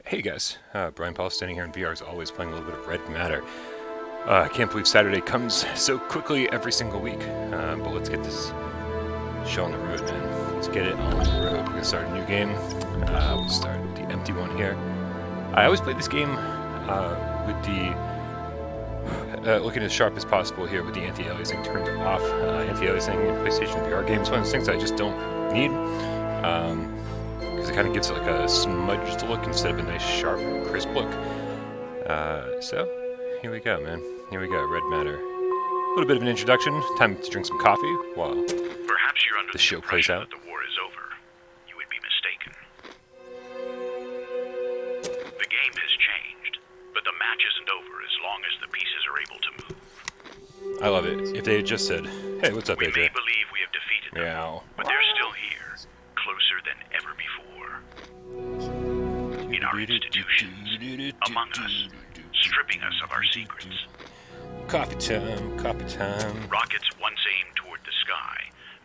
Hey guys, Brian Paul standing here in VR as always playing a little bit of Red Matter. I can't believe Saturday comes so quickly every single week, but let's get this show on the road, man. Let's get it on the road. We're going to start a new game. We'll start with the empty one here. I always play this game with the looking as sharp as possible here with the anti-aliasing turned off. Anti-aliasing in PlayStation VR games is one of those things I just don't need. Because it kind of gives it like a smudged look instead of a nice, sharp, crisp look. So, here we go, man. Here we go, Red Matter. A little bit of an introduction. Time to drink some coffee while perhaps you're under the show plays out. that the war is over. You would be mistaken. The game has changed, but the match isn't over as long as the pieces are able to move. I love it. If they had just said, hey, what's up, we AJ? may believe we have defeated them, Meow. but they're still here, closer than ever before. In our institutions, among us, stripping us of our secrets. Coffee time, coffee time. Rockets once aimed toward the sky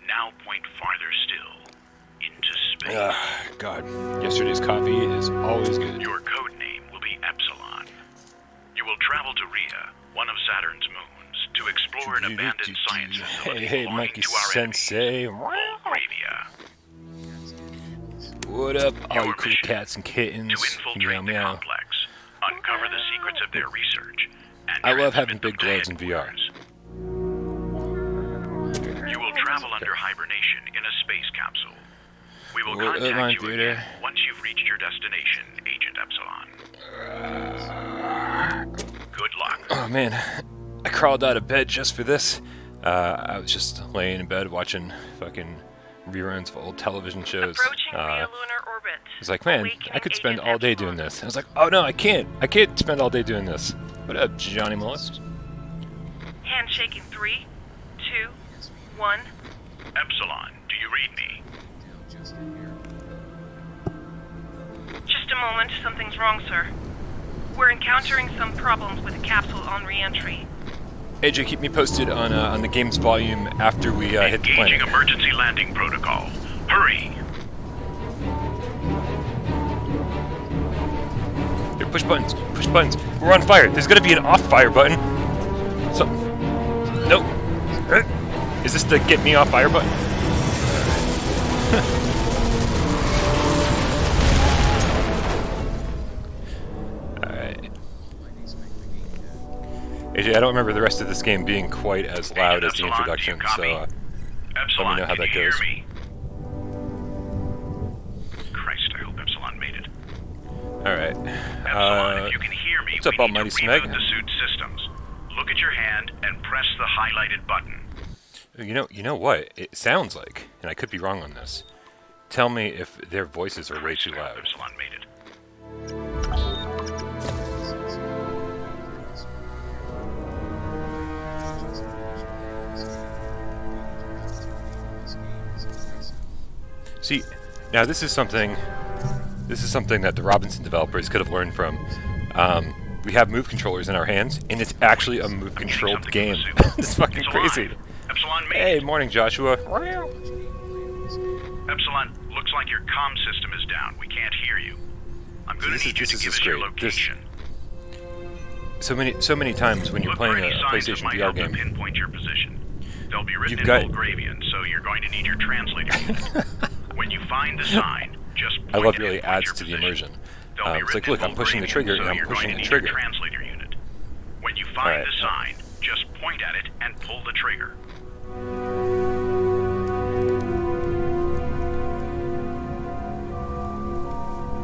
now point farther still into space. God, yesterday's coffee is always good. Your code name will be Epsilon. You will travel to Rhea, one of Saturn's moons, to explore an abandoned science facility Hey, belonging Mikey to our Sensei. Volgravia. What up, all Your you cool mission, cats and kittens? To infiltrate Meow, the meow. complex, uncover the secrets of their research, and I love having transmit big them to gloves in VR. headquarters. You will travel under hibernation in a space capsule. We will Well, contact you theater. again once you've reached your destination, Agent Epsilon. Good luck. Oh man, I crawled out of bed just for this. I was just laying in bed watching fucking reruns of old television shows. Approaching Rhea lunar orbit. I was like, man, I could spend all day doing this. I was like, oh no, I can't. I can't spend all day doing this. What up, Johnny Mollusk? Handshaking 3, 2, 1. Epsilon, do you read me? Just a moment, something's wrong, sir. We're encountering some problems with the capsule on re-entry. AJ, keep me posted on the game's volume after we hit the Engaging planet. emergency landing protocol. Hurry! Here, push buttons. Push buttons. We're on fire. There's gonna be an off fire button. So, nope. Is this the get me off fire button? Alright. AJ, I don't remember the rest of this game being quite as loud as the Epsilon, introduction, do you copy? so let Epsilon, me know how can that you goes. hear me? Christ, I hope Epsilon made it. Alright. Epsilon, if you can hear me, what's up, we need Almighty to Smeg? reboot the suit systems. Look at your hand and press the highlighted button. You know what? It sounds like, and I could be wrong on this. Tell me if their voices are way too Christ, I hope loud. Epsilon made it. See, now this is something that the Robinson developers could have learned from. We have move controllers in our hands, and it's actually a move-controlled game. It's fucking It's crazy. alive. Epsilon made Hey, it. morning, Joshua. Epsilon, looks like your comm system is down. We can't hear you. I'm going to need you to give us your location. So many times when you're Look for playing any a signs that PlayStation might VR help to game, pinpoint your position. They'll be written You've in got- Volgravian, so you're going to need your translator unit. When you find the sign, just point I love it really and adds your to the position. immersion. They'll be It's like, written look, in I'm pushing the Volgravian, trigger, so and I'm you're pushing going the to need trigger. your translator unit. When you find Alright. the sign, just point at it and pull the trigger.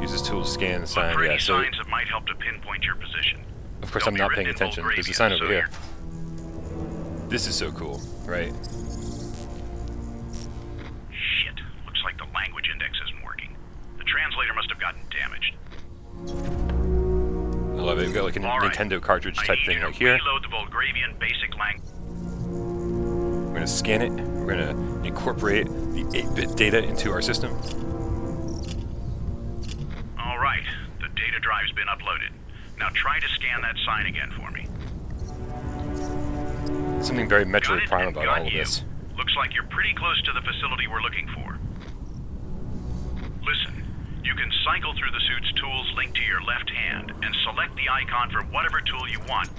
Use this tool to scan the Look sign. for Yeah, any so signs that might help to pinpoint your position. of course They'll I'm be not written paying in attention. There's a Volgravian, sign over so here. you're- This is so cool, right? Shit, looks like the language index isn't working. The translator must have gotten damaged. I love it. We've got like a All right. Nintendo cartridge I type need thing you to right here. reload the Volgravian basic language. We're gonna scan it. We're gonna incorporate the 8-bit data into our system. All right, the data drive's been uploaded. Now try to scan that sign again for me. Something very Got Metroid it Prime and about got all of you. this. Looks like you're pretty close to the facility we're looking for. Listen, You can cycle through the suit's tools linked to your left hand and select the icon for whatever tool you want.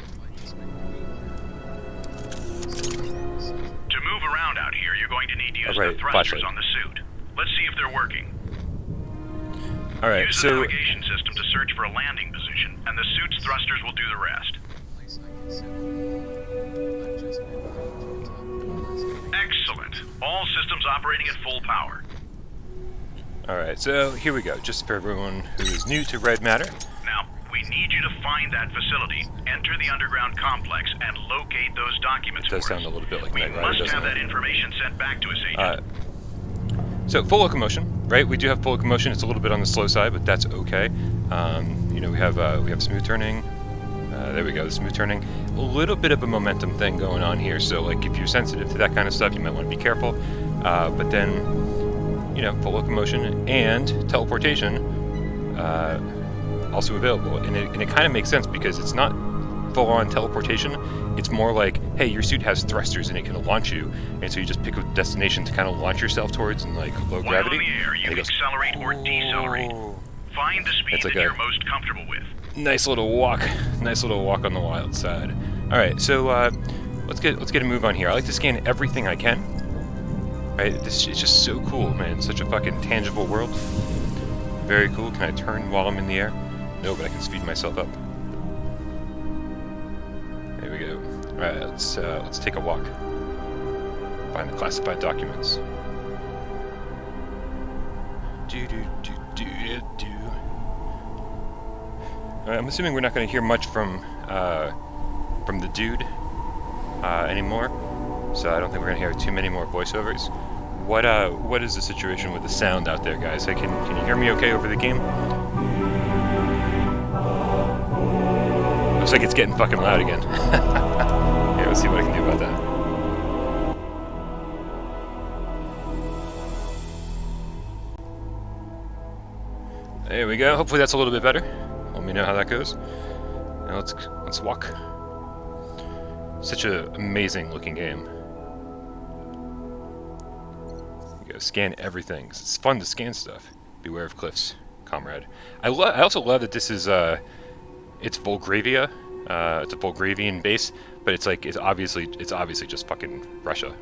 To move around out here, you're going to need to use the thrusters on the suit. Let's see if they're working. Alright, use the navigation system to search for a landing position, and the suit's thrusters will do the rest. Excellent. All systems operating at full power. Alright, so here we go. Just for everyone who is new to Red Matter. Now, we need you to find that facility, enter the underground complex, and locate those documents It does for sound us. a little bit like We Knight Rider, must doesn't have it? that information sent back to us, Agent. So full locomotion, right? We do have full locomotion. It's a little bit on the slow side, but that's okay. You know, we have smooth turning. There we go, the smooth turning. A little bit of a momentum thing going on here. So like, if you're sensitive to that kind of stuff, you might want to be careful. But then, you know, full locomotion and teleportation also available, and it kind of makes sense because it's not full-on teleportation. It's more like, hey, your suit has thrusters and it can launch you, and so you just pick a destination to kind of launch yourself towards in like low gravity. While in the air, you can accelerate or decelerate. Find the speed that you're most comfortable with. Nice little walk on the wild side. All right, so let's get a move on here. I like to scan everything I can. Right, this is just so cool, man. It's such a fucking tangible world. Very cool. Can I turn while I'm in the air? No, but I can speed myself up. There we go. All right, let's take a walk. Find the classified documents. I'm assuming we're not going to hear much from the dude anymore, so I don't think we're going to hear too many more voiceovers. What is the situation with the sound out there, guys? Hey, can you hear me okay over the game? Looks like it's getting fucking loud again. Yeah, let's see what I can do about that. There we go. Hopefully that's a little bit better. Let me know how that goes. Now let's walk. Such an amazing looking game. You go scan everything. It's fun to scan stuff. Beware of cliffs, comrade. I also love that this is it's Volgravia. It's a Volgravian base, but it's obviously just fucking Russia.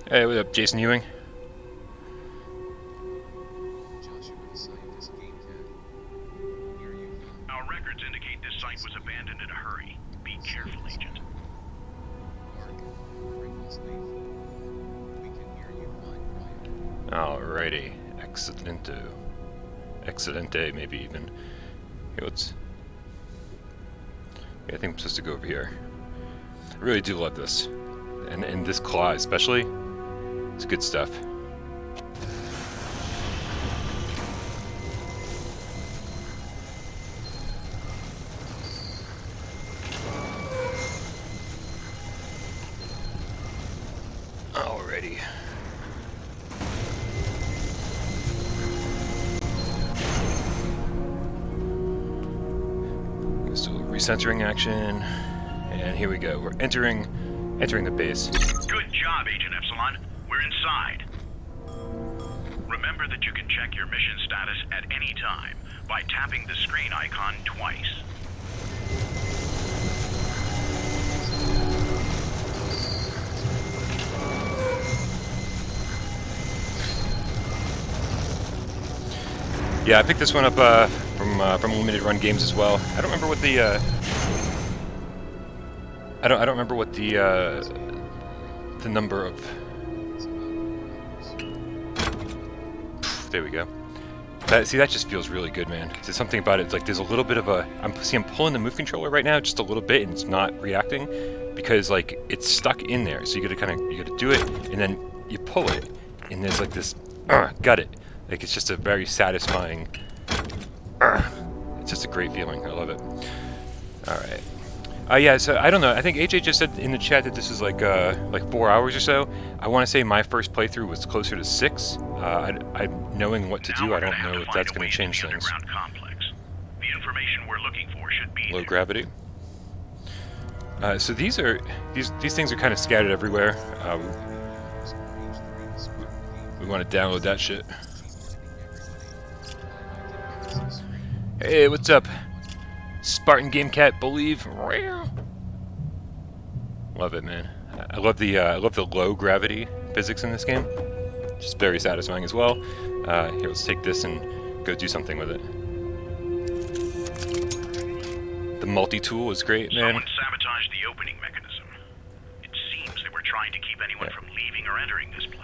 Hey, what up, Jason Ewing? Our records indicate this site was abandoned in a hurry. Be careful, Agent. Alrighty, excelente, maybe even. Here, I think I'm supposed to go over here. I really do love this, and this claw especially. It's good stuff. Alrighty. Let's do a little recentering action, and here we go. We're entering the base. Good job, Agent Epsilon. We're inside. Remember that you can check your mission status at any time by tapping the screen icon twice. Yeah, I picked this one up from Limited Run Games as well. I don't remember what the I don't remember what the number of. There we go. See, that just feels really good, man. There's something about it. It's like there's a little bit of a. I'm pulling the move controller right now, just a little bit, and it's not reacting because like it's stuck in there. So you gotta do it, and then you pull it, and there's like this. Got it. Like it's just a very satisfying. It's just a great feeling. I love it. All right. Yeah, so I don't know. I think AJ just said in the chat that this is like 4 hours or so. I want to say my first playthrough was closer to 6. I'm knowing what to do. I don't know if that's going to change things. The information we're looking for should be low gravity. So these things are kind of scattered everywhere. We want to download that shit. Hey, what's up? Spartan Game Cat, believe. Love it, man. I love the low gravity physics in this game. Just very satisfying as well. Here, let's take this and go do something with it. The multi-tool is great, man. Someone sabotaged the opening mechanism. It seems they were trying to keep anyone from leaving or entering this place.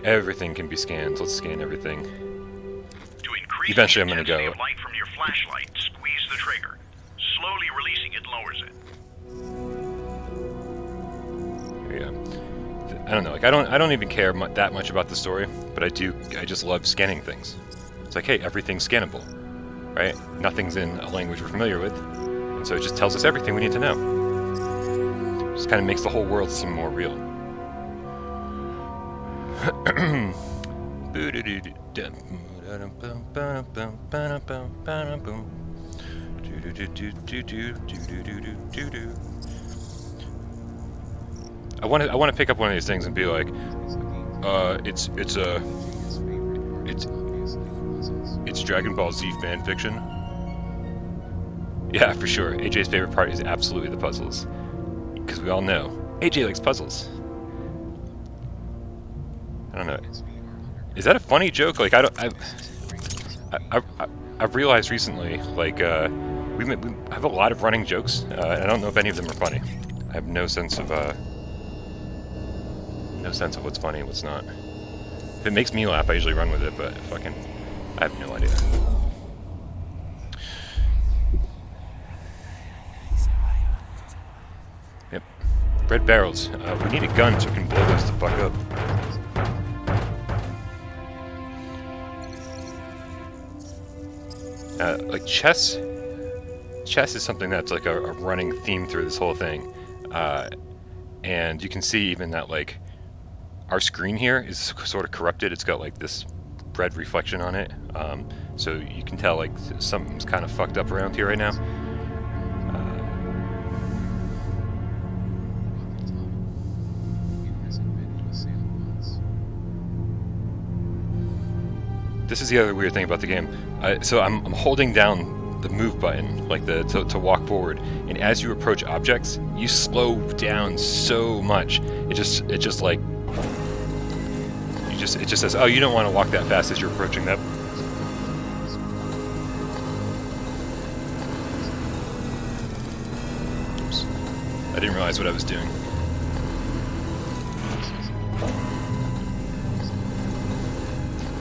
Everything can be scanned. Let's scan everything. To increase Eventually, the I'm gonna intensity go. of light from your flashlight, squeeze the trigger. Slowly releasing it lowers it. Here we go. I don't know. Like I don't even care that much about the story, but I just love scanning things. It's like, hey, everything's scannable, right? Nothing's in a language we're familiar with, and so it just tells us everything we need to know. Just kind of makes the whole world seem more real. I want to pick up one of these things and be like, it's Dragon Ball Z fan fiction. Yeah, for sure. AJ's favorite part is absolutely the puzzles, because we all know AJ likes puzzles. I don't know. Is that a funny joke? Like I've realized recently, like we have a lot of running jokes, and I don't know if any of them are funny. I have no sense of what's funny and what's not. If it makes me laugh, I usually run with it, but fucking, I have no idea. Yep. Red barrels. We need a gun so we can blow those the fuck up. Like chess is something that's like a running theme through this whole thing. And you can see even that, like, our screen here is sort of corrupted. It's got like this red reflection on it, so you can tell like something's kind of fucked up around here right now. This is the other weird thing about the game. So I'm holding down the move button, like to walk forward, and as you approach objects, you slow down so much. It just like it just says, oh, you don't want to walk that fast as you're approaching that. Oops. I didn't realize what I was doing.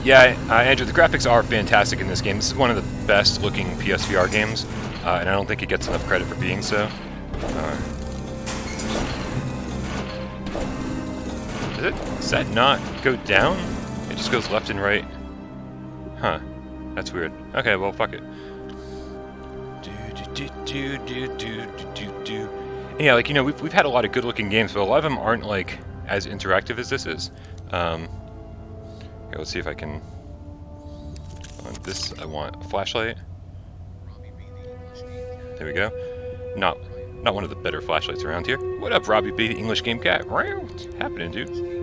Yeah, Andrew, the graphics are fantastic in this game. This is one of the best looking PSVR games, and I don't think it gets enough credit for being so. Does that not go down? It just goes left and right. Huh. That's weird. Okay, well, fuck it. And yeah, like, you know, we've had a lot of good looking games, but a lot of them aren't like as interactive as this is. Here, let's see if I can. On this, I want a flashlight. There we go. Not one of the better flashlights around here. What up, Robbie B, the English Game Cat? What's happening, dude?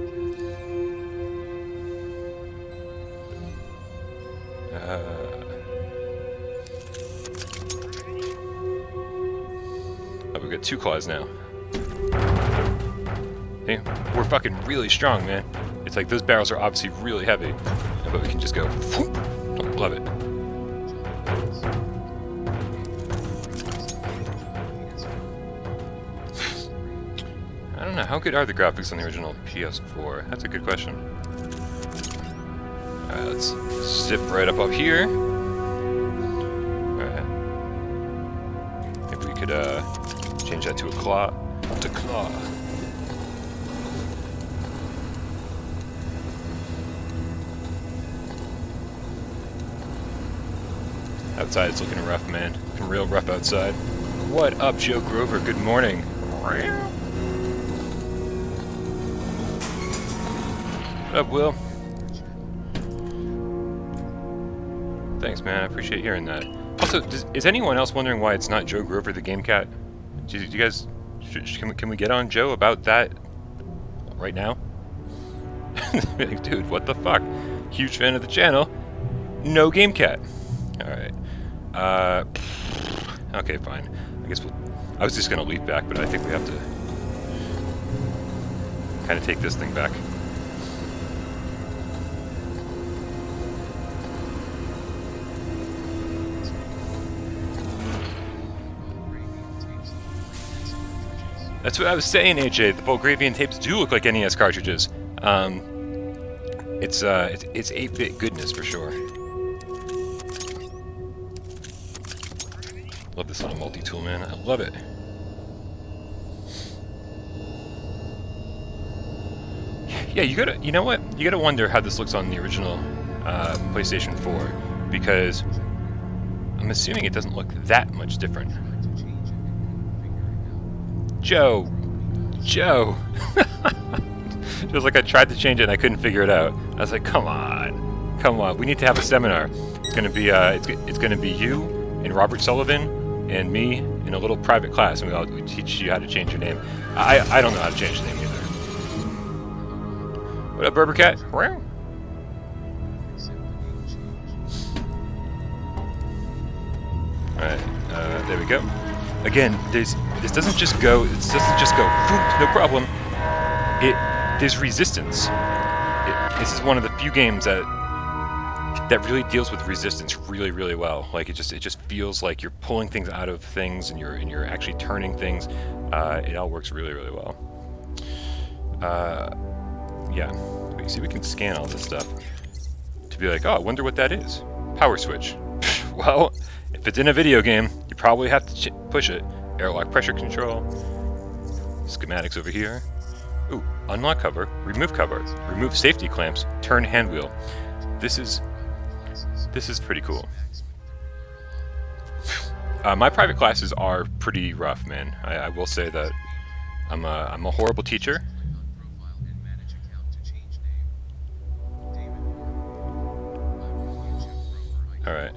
Oh, we've got 2 claws now. Hey, we're fucking really strong, man. It's like those barrels are obviously really heavy, but we can just go. Love it. I don't know, how good are the graphics on the original PS4? That's a good question. Alright, let's zip right up here. Alright. Maybe we could change that to a claw. To claw. Outside it's looking rough, man. Looking real rough outside. What up, Joe Grover? Good morning. What up, Will? Thanks, man. I appreciate hearing that. Also, is anyone else wondering why it's not Joe Grover the Game Cat? Do you guys... Can we get on Joe about that right now? Like, dude, what the fuck? Huge fan of the channel. No game cat. Alright. Okay, fine. I guess I was just gonna leap back, but I think we have to kind of take this thing back. That's what I was saying, AJ. The Bulgarian tapes do look like NES cartridges. It's 8-bit goodness for sure. Love this little multi-tool, man. I love it. Yeah, you know what? You gotta wonder how this looks on the original PlayStation 4, because I'm assuming it doesn't look that much different. Joe! It was like I tried to change it and I couldn't figure it out. I was like, come on, we need to have a seminar. It's gonna be it's gonna be you and Robert Sullivan and me in a little private class, and we teach you how to change your name. I don't know how to change the name either. What up, Berber Cat? Alright, there we go. Again, this doesn't just go, boop, no problem. There's resistance. This is one of the few games that really deals with resistance really, really well. Like it just feels like you're pulling things out of things, and you're actually turning things. It all works really, really well. Yeah. You see, we can scan all this stuff to be like, oh, I wonder what that is. Power switch. Well, if it's in a video game, you probably have to push it. Airlock pressure control. Schematics over here. Ooh, unlock cover, remove safety clamps, turn hand wheel. This is pretty cool. My private classes are pretty rough, man. I will say that I'm a horrible teacher. All right.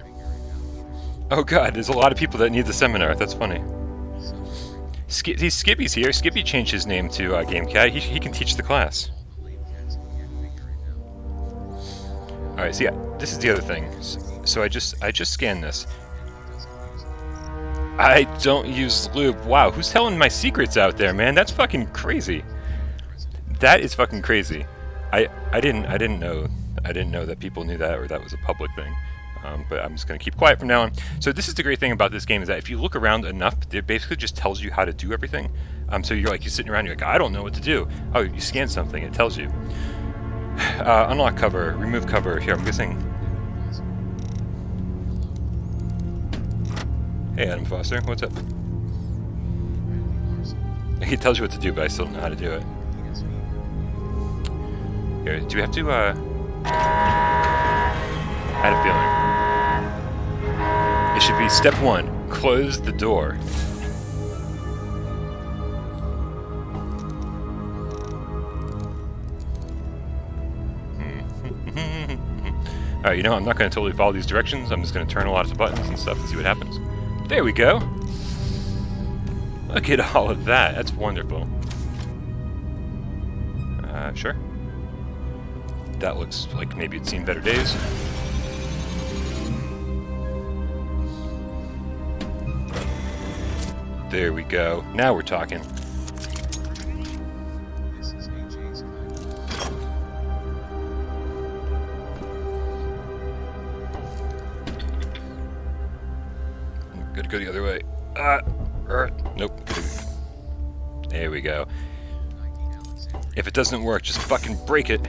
Oh god, there's a lot of people that need the seminar. That's funny. Skippy's here. Skippy changed his name to GameCat. He can teach the class. Alright, so yeah, this is the other thing. So I just scanned this. I don't use lube. Wow, who's telling my secrets out there, man? That's fucking crazy. That is fucking crazy. I didn't know that people knew that, or that was a public thing. But I'm just going to keep quiet from now on. So this is the great thing about this game, is that if you look around enough, it basically just tells you how to do everything. So you're sitting around, you're like, I don't know what to do. Oh, you scan something, it tells you. Unlock cover, remove cover. Here, I'm guessing. Hey, Adam Foster, what's up? It tells you what to do, but I still don't know how to do it. Here, do we have to, I had a feeling. It should be step 1, close the door. Alright, you know, I'm not going to totally follow these directions. I'm just going to turn a lot of buttons and stuff and see what happens. There we go! Look at all of that. That's wonderful. Sure. That looks like maybe it's seen better days. There we go. Now we're talking. Gotta go the other way. Nope. There we go. If it doesn't work, just fucking break it.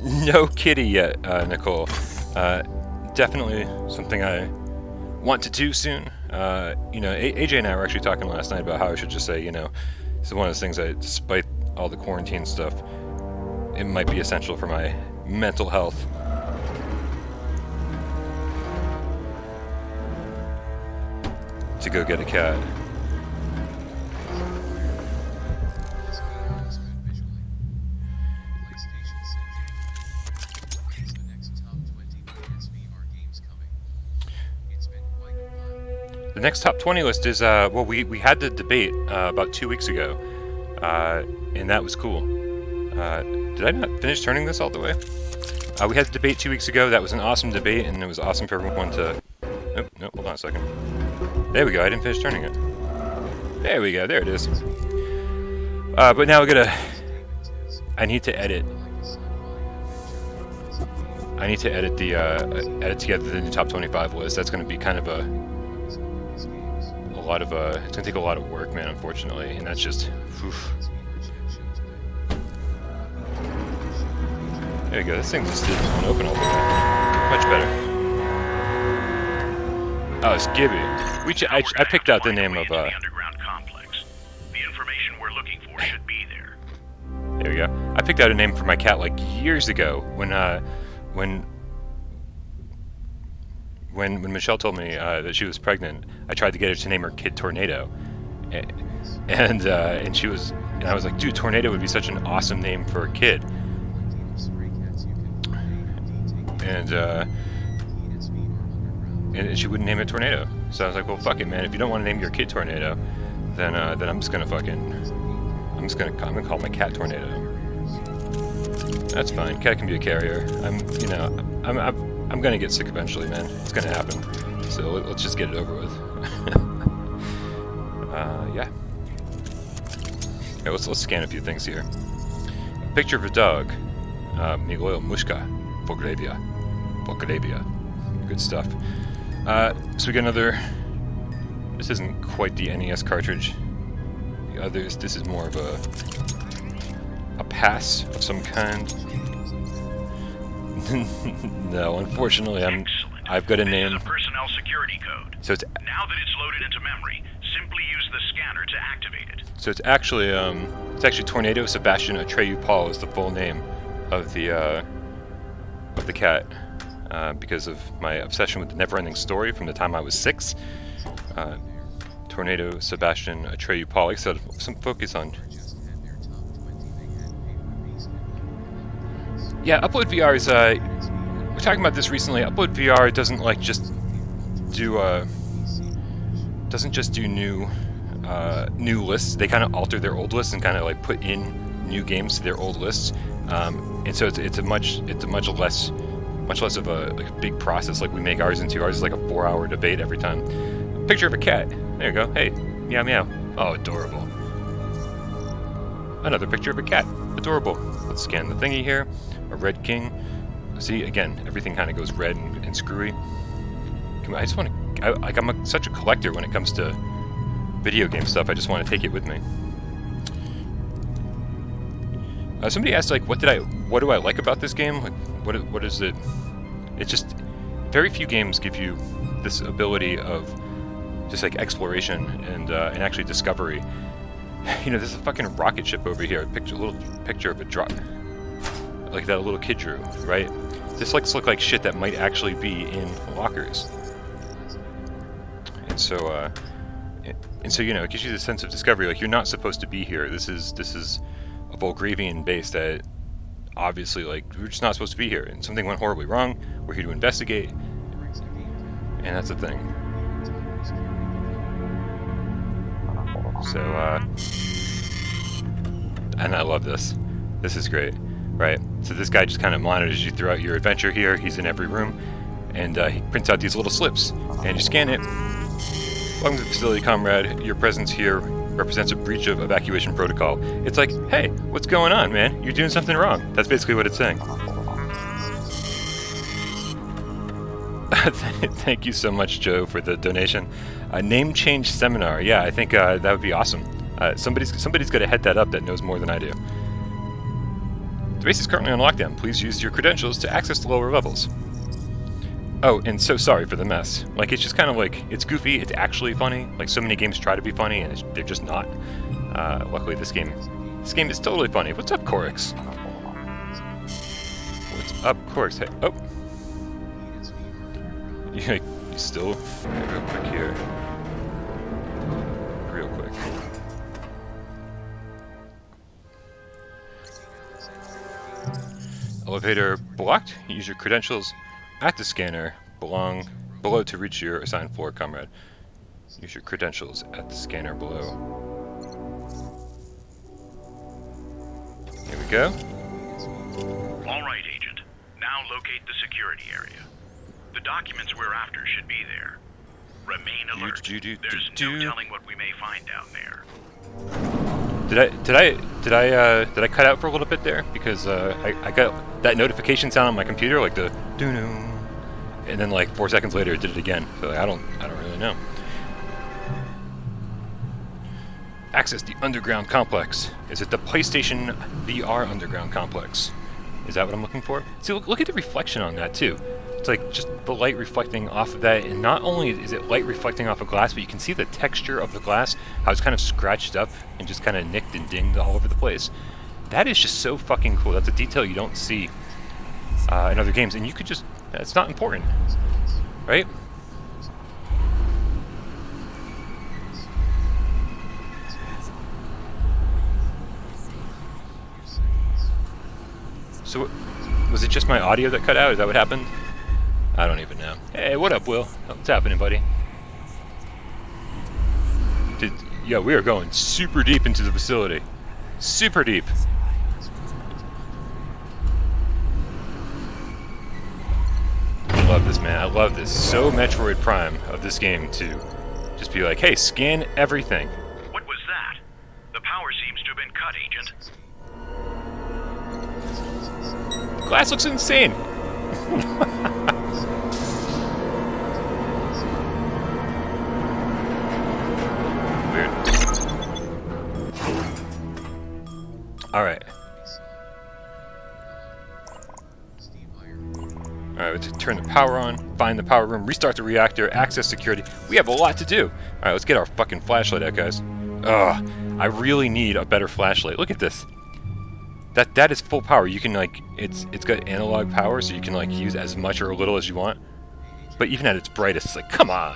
No kitty yet, Nicole. Definitely something I want to do soon. You know, AJ and I were actually talking last night about how I should just say, you know, this is one of those things that, despite all the quarantine stuff, it might be essential for my mental health. To go get a cat. The next top 20 list is, well, we had the debate about 2 weeks ago, and that was cool. Did I not finish turning this all the way? We had the debate 2 weeks ago. That was an awesome debate, and it was awesome for everyone to... Nope, nope, hold on a second. There we go, I didn't finish turning it. There we go, there it is. But now I need to edit. I need to edit the, edit together the new top 25 list. That's going to be kind of a lot of, it's going to take a lot of work, man, unfortunately. And that's just, oof. There you go, this thing just didn't open all the way. Much better. Oh, it's Gibby. I picked out the name of, the underground complex. The information we're looking for should be there. There we go. I picked out a name for my cat like years ago when Michelle told me that she was pregnant. I tried to get her to name her kid Tornado, and I was like, dude, Tornado would be such an awesome name for a kid. And she wouldn't name it Tornado. So I was like, well, fuck it, man. If you don't want to name your kid Tornado, then I'm just gonna call my cat Tornado. That's fine. Cat can be a carrier. I'm gonna get sick eventually, man. It's gonna happen. So let's just get it over with. Yeah. Okay, let's scan a few things here. A picture of a dog. Miloyo Mushka. Pogrebia. Good stuff. So we got another... This isn't quite the NES cartridge. The others, this is more of a pass of some kind. No, unfortunately, I've got a name. This is a personnel security code. So it's... Now that it's loaded into memory, simply use the scanner to activate it. So it's actually Tornado Sebastian Atreyu Paul is the full name of the cat. Because of my obsession with the never-ending story from the time I was 6. Tornado Sebastian Atreyu Paul. Like I said, some focus on... Yeah, Upload VR is... we're talking about this recently. Upload VR doesn't like just do... doesn't just do new lists. They kind of alter their old lists and kind of like put in new games to their old lists. And so it's a much less of a big process. Like we make ours into ours is like a 4-hour debate every time. Picture of a cat. There you go. Hey, meow meow. Oh, adorable. Another picture of a cat. Adorable. Let's scan the thingy here. A red king. See, again, everything kind of goes red and screwy. I just want to... I'm such a collector when it comes to video game stuff. I just want to take it with me. Somebody asked, like, what do I like about this game? Like, what is it? It's just very few games give you this ability of just like exploration and actually discovery. You know, there's a fucking rocket ship over here. A little picture of a drop, like that a little kid drew, right? This looks like shit that might actually be in lockers. And so you know, it gives you the sense of discovery. Like you're not supposed to be here. This is a Bulgarian base that obviously, like, we're just not supposed to be here, and something went horribly wrong. We're here to investigate, and that's the thing. So, and I love this. This is great, right? So this guy just kind of monitors you throughout your adventure here. He's in every room, and he prints out these little slips, and you scan it. Welcome to the facility, comrade. Your presence here represents a breach of evacuation protocol. It's like, hey, what's going on, man? You're doing something wrong. That's basically what it's saying. Thank you so much, Joe, for the donation. Name change seminar. Yeah, I think that would be awesome. Somebody's got to head that up that knows more than I do. The base is currently on lockdown. Please use your credentials to access the lower levels. Oh, and so sorry for the mess. Like, it's just kind of like, it's goofy, it's actually funny. Like, so many games try to be funny, and they're just not. Luckily, this game is totally funny. What's up, Corix? What's up, Corix? Hey, oh. You still... Real quick here. Real quick. Elevator blocked. Use your credentials at the scanner below to reach your assigned floor, comrade. Use your credentials at the scanner below. Here we we go. All right, Agent. Now locate the security area. The documents we're after should be there. Remain alert. There's no telling what we may find down there. Did I cut out for a little bit there? Because I got that notification sound on my computer, like the doo-doo, and then like 4 seconds later it did it again. So I don't really know. Access the underground complex. Is it the PlayStation VR underground complex? Is that what I'm looking for? See, look at the reflection on that too. It's like just the light reflecting off of that, and not only is it light reflecting off of glass, but you can see the texture of the glass, how it's kind of scratched up and just kind of nicked and dinged all over the place. That is just so fucking cool. That's a detail you don't see in other games, and you could just, it's not important, right? So, was it just my audio that cut out? Is that what happened? I don't even know. Hey, what up, Will? What's happening, buddy? Yeah, we are going super deep into the facility. Super deep. I love this, man. I love this. So Metroid Prime of this game to just be like, hey, scan everything. What was that? The power seems to have been cut, Agent. The glass looks insane. Weird. Alright. Alright, let's turn the power on, find the power room, restart the reactor, access security. We have a lot to do. Alright, let's get our fucking flashlight out, guys. Ugh, I really need a better flashlight. Look at this. That is full power. You can like, it's got analog power, so you can like use as much or a little as you want. But even at its brightest, it's like, come on.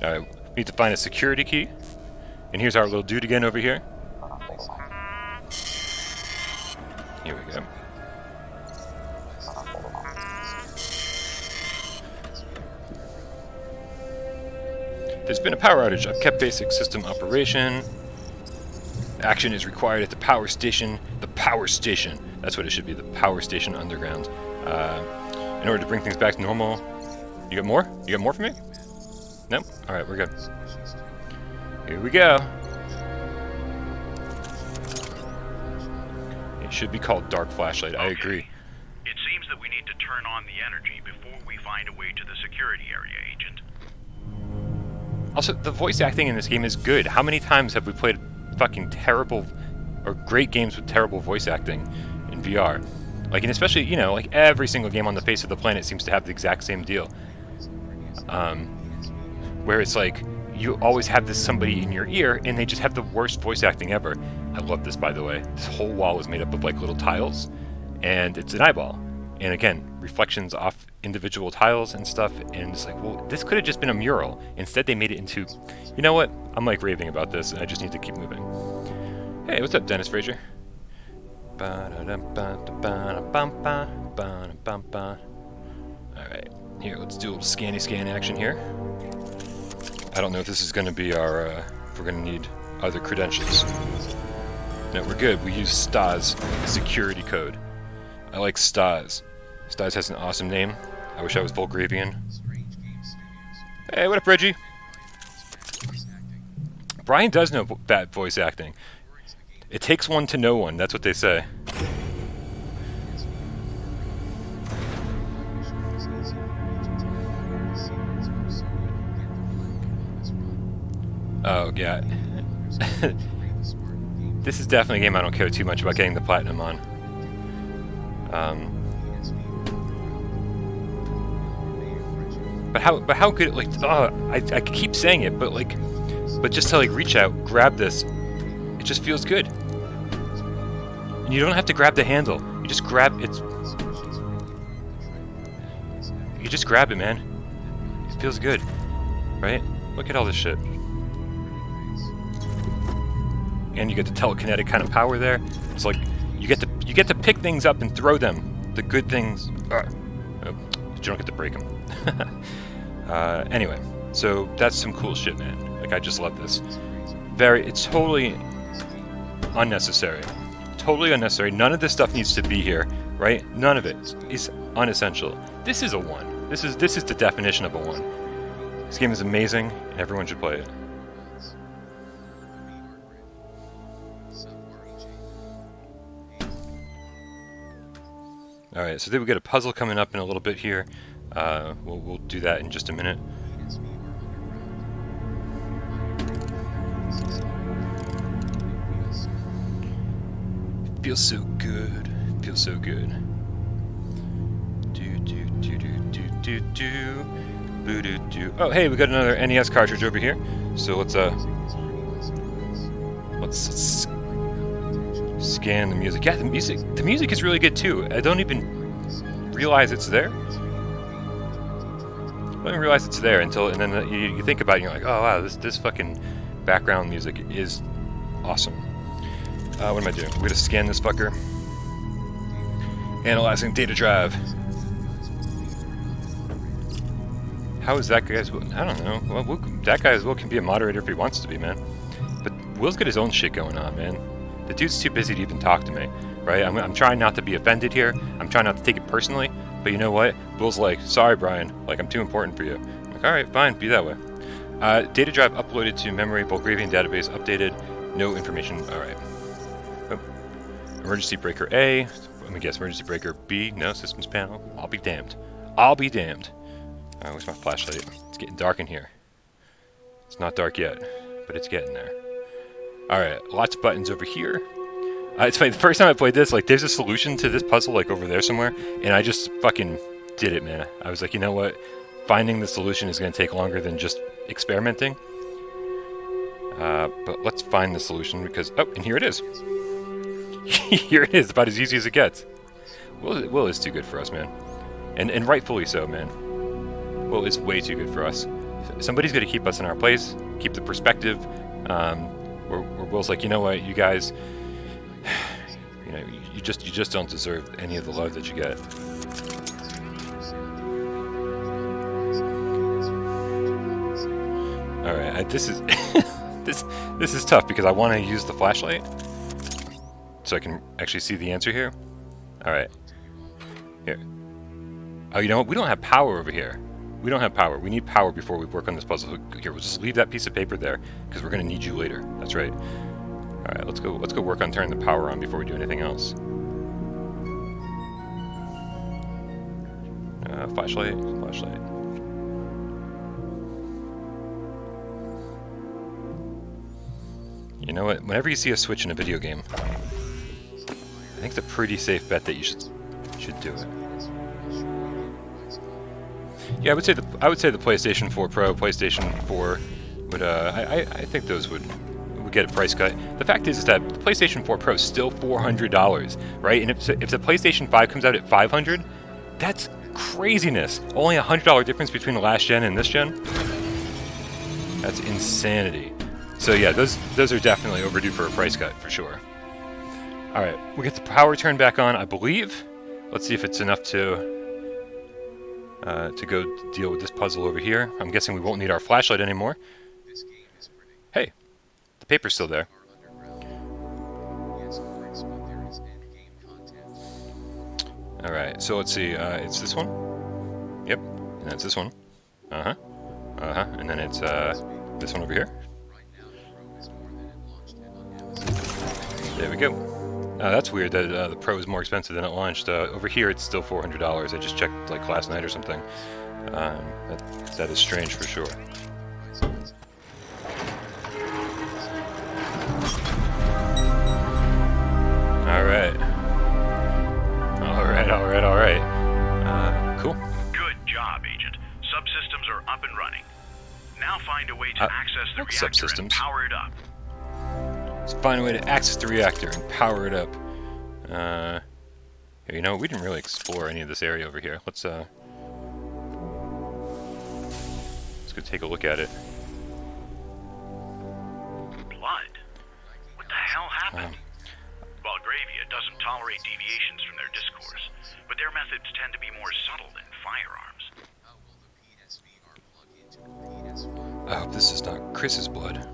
Alright, we need to find a security key. And here's our little dude again over here. Here we go. There's been a power outage. I've kept basic system operation. Action is required at the power station. The power station. That's what it should be. The power station underground. In order to bring things back to normal. You got more? You got more for me? Nope? Alright, we're good. Here we go. It should be called Dark Flashlight. I agree. It seems that we need to turn on the energy before we find a way to the security area, Agent. Also, the voice acting in this game is good. How many times have we played fucking terrible or great games with terrible voice acting in VR? Like, and especially, you know, like every single game on the face of the planet seems to have the exact same deal. Where it's like, you always have this somebody in your ear, and they just have the worst voice acting ever. I love this, by the way. This whole wall is made up of like little tiles, and it's an eyeball. And again, reflections off individual tiles and stuff, and it's like, well, this could have just been a mural. Instead, they made it into, you know what? I'm like raving about this, and I just need to keep moving. Hey, what's up, Dennis Frazier? Alright, here, let's do a little scanny scan action here. I don't know if this is going to be our, if we're going to need other credentials. No, we're good. We use STAS, security code. I like STAS. STAS has an awesome name. I wish I was Bulgarian. Hey, what up, Reggie? Brian does know bad voice acting. It takes one to know one, that's what they say. Oh, yeah. This is definitely a game I don't care too much about getting the platinum on. But how good, like, I keep saying it, but like, but just to like reach out, grab this, it just feels good. And you don't have to grab the handle. You just grab it. You just grab it, man. It feels good, right? Look at all this shit. And you get the telekinetic kind of power there. It's like you get to pick things up and throw them. The good things. But you don't get to break them. Anyway, so that's some cool shit, man. Like, I just love this. It's totally unnecessary. Totally unnecessary. None of this stuff needs to be here, right? None of it is unessential. This is a 1. This is the definition of a 1. This game is amazing, and everyone should play it. Alright, so then we get a puzzle coming up in a little bit here. We'll do that in just a minute. Feels so good. Feels so good. Oh, hey, we got another NES cartridge over here. So let's scan the music. Yeah, the music is really good too. I don't even realize it's there. I don't even realize it's there and then you think about it and you're like, oh wow, this fucking background music is awesome. What am I doing? We're gonna scan this fucker. Analyzing data drive. How is that guy's? I don't know. Well, that guy as well can be a moderator if he wants to be, man. But Will's got his own shit going on, man. The dude's too busy to even talk to me, right? I'm trying not to be offended here. I'm trying not to take it personally. But you know what? Will's like, sorry, Brian. Like, I'm too important for you. I'm like, all right, fine, be that way. Data drive uploaded to memory, Bulgarian database updated. No information. All right. Oh. Emergency breaker A. Let me guess. Emergency breaker B. No systems panel. I'll be damned. I'll be damned. Where's my flashlight? It's getting dark in here. It's not dark yet, but it's getting there. Alright, lots of buttons over here. It's funny, the first time I played this, like, there's a solution to this puzzle, like, over there somewhere, and I just fucking did it, man. I was like, you know what? Finding the solution is going to take longer than just experimenting. But let's find the solution, because... Oh, and here it is. Here it is, about as easy as it gets. Will is too good for us, man. And rightfully so, man. Will is way too good for us. Somebody's going to keep us in our place, keep the perspective, where Will's like, you know what, you guys, you know, you just don't deserve any of the love that you get. All right, this is this is tough because I want to use the flashlight so I can actually see the answer here. All right, here. Oh, you know what? We don't have power over here. We don't have power. We need power before we work on this puzzle. Here, we'll just leave that piece of paper there because we're going to need you later. That's right. All right, let's go work on turning the power on before we do anything else. Flashlight. You know what? Whenever you see a switch in a video game, I think it's a pretty safe bet that you should do it. Yeah, I would say the PlayStation 4 Pro, PlayStation 4 would I think those would get a price cut. The fact is that the PlayStation 4 Pro is still $400, right? And if the PlayStation 5 comes out at $500, that's craziness. Only $100 difference between the last gen and this gen. That's insanity. So yeah, those are definitely overdue for a price cut for sure. All right, we get the power turned back on, I believe. Let's see if it's enough to go deal with this puzzle over here. I'm guessing we won't need our flashlight anymore. Hey, the paper's still there. Alright, so let's see, it's this one? Yep, and that's this one. And then it's this one over here. There we go. That's weird that the Pro is more expensive than it launched. Over here it's still $400. I just checked like last night or something. That is strange for sure. Alright. Cool. Good job, Agent. Subsystems are up and running. Now find a way to access the reactor and power it up. Let's find a way to access the reactor and power it up. You know, we didn't really explore any of this area over here. Let's go take a look at it. Blood? What the hell happened? Belgravia doesn't tolerate deviations from their discourse, but their methods tend to be more subtle than firearms. I hope this is not Chris's blood.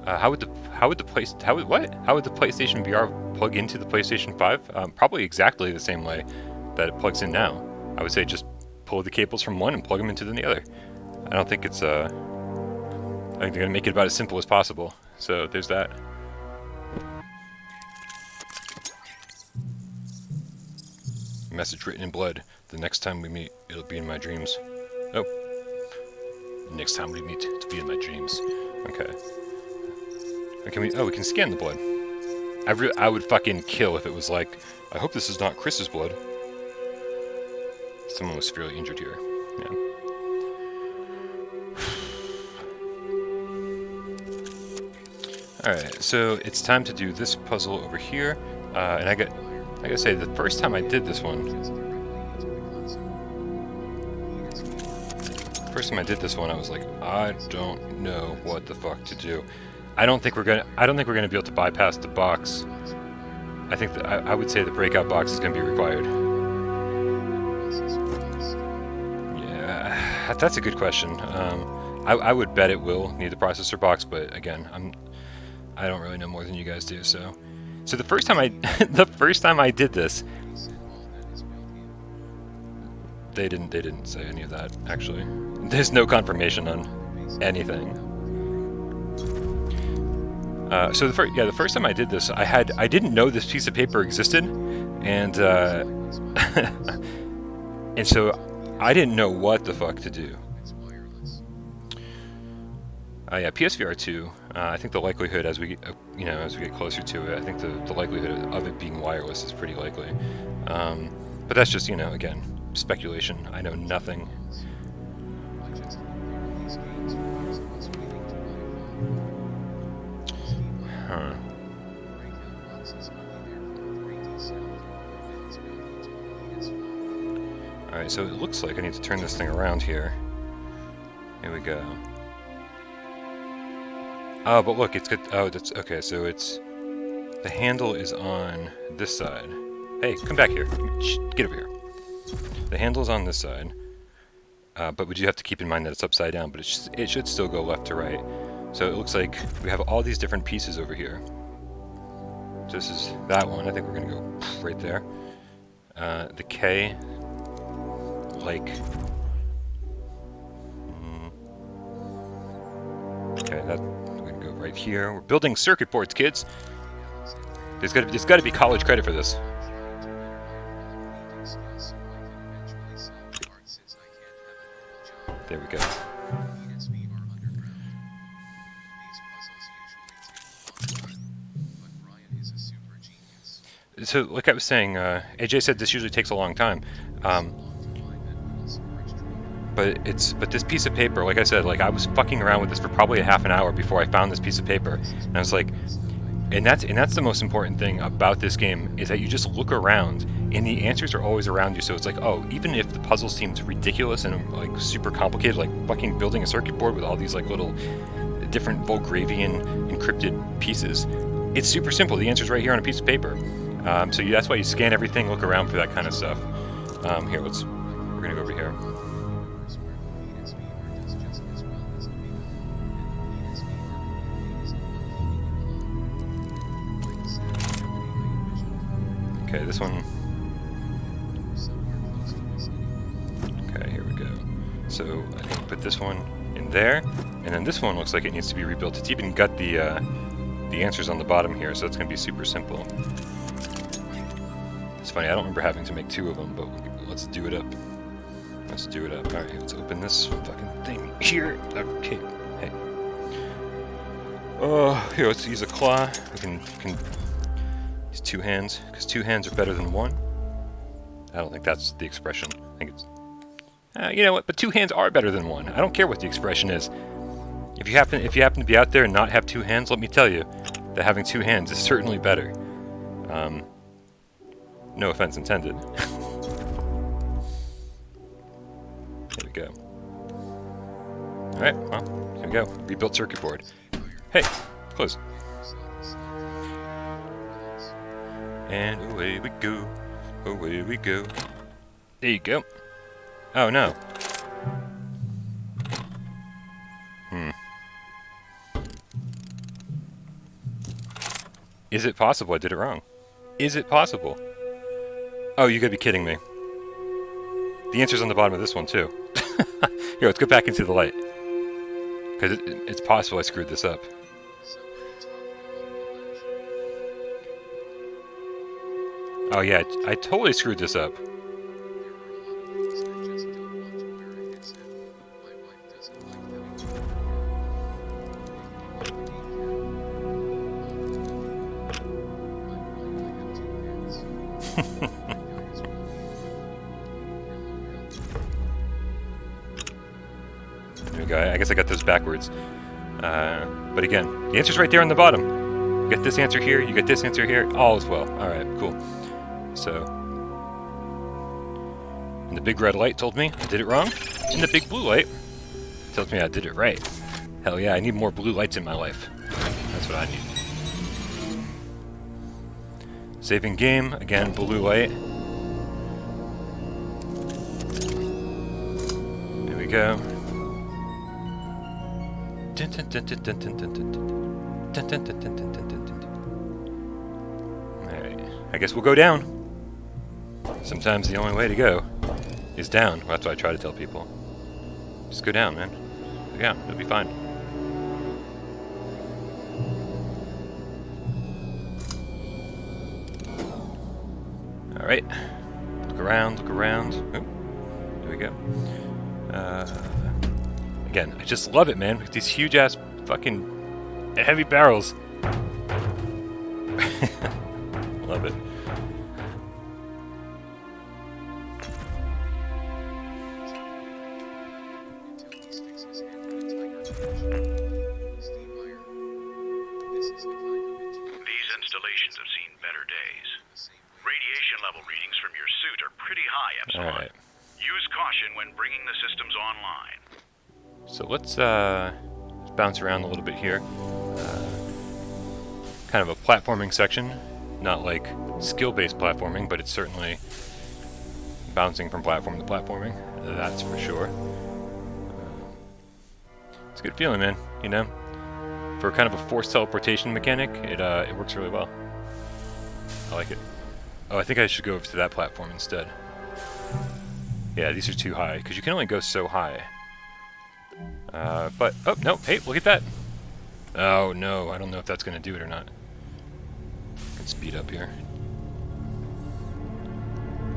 How would the PlayStation VR plug into the PlayStation 5? Probably exactly the same way that it plugs in now. I would say just pull the cables from one and plug them into the other. I don't think it's I think they're gonna make it about as simple as possible. So there's that. A message written in blood. The next time we meet, it'll be in my dreams. Oh. The next time we meet, it'll be in my dreams. Okay. We can scan the blood. I would fucking kill if it was like, I hope this is not Chris's blood. Someone was severely injured here. Yeah. Alright, so it's time to do this puzzle over here. And I gotta say, the first time I did this one, I was like, I don't know what the fuck to do. I don't think we're gonna be able to bypass the box. I think that I would say the breakout box is gonna be required. Yeah, that's a good question. I would bet it will need the processor box, but again, I don't really know more than you guys do. So the first time I did this, they didn't say any of that actually. There's no confirmation on anything. So the first time I did this, I didn't know this piece of paper existed, and and so I didn't know what the fuck to do. Yeah, PSVR 2. I think the likelihood as we get closer to it, I think the likelihood of it being wireless is pretty likely. But that's just again speculation. I know nothing. Huh. Alright, so it looks like I need to turn this thing around here. Here we go. Oh, but look, it's good. Oh, that's okay. So the handle is on this side. Hey, come back here. Get over here. The handle's on this side, but we do have to keep in mind that it's upside down. But it should still go left to right. So it looks like we have all these different pieces over here. So this is that one. I think we're gonna go right there. The K, like. Okay, that. Right here. We're building circuit boards, kids. There's got to be college credit for this. There we go. So, like I was saying, AJ said this usually takes a long time. But this piece of paper, like I said, like I was fucking around with this for probably a half an hour before I found this piece of paper, and I was like, and that's the most important thing about this game is that you just look around and the answers are always around you. So it's like, oh, even if the puzzle seems ridiculous and like super complicated, like fucking building a circuit board with all these like little different Volgravian encrypted pieces, it's super simple. The answer's right here on a piece of paper. So that's why you scan everything, look around for that kind of stuff. Here, we're gonna go over here. Okay, this one. Okay, here we go. So I think put this one in there, and then this one looks like it needs to be rebuilt. It's even got the answers on the bottom here, so it's going to be super simple. It's funny, I don't remember having to make two of them, but let's do it up. Let's do it up. All right, let's open this fucking thing here. Okay, hey. Oh, here, let's use a claw. We can use two hands, because two hands are better than one. I don't think that's the expression. I think it's... you know what? But two hands are better than one. I don't care what the expression is. If you happen to be out there and not have two hands, let me tell you that having two hands is certainly better. No offense intended. There we go. Alright, well, here we go. Rebuilt circuit board. Hey, close. And away we go. Away we go. There you go. Oh no. Is it possible I did it wrong? Is it possible? Oh, you gotta be kidding me. The answer's on the bottom of this one, too. Here, let's go back into the light. Because it's possible I screwed this up. Oh yeah, I totally screwed this up. There we go. I guess I got those backwards. But again, the answer's right there on the bottom. You get this answer here, you get this answer here, all is well. Alright, cool. So, and the big red light told me I did it wrong, and the big blue light tells me I did it right. Hell yeah, I need more blue lights in my life. That's what I need. Saving game, again, blue light. There we go. Alright, I guess we'll go down. Sometimes the only way to go is down. Well, that's what I try to tell people. Just go down, man. Yeah, it'll be fine. Alright. Look around, look around. Oh, there we go. Again, I just love it, man. With these huge-ass fucking heavy barrels. Love it. Installations have seen better days. Radiation level readings from your suit are pretty high, Epsilon. All right. Use caution when bringing the systems online. So let's bounce around a little bit here. Kind of a platforming section. Not like skill-based platforming, but it's certainly bouncing from platform to platforming. That's for sure. It's a good feeling, man. You know? For kind of a forced teleportation mechanic, it works really well. I like it. Oh, I think I should go over to that platform instead. Yeah, these are too high, because you can only go so high. But, oh, no, hey, look at that! Oh, no, I don't know if that's going to do it or not. I can speed up here.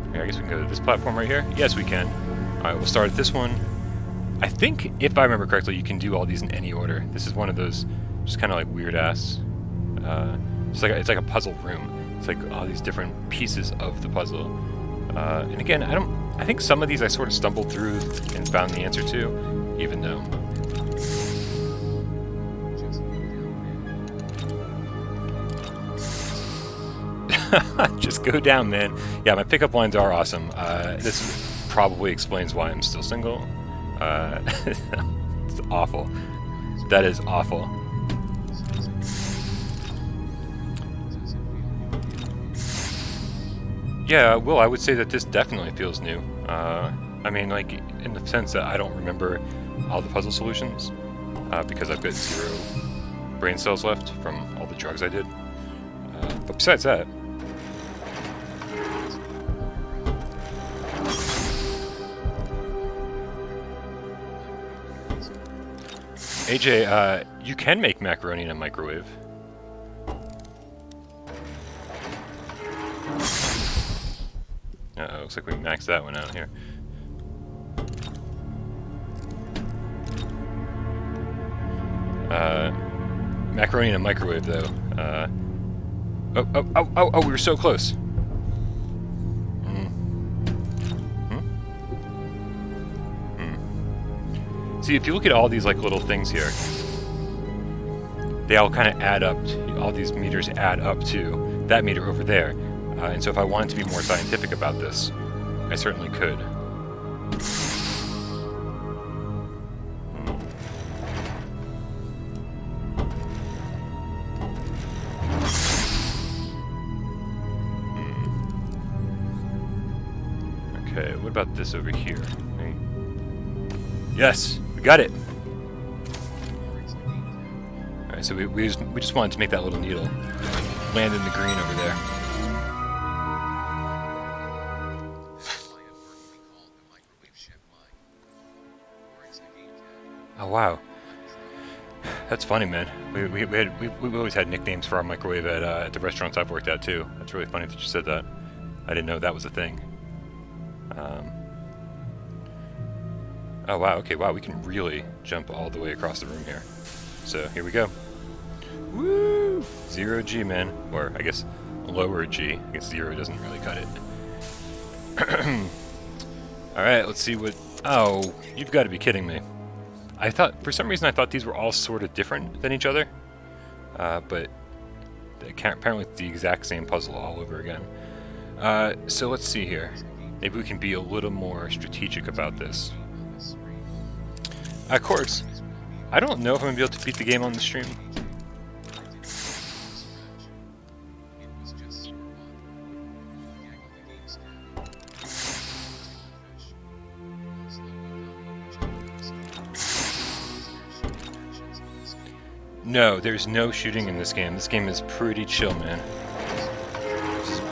Okay, I guess we can go to this platform right here. Yes, we can. Alright, we'll start at this one. I think, if I remember correctly, you can do all these in any order. This is one of those just kind of like weird-ass... it's like a puzzle room. It's like all these different pieces of the puzzle. And again, I think some of these I sort of stumbled through and found the answer to, even though... Just go down, man. Yeah, my pickup lines are awesome. This probably explains why I'm still single. It's awful. That is awful. Yeah, well, I would say that this definitely feels new. I mean, like, in the sense that I don't remember all the puzzle solutions, because I've got 0 brain cells left from all the drugs I did. But besides that... AJ, you can make macaroni in a microwave. Uh-oh, looks like we maxed that one out here. Macaroni in a microwave, though. Oh, we were so close. See, if you look at all these like little things here, they all kind of add up. All these meters add up to that meter over there. And so if I wanted to be more scientific about this, I certainly could. Okay, what about this over here? Hey. Yes, we got it. All right, so we just wanted to make that little needle. land in the green over there. Oh wow, that's funny, man. We always had nicknames for our microwave at the restaurants I've worked at too. That's really funny that you said that. I didn't know that was a thing. Oh wow, okay, wow, we can really jump all the way across the room here. So here we go. Woo! 0G, man, or I guess lower G. I guess 0 doesn't really cut it. All right, let's see what. Oh, you've got to be kidding me. I thought, for some reason, I thought these were all sort of different than each other, but apparently it's the exact same puzzle all over again. So let's see here. Maybe we can be a little more strategic about this. Of course, I don't know if I'm going to be able to beat the game on the stream. No, there's no shooting in this game. This game is pretty chill, man.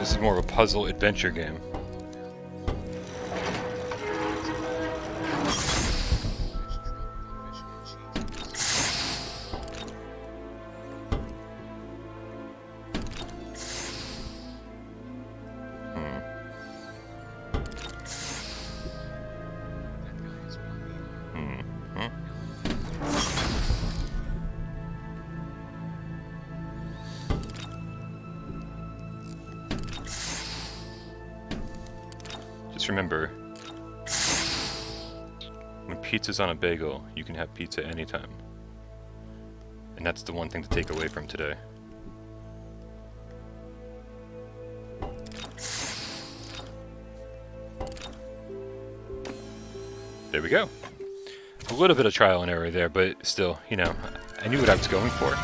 This is more of a puzzle adventure game. Just remember, when pizza's on a bagel, you can have pizza anytime. And that's the one thing to take away from today. There we go. A little bit of trial and error there, but still, you know, I knew what I was going for.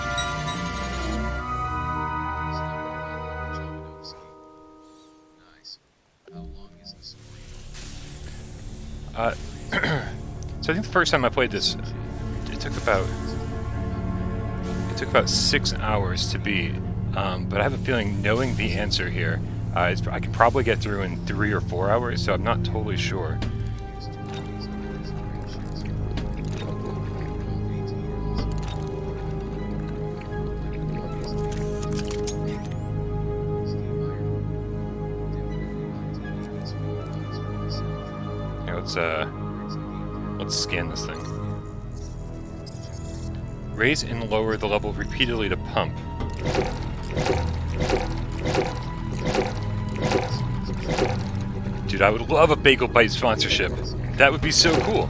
So I think the first time I played this, it took about 6 hours to beat. But I have a feeling, knowing the answer here, I can probably get through in 3 or 4 hours. So I'm not totally sure. Here, let's scan this thing. Raise and lower the level repeatedly to pump. Dude, I would love a Bagel Bite sponsorship. That would be so cool.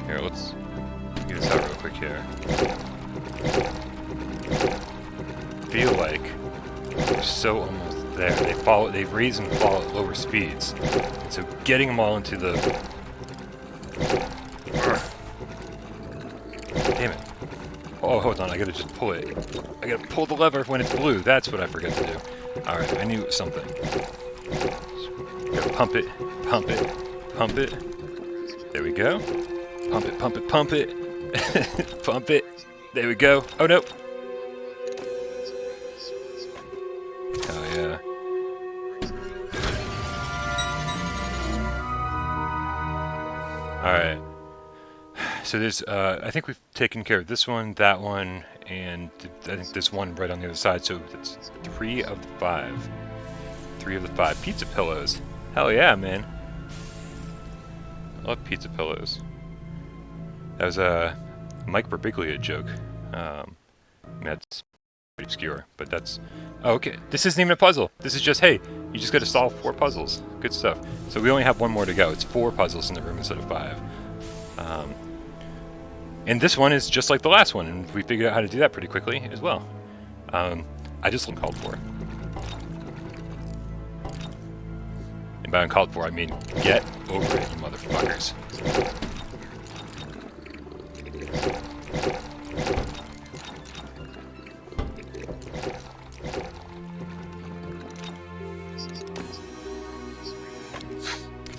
Here, let's get this out real quick here. Feel like we're so almost there. They raise and fall at lower speeds. And so getting them all into the... Damn it. Oh, hold on, I gotta just pull it. I gotta pull the lever when it's blue. That's what I forget to do. Alright, I knew it was something. Gotta pump it, pump it, pump it. There we go. Pump it, pump it, pump it. Pump it. There we go. Oh, no. Oh, yeah. Alright. So there's, I think we've taken care of this one, that one, and I think this one right on the other side. So that's 3 of the 5. 3 of the 5. Pizza pillows. Hell yeah, man. I love pizza pillows. That was a Mike Birbiglia joke. That's pretty obscure, but that's... Oh, okay. This isn't even a puzzle. This is just, hey, you just got to solve 4 puzzles. Good stuff. So we only have 1 more to go. It's 4 puzzles in the room instead of 5. And this one is just like the last one, and we figured out how to do that pretty quickly as well. I just uncalled for. And by uncalled for, I mean get over it, you motherfuckers.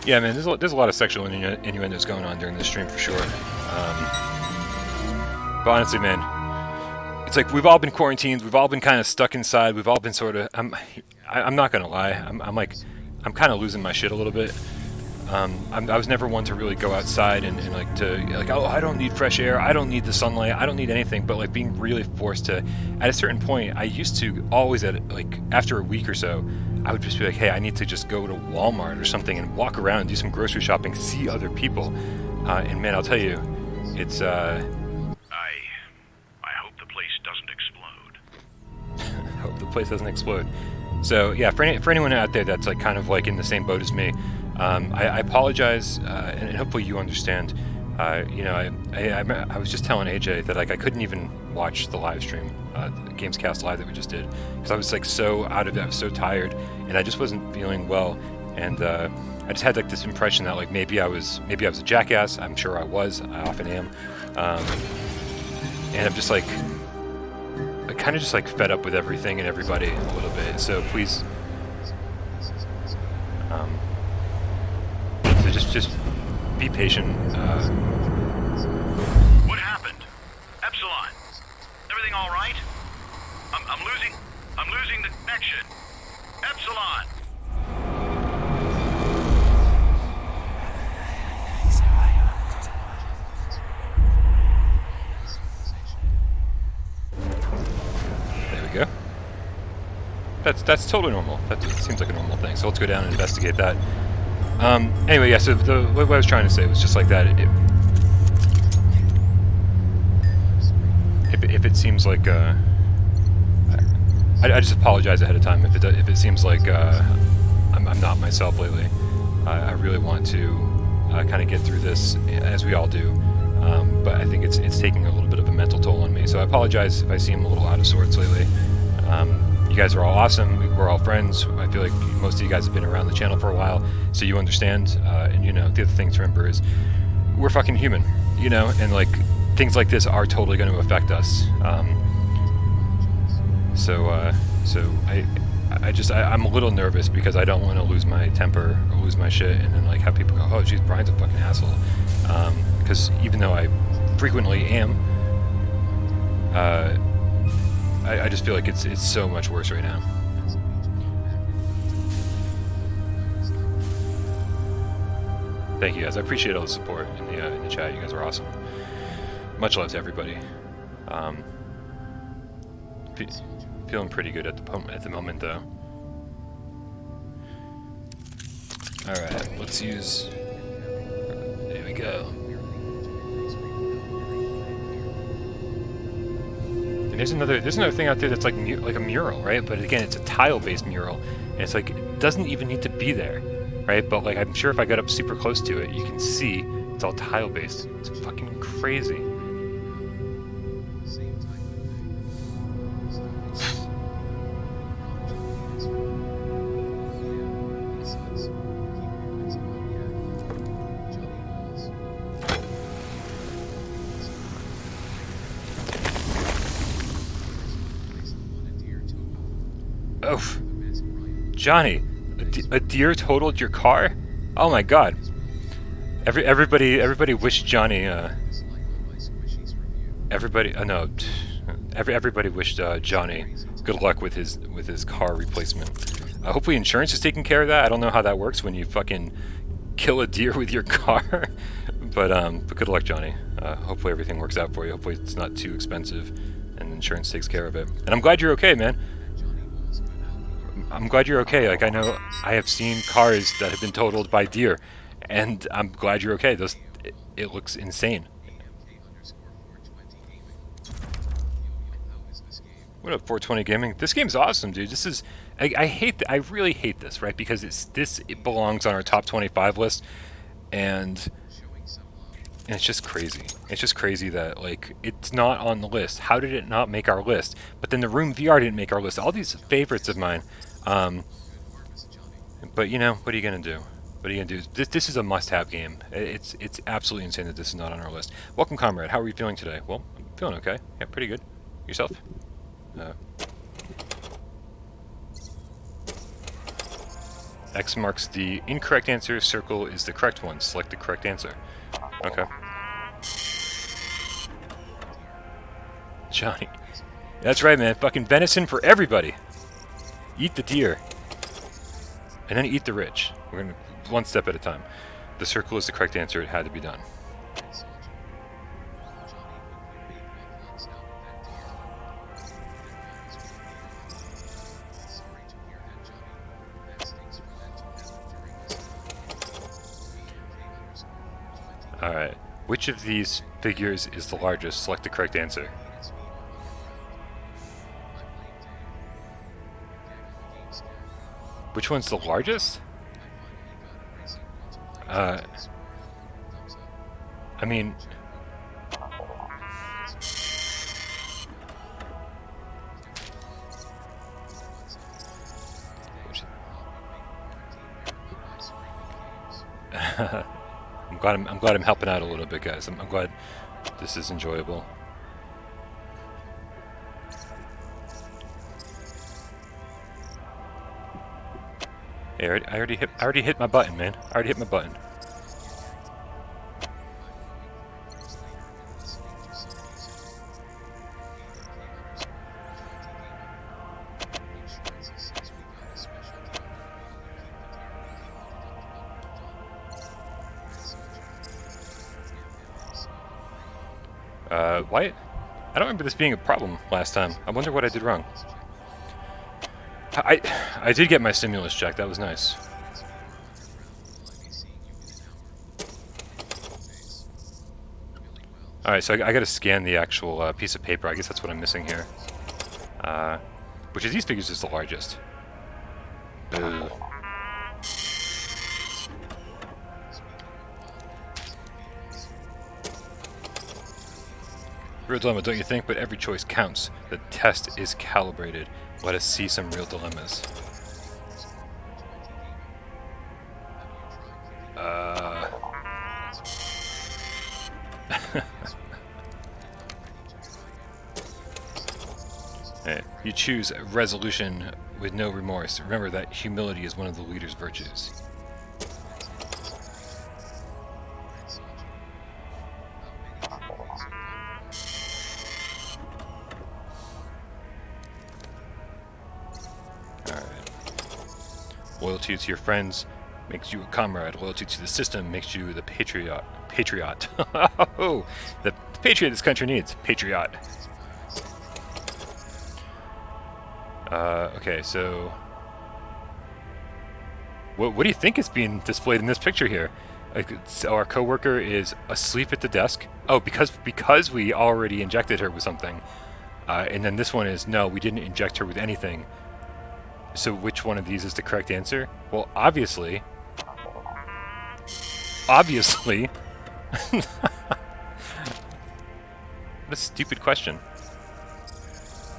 Yeah, man, there's a lot of sexual innuendos going on during this stream for sure. But honestly, man, it's like we've all been quarantined, we've all been kind of stuck inside, we've all been sort of. I'm not gonna lie, I'm kind of losing my shit a little bit. I was never one to really go outside and oh, I don't need fresh air, I don't need the sunlight, I don't need anything, but like being really forced to, at a certain point, I used to always after a week or so, I would just be like, hey, I need to just go to Walmart or something and walk around and do some grocery shopping, see other people, and man, I'll tell you, it's I hope the place doesn't explode. I hope the place doesn't explode. So yeah, for anyone out there that's like kind of like in the same boat as me, I apologize, and hopefully you understand. You know, I was just telling AJ that like I couldn't even watch the live stream, the Gamescast Live that we just did, because I was like so out of it, I was so tired, and I just wasn't feeling well, and I just had like this impression that like maybe I was a jackass. I'm sure I was. I often am, and I'm just like. I kind of just like fed up with everything and everybody a little bit, so please, so just be patient. What happened? Epsilon, everything all right? I'm losing the connection. Epsilon. Go. That's totally normal. That seems like a normal thing. So let's go down and investigate that. Anyway, yeah. So what I was trying to say was just like that. If it seems like I just apologize ahead of time if it seems like I'm not myself lately. I really want to kind of get through this as we all do. But I think it's taking a little bit of a mental toll on me. So I apologize if I seem a little out of sorts lately. You guys are all awesome. We're all friends. I feel like most of you guys have been around the channel for a while, so you understand. And you know, the other thing to remember is we're fucking human, you know, and like things like this are totally going to affect us. So I'm a little nervous because I don't want to lose my temper or lose my shit, and then like have people go, oh, geez, Brian's a fucking asshole. Because even though I frequently am, I just feel like it's so much worse right now. Thank you guys. I appreciate all the support in the chat. You guys are awesome. Much love to everybody. Feeling pretty good at the moment though. All right, let's use. There we go. There's another thing out there that's like a mural, right? But again, it's a tile-based mural, and it's like it doesn't even need to be there, right? But like I'm sure if I got up super close to it, you can see it's all tile-based. It's fucking crazy. Oh, Johnny, a deer totaled your car? Oh my God! Everybody wished Johnny. Everybody wished Johnny good luck with his car replacement. Hopefully, insurance is taking care of that. I don't know how that works when you fucking kill a deer with your car, but good luck, Johnny. Hopefully, everything works out for you. Hopefully, it's not too expensive, and insurance takes care of it. And I'm glad you're okay, man. I'm glad you're okay. Like, I know I have seen cars that have been totaled by deer, and I'm glad you're okay. It looks insane. What up, 420 Gaming? This game's awesome, dude. This is... I really hate this, right? Because it belongs on our top 25 list, and it's just crazy. It's just crazy that, like, it's not on the list. How did it not make our list? But then the Room VR didn't make our list. All these favorites of mine... but you know, what are you gonna do? What are you gonna do? This is a must-have game. It's absolutely insane that this is not on our list. Welcome, comrade. How are you feeling today? Well, I'm feeling okay. Yeah, pretty good. Yourself? X marks the incorrect answer, circle is the correct one. Select the correct answer. Okay. Johnny. That's right, man. Fucking venison for everybody. Eat the deer. And then eat the rich. We're gonna one step at a time. The circle is the correct answer. It had to be done. Alright. Which of these figures is the largest? Select the correct answer. Which one's the largest? I mean... I'm glad I'm helping out a little bit, guys. I'm glad this is enjoyable. Hey, I already hit my button, man. I already hit my button. Why? I don't remember this being a problem last time. I wonder what I did wrong. I did get my stimulus check. That was nice. Alright, so I gotta scan the actual piece of paper. I guess that's what I'm missing here. Which of these figures is the largest? Ugh. Real dilemma, don't you think? But every choice counts. The test is calibrated. Let us see some real dilemmas. Hey, you choose resolution with no remorse. Remember that humility is one of the leader's virtues. Loyalty to your friends makes you a comrade. Loyalty to the system makes you the patriot. Oh, the patriot this country needs. Patriot. Okay, so... What do you think is being displayed in this picture here? So our coworker is asleep at the desk. Oh, because we already injected her with something. And then this one is, no, we didn't inject her with anything. So which one of these is the correct answer? Well, obviously... Obviously! What a stupid question.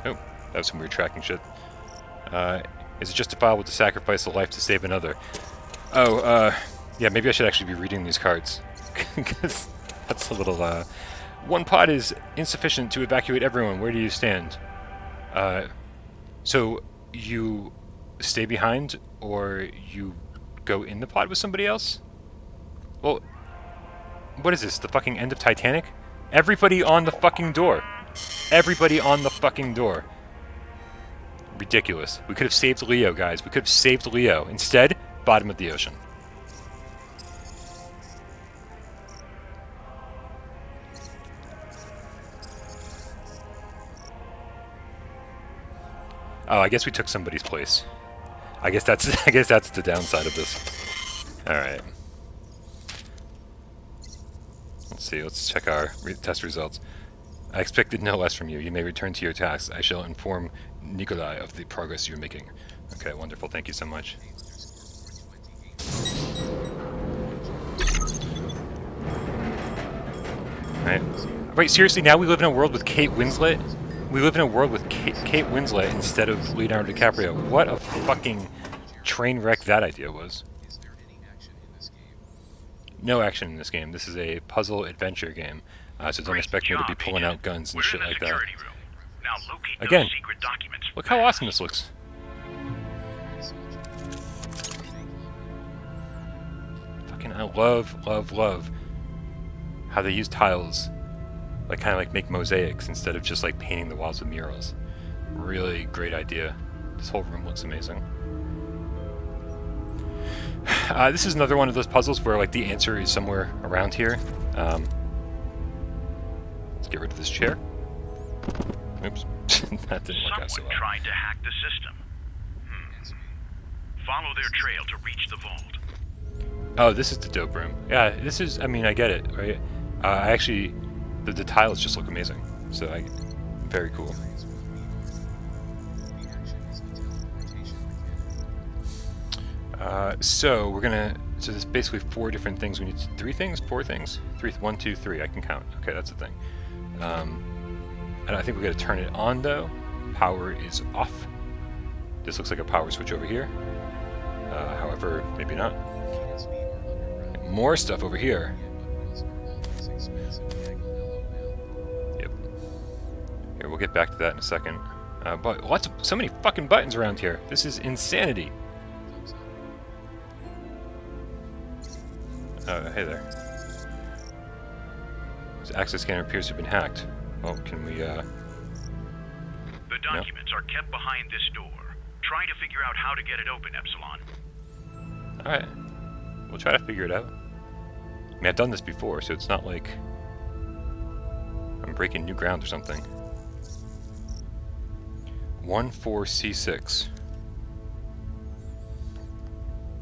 Oh, that was some weird tracking shit. Is it justifiable to sacrifice a life to save another? Oh, yeah, maybe I should actually be reading these cards. Because that's a little, One pod is insufficient to evacuate everyone. Where do you stand? So, you stay behind, or you go in the pod with somebody else? Well, what is this, the fucking end of Titanic? Everybody on the fucking door! Everybody on the fucking door! Ridiculous. We could have saved Leo, guys. We could have saved Leo. Instead, bottom of the ocean. Oh, I guess we took somebody's place. I guess that's the downside of this. All right. Let's see. Let's check our test results. I expected no less from you. You may return to your tasks. I shall inform Nikolai of the progress you're making. Okay, wonderful. Thank you so much. All right. Wait, seriously? Now we live in a world with Kate Winslet? We live in a world with Kate Winslet instead of Leonardo DiCaprio. What a fucking train wreck that idea was. No action in this game. This is a puzzle adventure game, so don't expect me to be pulling out guns and shit like that. Now locate Again, those secret documents. look how awesome this looks. I love how they use tiles, like kind of like make mosaics instead of just like painting the walls with murals. Really great idea. This whole room looks amazing. This is another one of those puzzles where like the answer is somewhere around here. Let's get rid of this chair. Oops, that didn't work out so well. Someone tried to hack the system. Follow their trail to reach the vault. Oh, this is the dope room. Yeah, this is, I mean, I get it, right? I actually, the tiles just look amazing. So, very cool. So, we're gonna, so there's basically 4 different things. We need 3 things? 4 things? 3, 1, 2, 3, I can count. Okay, that's the thing. And I think we gotta turn it on though. Power is off. This looks like a power switch over here. However, maybe not. More stuff over here. Yep. Here, we'll get back to that in a second. But so many fucking buttons around here. This is insanity. Hey there. This access scanner appears to have been hacked. Well, can we, The documents are kept behind this door. Try to figure out how to get it open, Epsilon. Alright. We'll try to figure it out. I mean, I've done this before, so it's not like I'm breaking new ground or something. 14C6.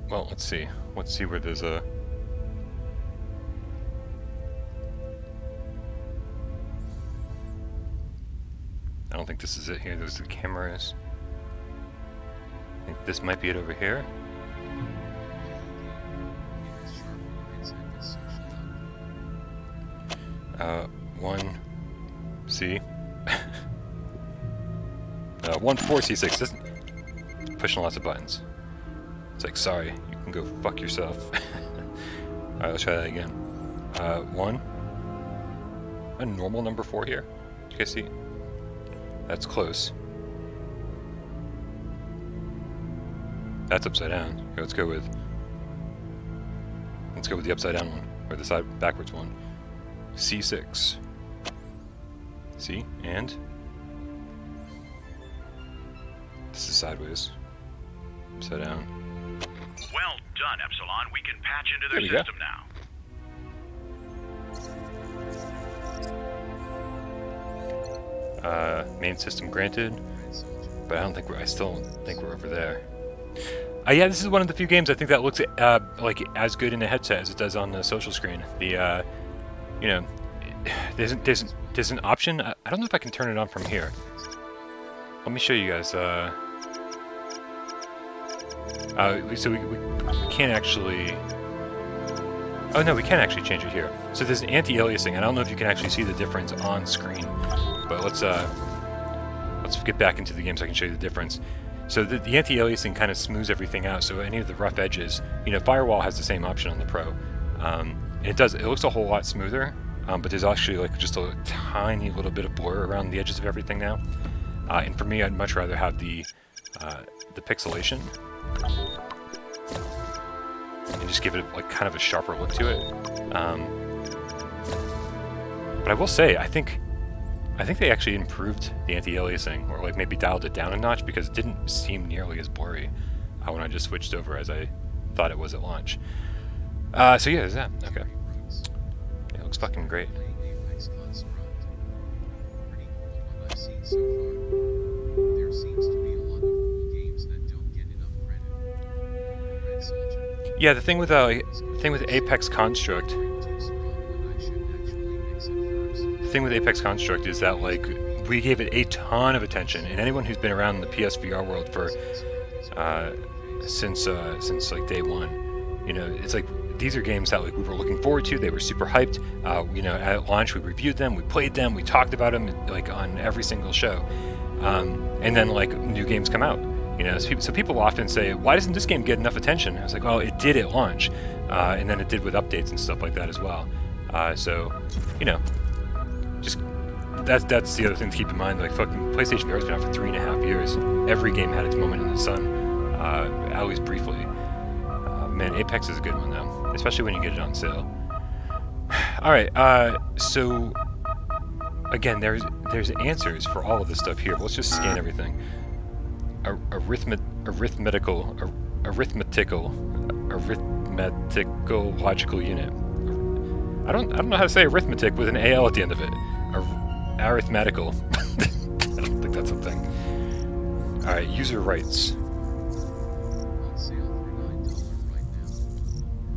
Well, let's see. Let's see where there's a... I don't think this is it here. There's the cameras. I think this might be it over here. 1C. 14C6. This pushing lots of buttons. It's like, sorry, you can go fuck yourself. Alright, let's try that again. 1. A normal number 4 here. You guys see? That's close. That's upside down. Here, let's go with the upside down one, or the side backwards one. C6. See? And this is sideways. Upside down. Well done, Epsilon. We can patch into their system now. Main system granted, but I still don't think we're over there. Yeah, this is one of the few games I think that looks like as good in a headset as it does on the social screen. The you know, there's an option. I don't know if I can turn it on from here. Let me show you guys. So we can't actually. Oh no, we can actually change it here. So there's anti-aliasing. I don't know if you can actually see the difference on screen, but let's get back into the game so I can show you the difference. So the anti-aliasing kind of smooths everything out. So any of the rough edges, you know, Firewall has the same option on the Pro, and it looks a whole lot smoother. But there's actually like just a tiny little bit of blur around the edges of everything now. And for me, I'd much rather have the pixelation and just give it like kind of a sharper look to it. But I will say, I think they actually improved the anti-aliasing, or like maybe dialed it down a notch, because it didn't seem nearly as blurry when I just switched over as I thought it was at launch. So yeah, there's that. Okay. Yeah, it looks fucking great. Yeah, the thing with Apex Construct. The thing with Apex Construct is that like we gave it a ton of attention, and anyone who's been around the PSVR world for since like day one, you know, it's like these are games that like we were looking forward to. They were super hyped. You know, at launch we reviewed them, we played them, we talked about them like on every single show, and then like new games come out. You know, so people often say, why doesn't this game get enough attention? I was like, well, it did at launch, and then it did with updates and stuff like that as well. So, you know, just that's the other thing to keep in mind. Like, fucking PlayStation VR has been out for 3.5 years. Every game had its moment in the sun, at least briefly. Man, Apex is a good one though. especially when you get it on sale. All right, so again, there's answers for all of this stuff here. Let's just scan everything. Arithmetical logical unit. I don't know how to say arithmetic with an AL at the end of it. Arithmetical. I don't think that's a thing. All right, user rights.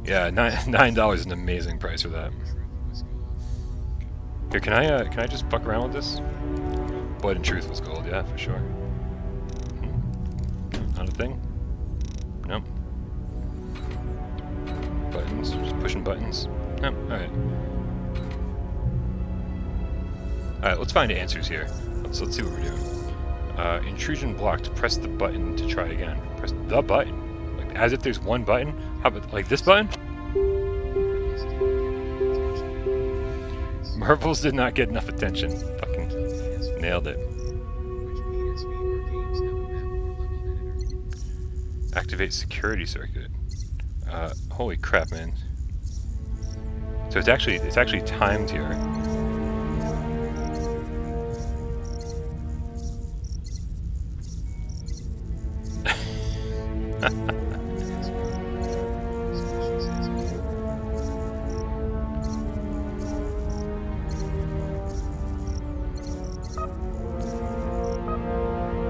Yeah, $9 is an amazing price for that. Here, can I just fuck around with this? Blood and Truth was gold, yeah, for sure. Not a thing? Nope. Buttons, just pushing buttons. Nope, alright. Alright, let's find answers here. Let's see what we're doing. Intrusion blocked. Press the button to try again. Press the button. Like, as if there's one button? How about, like, this button? Marvels did not get enough attention. Fucking nailed it. Activate security circuit. Holy crap, man. So it's actually timed here.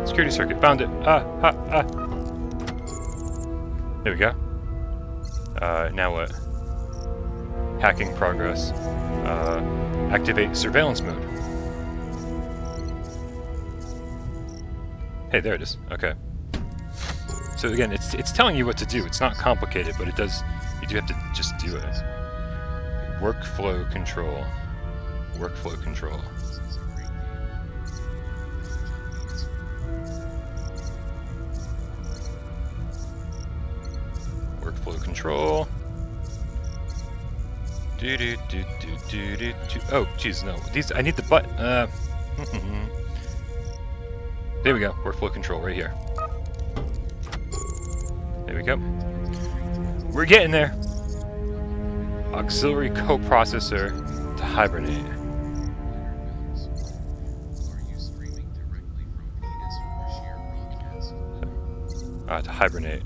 Security circuit, found it. There we go. Now what? Hacking progress. Activate surveillance mode. Hey, there it is. Okay. So again, it's telling you what to do. It's not complicated, but it does. You do have to just do it. Workflow control. Workflow control. Workflow control. Oh, jeez, no. These I need the button. There we go. Workflow control right here. There we go. We're getting there. Auxiliary coprocessor to hibernate. To hibernate.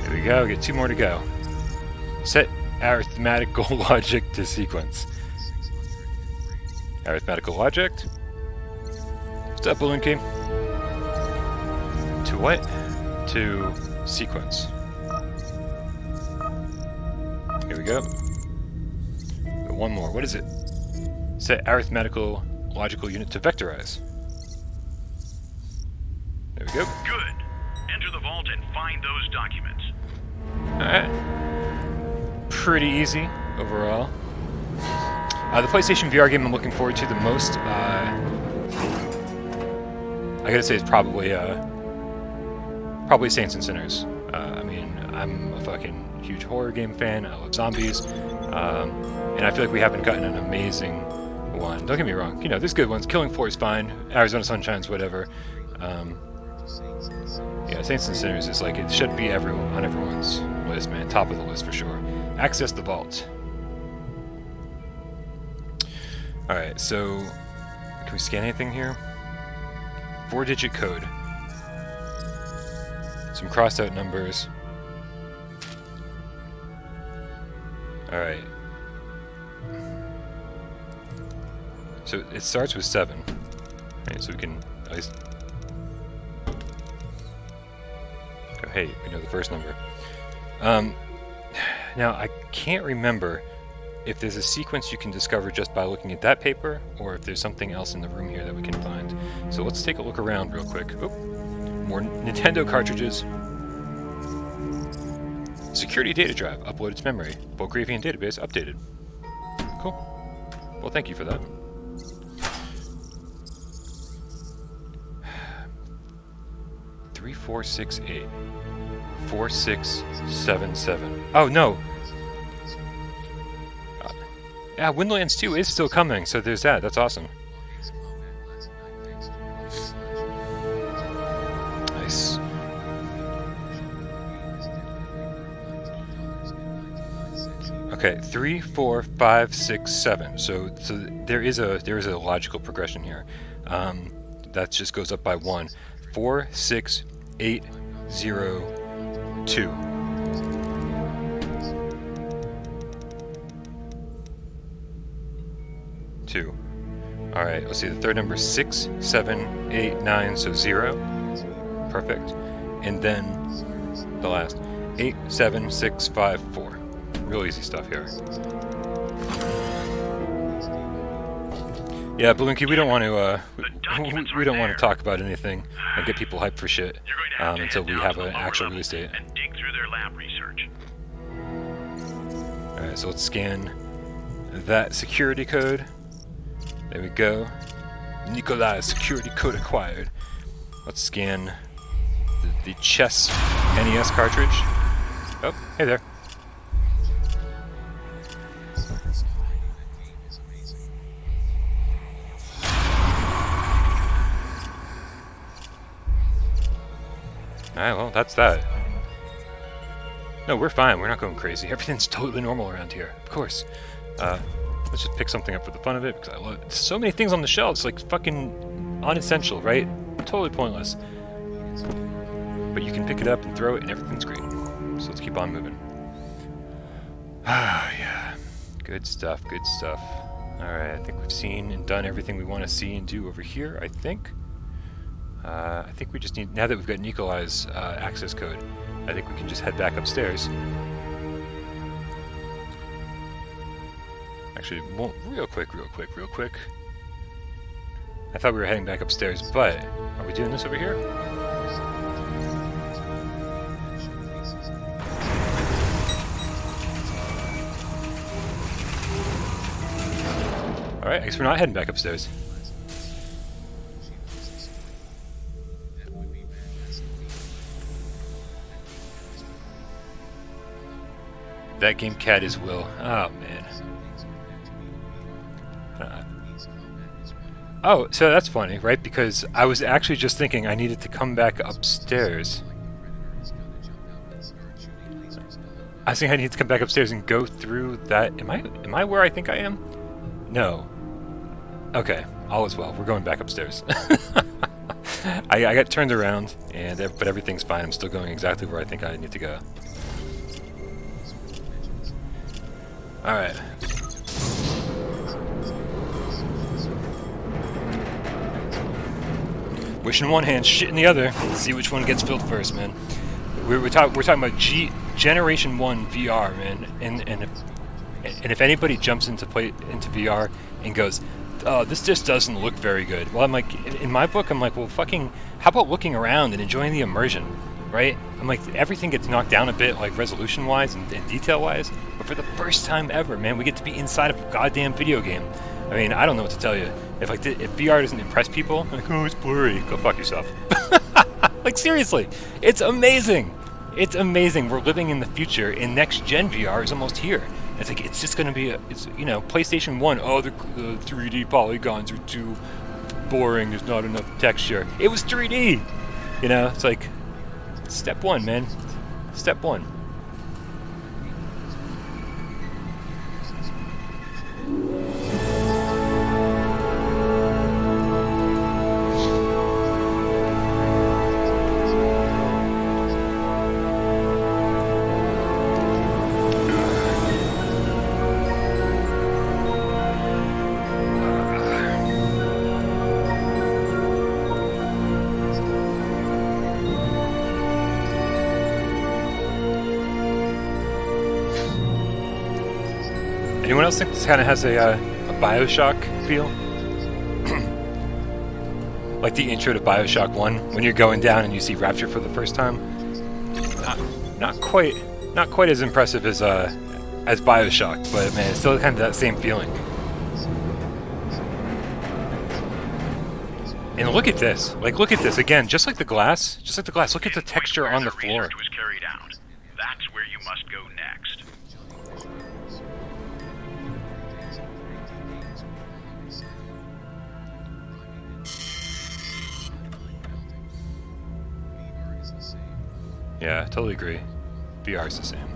There we go. Get 2 more to go. Set arithmetical logic to sequence. Arithmetical logic. What's up, Balloon King? To what? To sequence. Here we go. One more. What is it? Set arithmetical logical unit to vectorize. There we go. Good. Enter the vault and find those documents. Alright. Pretty easy overall. The PlayStation VR game I'm looking forward to the most, I gotta say, is probably Saints and Sinners. I mean, I'm a fucking huge horror game fan. I love zombies, and I feel like we haven't gotten an amazing one. Don't get me wrong. You know, there's good ones. Killing Floor is fine. Arizona Sunshine's whatever. Yeah, Saints and Sinners is like, it should be on everyone's list, man. Top of the list for sure. Access the vault. Alright, so can we scan anything here? 4-digit code. Some crossed out numbers. Alright. So it starts with 7. Right, so we can at least... Oh, hey, we know the first number. Now, I can't remember if there's a sequence you can discover just by looking at that paper, or if there's something else in the room here that we can find. So let's take a look around real quick. Oh, more Nintendo cartridges. Security data drive, upload its memory. Bulgarian database updated. Cool. Well, thank you for that. Three, 4, 6, 8. 4, 6, 7, 7. Oh no! Yeah, Windlands 2 is still coming, so there's that. That's awesome. Okay, 3, 4, 5, 6, 7. So there is a logical progression here. That just goes up by 1. 4, 6, 8, 0, 2. Alright, let's see, the third number is 6, 7, 8, 9, so 0. Perfect. And then the last 8, 7, 6, 5, 4. Real easy stuff here. Yeah, Balloonky, we don't want to talk about anything and get people hyped for shit until we have an actual release date. And dig through their lab research. All right, so let's scan that security code. There we go. Nikolai's security code acquired. Let's scan the chess NES cartridge. Oh, hey there. Alright, well, that's that. No, we're fine. We're not going crazy. Everything's totally normal around here. Of course. Let's just pick something up for the fun of it, because I love it. So many things on the shelves, like fucking unessential, right? Totally pointless. But you can pick it up and throw it, and everything's great. So let's keep on moving. Ah, yeah. Good stuff, good stuff. Alright, I think we've seen and done everything we want to see and do over here, I think. I think we just need, now that we've got Nikolai's access code, I think we can just head back upstairs. Actually, well, real quick. I thought we were heading back upstairs, but are we doing this over here? Alright, I guess we're not heading back upstairs. That game cat is Will. Oh, man. Oh, so that's funny, right? Because I was actually just thinking I needed to come back upstairs. I was thinking I need to come back upstairs and go through that. Am I where I think I am? No. Okay, all is well. We're going back upstairs. I got turned around, but everything's fine. I'm still going exactly where I think I need to go. Alright. Wish in one hand, shit in the other. Let's see which one gets filled first, man. We're talking about Generation 1 VR, man. And if anybody jumps into VR and goes, oh, this just doesn't look very good. Well, I'm like, in my book, I'm like, well, fucking, how about looking around and enjoying the immersion, right? I'm like, everything gets knocked down a bit, like resolution-wise and detail-wise, but for the first time ever, man, we get to be inside of a goddamn video game. I mean, I don't know what to tell you. If VR doesn't impress people, like, oh, it's blurry, go fuck yourself. Like, seriously, it's amazing. It's amazing. We're living in the future, and next-gen VR is almost here. It's like, it's just going to be, PlayStation 1, oh, the 3D polygons are too boring, there's not enough texture. It was 3D! You know, it's like, step one, man. Step one. Anyone else think this kind of has a Bioshock feel? Like the intro to Bioshock 1, when you're going down and you see Rapture for the first time? Not quite as impressive as Bioshock, but man, it's still kind of that same feeling. And look at this. Like, look at this again, just like the glass. Look at the texture on the floor. Research was carried out. That's where you must go next. Yeah, totally agree. VR is the same.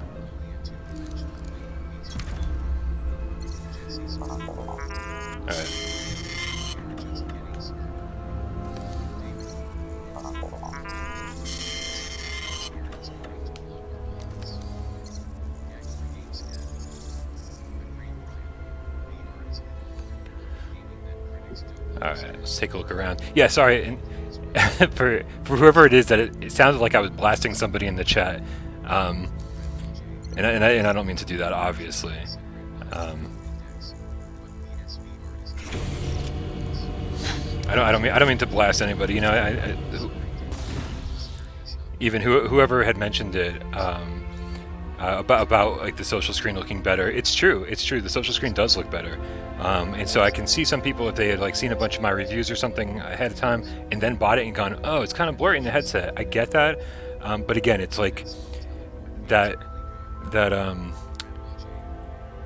Alright, let's take a look around. Yeah, sorry, and for whoever it is that it sounded like I was blasting somebody in the chat. And I don't mean to do that, obviously. I don't mean to blast anybody. You know, even whoever had mentioned it about like the social screen looking better. It's true. It's true. The social screen does look better. And so I can see some people, if they had like seen a bunch of my reviews or something ahead of time and then bought it and gone, oh, it's kind of blurry in the headset. I get that. But again, it's like that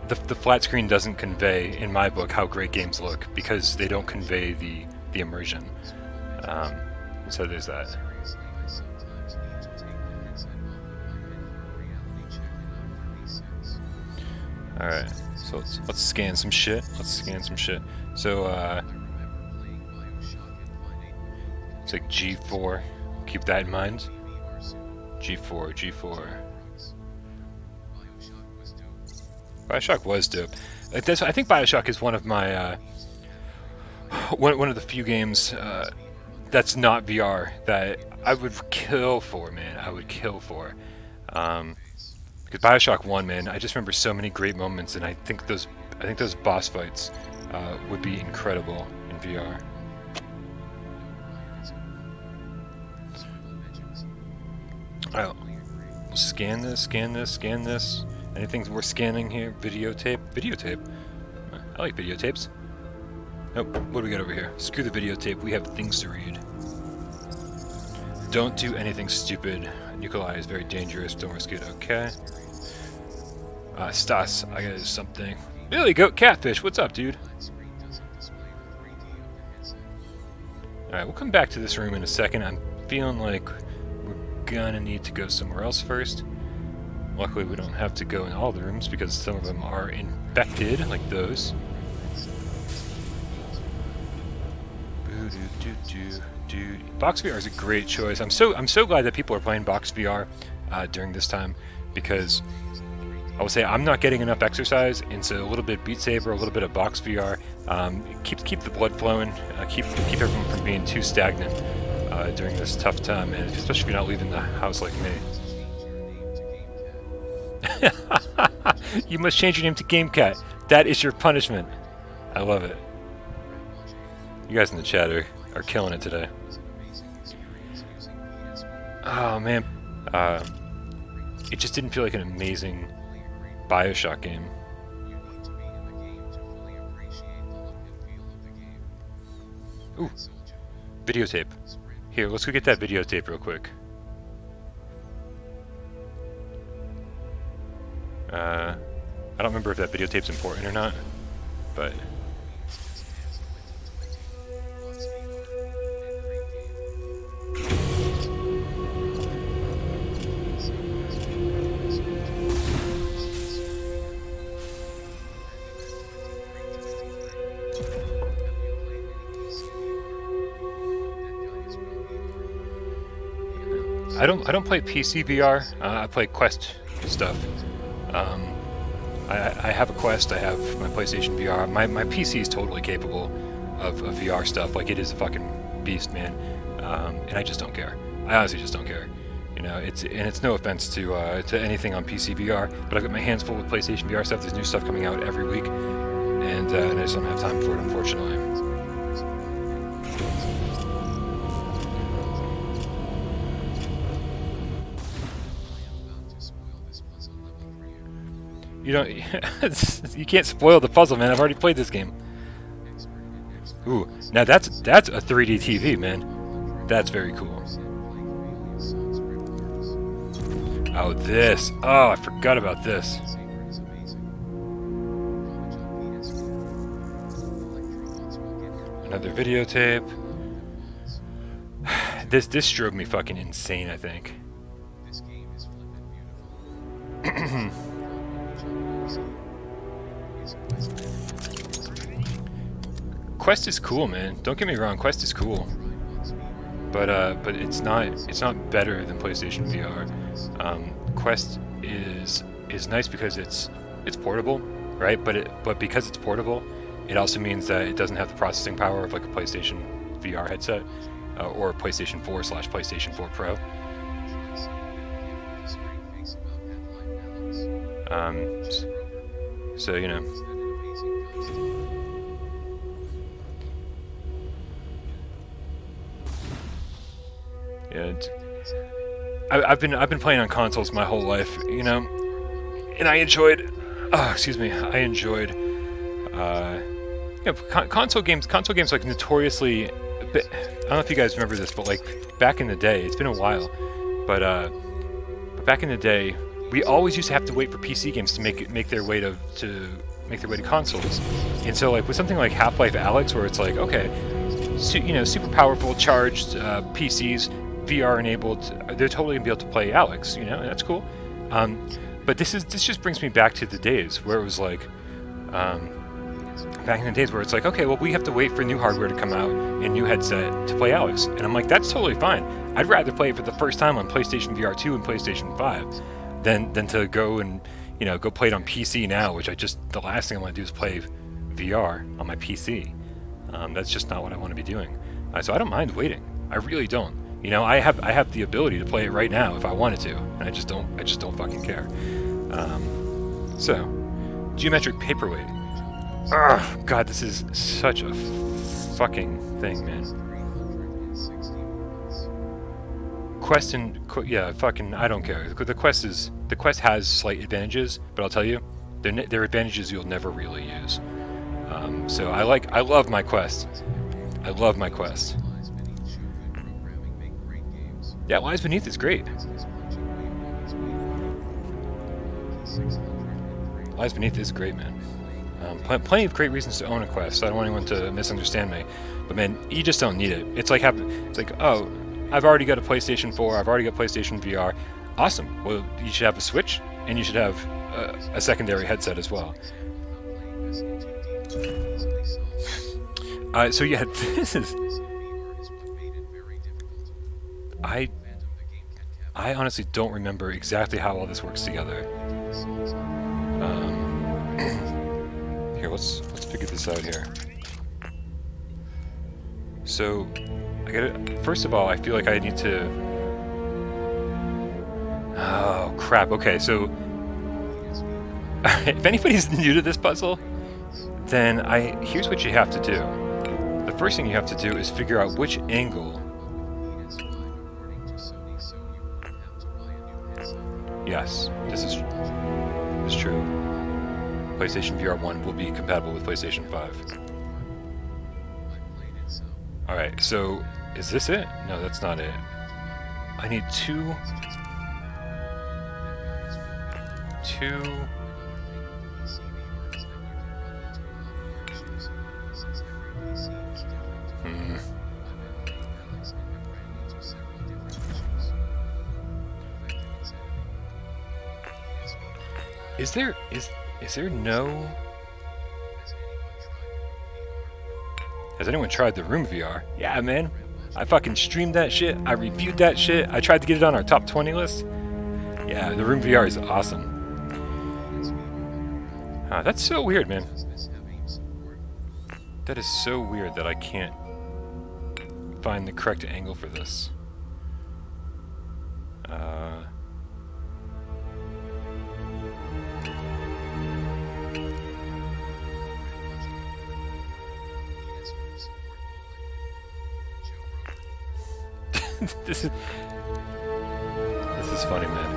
the flat screen doesn't convey, in my book, how great games look, because they don't convey the immersion. So there's that. Alright, so let's scan some shit. So it's like G4. Keep that in mind. G4. BioShock was dope. I think BioShock is one of my one of the few games that's not VR that I would kill for, man. I would kill for. Because BioShock 1, man, I just remember so many great moments, and I think those boss fights would be incredible in VR. Alright, we'll scan this. Anything worth scanning here? Videotape. I like videotapes. Nope, what do we got over here? Screw the videotape, we have things to read. Don't do anything stupid. Nikolai is very dangerous, don't risk it, okay. Stas, I got something. Billy Goat Catfish, what's up, dude? Alright, we'll come back to this room in a second. I'm feeling like we're gonna need to go somewhere else first. Luckily, we don't have to go in all the rooms because some of them are infected, like those. Dude, Box VR is a great choice. I'm so glad that people are playing Box VR during this time, because I will say I'm not getting enough exercise, and so a little bit Beat Saber, a little bit of Box VR, keep the blood flowing, keep everyone from being too stagnant during this tough time, and especially if you're not leaving the house like me. You must change your name to GameCat. That is your punishment. I love it. You guys in the chat are killing it today. Oh man, it just didn't feel like an amazing BioShock game. Ooh, videotape. Here, let's go get that videotape real quick. I don't remember if that videotape's important or not, but... I don't play PC VR. I play Quest stuff. I have a Quest. I have my PlayStation VR. My PC is totally capable of VR stuff. Like, it is a fucking beast, man. And I just don't care. I honestly just don't care. You know, it's no offense to anything on PC VR, but I've got my hands full with PlayStation VR stuff. There's new stuff coming out every week, and I just don't have time for it, unfortunately. You don't. You can't spoil the puzzle, man. I've already played this game. Ooh, now that's a 3D TV, man. That's very cool. Oh, this. Oh, I forgot about this. Another videotape. This drove me fucking insane, I think. Quest is cool, man. Don't get me wrong, Quest is cool. But it's not better than PlayStation VR. Quest is nice because it's portable, right? But because it's portable, It also means that it doesn't have the processing power of like a PlayStation VR headset or a PlayStation 4/PlayStation 4 Pro. So you know. Yeah, I've been playing on consoles my whole life, you know, and I enjoyed. Oh, excuse me. I enjoyed. Console games. Console games like notoriously. I don't know if you guys remember this, but like back in the day, it's been a while, but back in the day, we always used to have to wait for PC games to make their way to consoles, and so like with something like Half-Life Alyx, where it's like okay, super powerful charged PCs. VR enabled, they're totally gonna be able to play Alyx, you know, and that's cool. But this just brings me back to the days where it was like, back in the days where it's like, okay, well we have to wait for new hardware to come out and new headset to play Alyx, and I'm like, that's totally fine. I'd rather play it for the first time on PlayStation VR 2 and PlayStation 5 than to go and go play it on PC now, which the last thing I want to do is play VR on my PC. That's just not what I want to be doing. So I don't mind waiting. I really don't. You know, I have the ability to play it right now if I wanted to, and I just don't fucking care. So, geometric paperweight. Ugh, God, this is such a fucking thing, man. I don't care. The quest has slight advantages, but I'll tell you, they're advantages you'll never really use. So I love my quest. I love my quest. Yeah, Lies Beneath is great. Lies Beneath is great, man. Plenty of great reasons to own a Quest. So I don't want anyone to misunderstand me, but man, you just don't need it. It's like oh, I've already got a PlayStation 4. I've already got PlayStation VR. Awesome. Well, you should have a Switch, and you should have a secondary headset as well. So yeah, this is. I honestly don't remember exactly how all this works together. Here, let's figure this out here. So, first of all, I feel like I need to... Oh, crap. Okay, so... if anybody's new to this puzzle, then here's what you have to do. The first thing you have to do is figure out which angle... Yes, this is true. PlayStation VR 1 will be compatible with PlayStation 5. Alright, so is this it? No, that's not it. I need two... Is there no... Has anyone tried the Room VR? Yeah, man. I fucking streamed that shit. I reviewed that shit. I tried to get it on our top 20 list. Yeah, the Room VR is awesome. That's so weird, man. That is so weird that I can't find the correct angle for this. This is funny, man.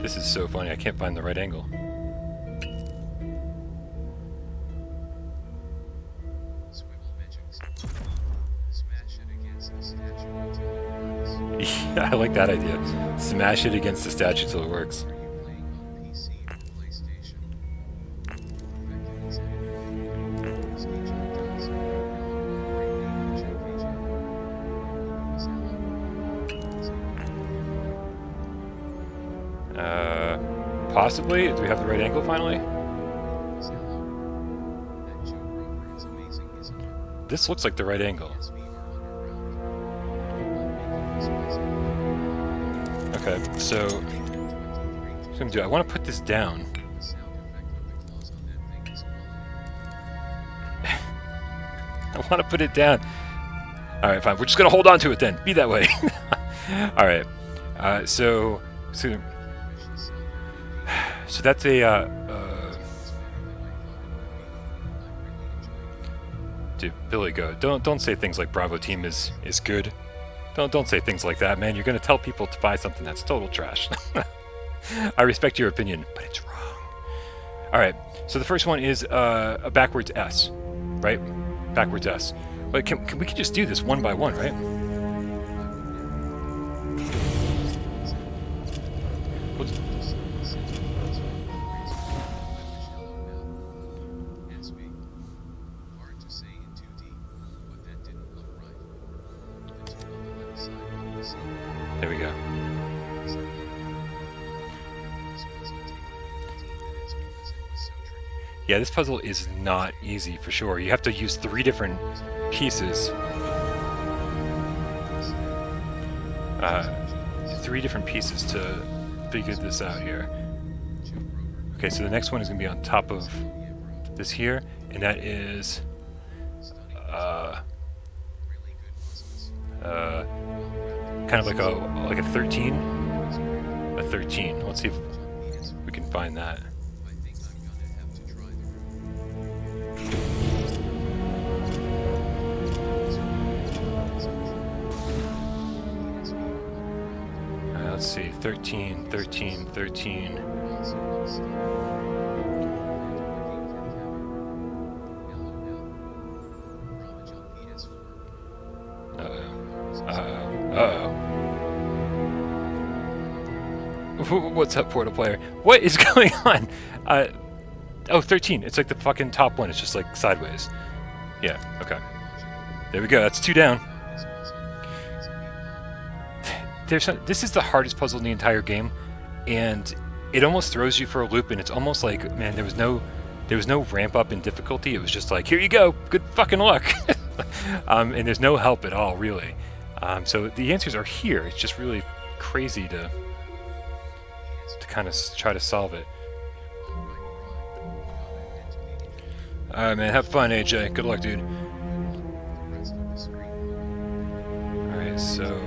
This is so funny. I can't find the right angle. Yeah, I like that idea. Smash it against the statue till it works. Possibly. Do we have the right angle finally? This looks like the right angle. Okay, so I'm gonna do. I want to put this down. I want to put it down. All right, fine. We're just gonna hold on to it then. Be that way. All right. So that's a. Dude, Billy, go. Don't say things like Bravo Team is good. Don't say things like that, man. You're gonna tell people to buy something that's total trash. I respect your opinion, but it's wrong. All right. So the first one is a backwards S, right? Backwards S. But we can just do this one by one, right? There we go. Yeah, this puzzle is not easy for sure. You have to use 3 different pieces. 3 different pieces to figure this out here. Okay, so the next one is going to be on top of this here, and that is kind of like a 13. A 13. Let's see if we can find that. Let's see, 13, 13, 13. What's up, Portal player? What is going on? Oh, 13. It's like the fucking top one. It's just like sideways. Yeah, okay. There we go. That's 2 down. This is the hardest puzzle in the entire game, and it almost throws you for a loop, and it's almost like, man, there was no ramp up in difficulty. It was just like, here you go, good fucking luck. And there's no help at all, really. So the answers are here. It's just really crazy to kind of try to solve it. Alright, man, have fun, AJ. Good luck, dude. Alright, so...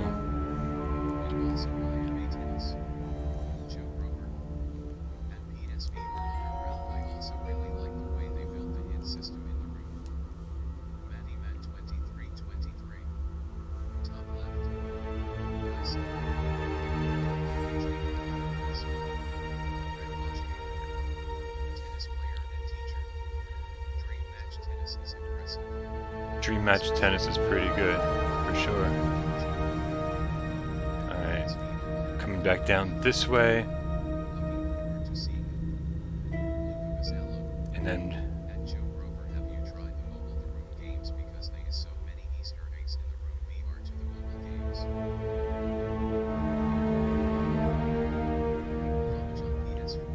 Dream Match Tennis is pretty good, for sure. Alright, coming back down this way. And then...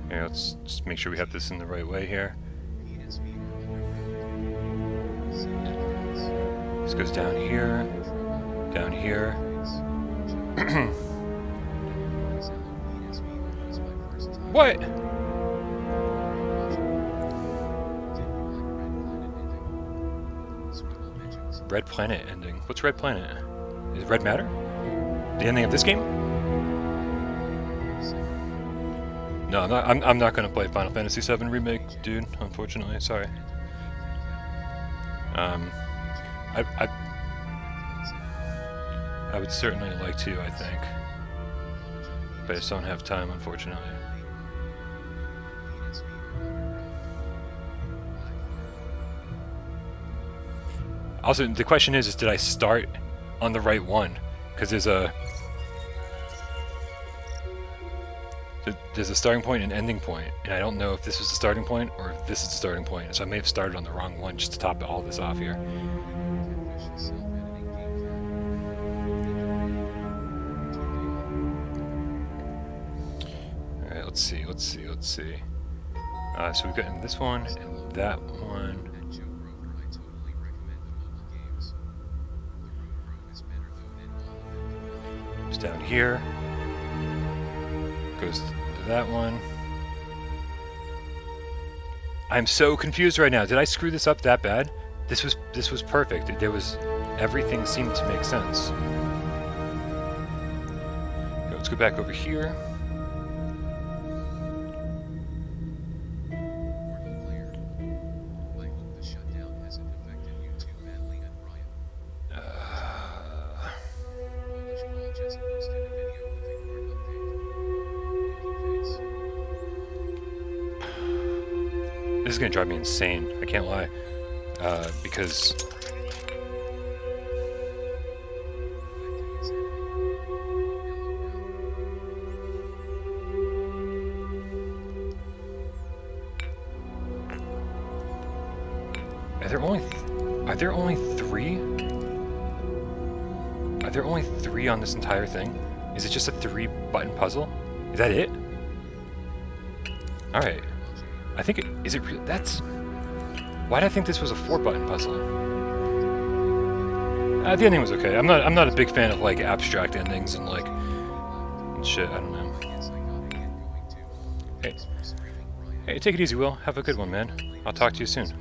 Okay, let's just make sure we have this in the right way here. This goes down here, down here. What? Red Planet ending. What's Red Planet? Is it Red Matter? The ending of this game? No, I'm not gonna play Final Fantasy VII Remake, dude. Unfortunately, sorry. I would certainly like to, I think. But I just don't have time, unfortunately. Also, the question is did I start on the right one? Because there's a starting point and ending point, and I don't know if this was the starting point or if this is the starting point. So I may have started on the wrong one just to top all this off here. Alright, let's see. So we've gotten this one and that one. It's down here. Goes that one. I'm so confused right now. Did I screw this up that bad? This was perfect. Everything seemed to make sense. Okay, let's go back over here. This is gonna drive me insane, I can't lie, because are there only three? Are there only three on this entire thing? Is it just a 3-button puzzle? Is that it? All right. I think is it real? That's... Why did I think this was a 4-button puzzle? The ending was okay. I'm not a big fan of like abstract endings and like and shit. I don't know. Hey, take it easy, Will. Have a good one, man. I'll talk to you soon.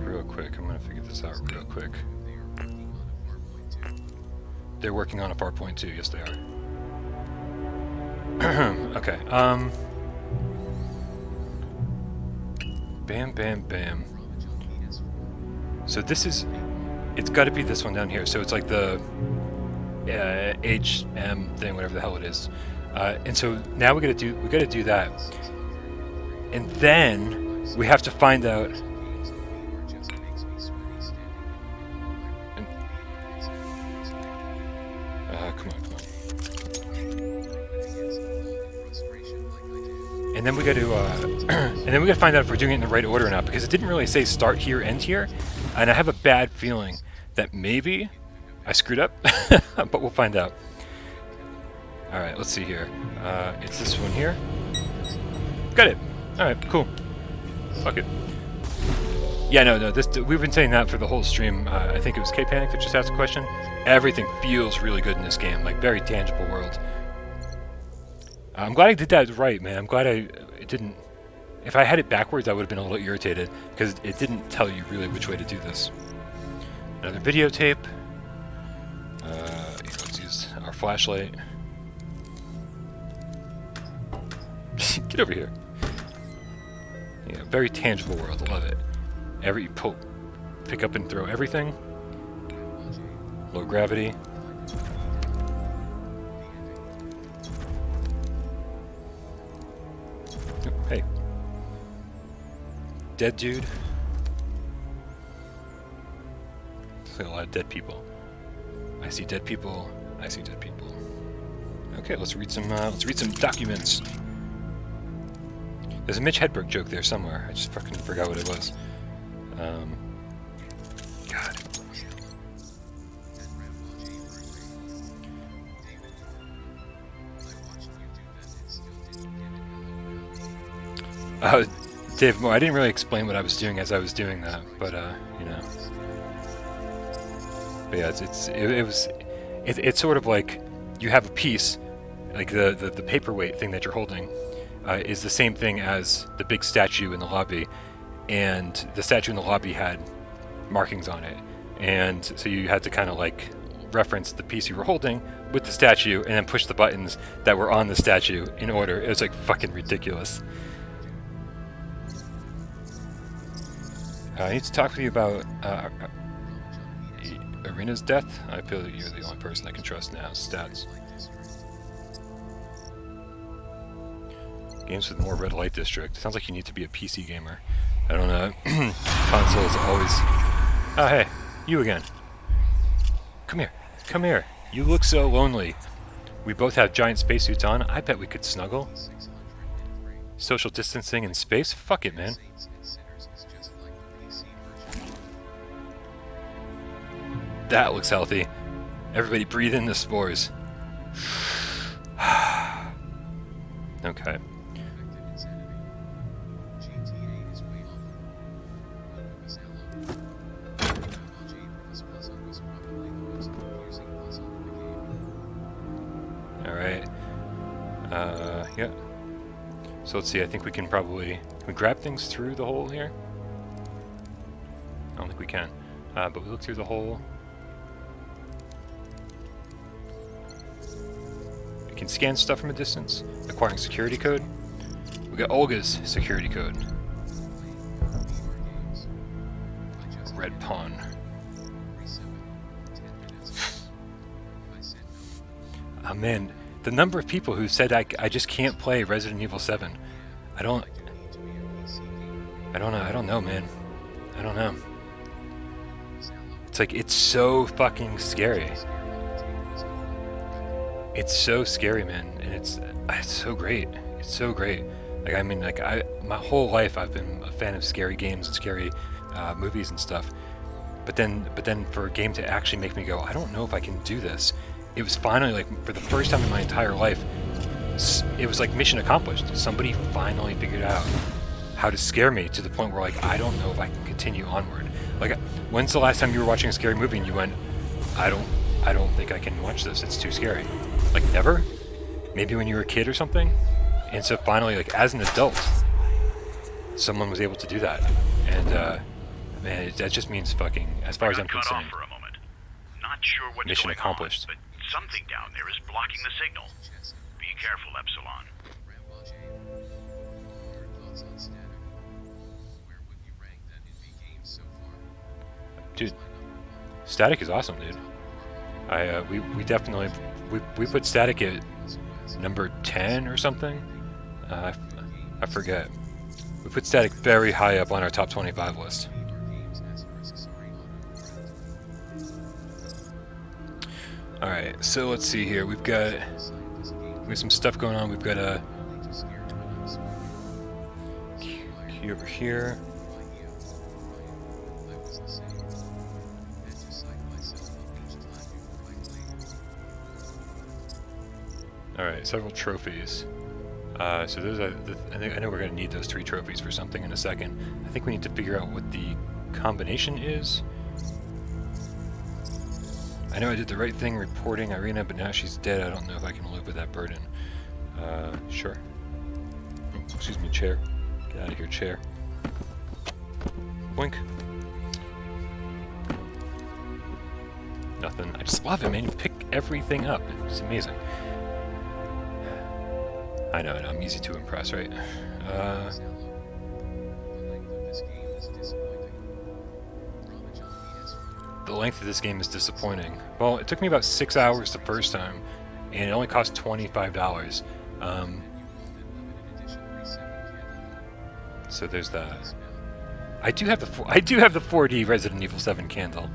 Real quick. I'm gonna figure this out real quick. They're working on a 4.2. Yes, they are. Okay. Bam. So this is... It's got to be this one down here. So it's like the HM thing, whatever the hell it is. And so now we gotta do that, and then we have to find out. Come on. And then we got to, find out if we're doing it in the right order or not, because it didn't really say start here, end here, and I have a bad feeling that maybe I screwed up, but we'll find out. All right, let's see here. It's this one here. Got it. All right, cool. Fuck it. Yeah, no. We've been saying that for the whole stream. I think it was K-Panic that just asked a question. Everything feels really good in this game, like very tangible world. I'm glad I did that right, man. I'm glad it didn't... If I had it backwards, I would have been a little irritated, because it didn't tell you really which way to do this. Another videotape. Let's use our flashlight. Get over here. Yeah, very tangible world. I love it. Pick up and throw everything. Low gravity. Oh, hey. Dead dude. There's a lot of dead people. I see dead people. Okay, let's read some documents. There's a Mitch Hedberg joke there somewhere. I just fucking forgot what it was. God. Dave Moore, I didn't really explain what I was doing as I was doing that, but you know. But yeah, it's sort of like you have a piece, like the paperweight thing that you're holding, is the same thing as the big statue in the lobby, and the statue in the lobby had markings on it, and so you had to kind of like reference the piece you were holding with the statue, and then push the buttons that were on the statue in order. It was like fucking ridiculous. I need to talk with you about Arena's death. I feel that you're the only person I can trust now. Stats. Games with more red light district. Sounds like you need to be a PC gamer. I don't know. Consoles always... Oh, hey. You again. Come here. You look so lonely. We both have giant spacesuits on. I bet we could snuggle. Social distancing in space? Fuck it, man. That looks healthy. Everybody breathe in the spores. Okay. Alright. Yeah. So let's see, I think we can probably... Can we grab things through the hole here? I don't think we can. But we look through the hole. We can scan stuff from a distance. Acquiring security code. We got Olga's security code. Red pawn. Oh man, the number of people who said I just can't play Resident Evil 7. I don't know, man. I don't know. It's like, it's so fucking scary. It's so scary, man, and it's so great. It's so great. Like, I mean, like, my whole life I've been a fan of scary games and scary movies and stuff. But then for a game to actually make me go, I don't know if I can do this. It was finally, like, for the first time in my entire life, it was like mission accomplished. Somebody finally figured out how to scare me to the point where, like, I don't know if I can continue onward. Like, when's the last time you were watching a scary movie and you went, I don't think I can watch this, it's too scary? Like, never? Maybe when you were a kid or something? And so finally, like, as an adult, someone was able to do that. And, man, that just means fucking, as far as I'm concerned, for a moment. Not sure what's mission going accomplished. On, but something down there is blocking the signal. Be careful, Epsilon. Dude, static is awesome, dude. We definitely we put static at number 10 or something. I forget. We put static very high up on our top 25 list. All right, so let's see here. We've got some stuff going on. We've got a key over here. Alright, several trophies. So those are I know we're going to need those 3 trophies for something in a second. I think we need to figure out what the combination is. I know I did the right thing reporting Irina, but now she's dead. I don't know if I can live with that burden. Sure. Excuse me, chair. Get out of here, chair. Blink. Nothing. I just love it, man. You pick everything up. It's amazing. I know, I'm easy to impress, right? The length of this game is disappointing. Well, it took me about 6 hours the first time, and it only cost $25. So there's that. I do have the 4D Resident Evil 7 candle.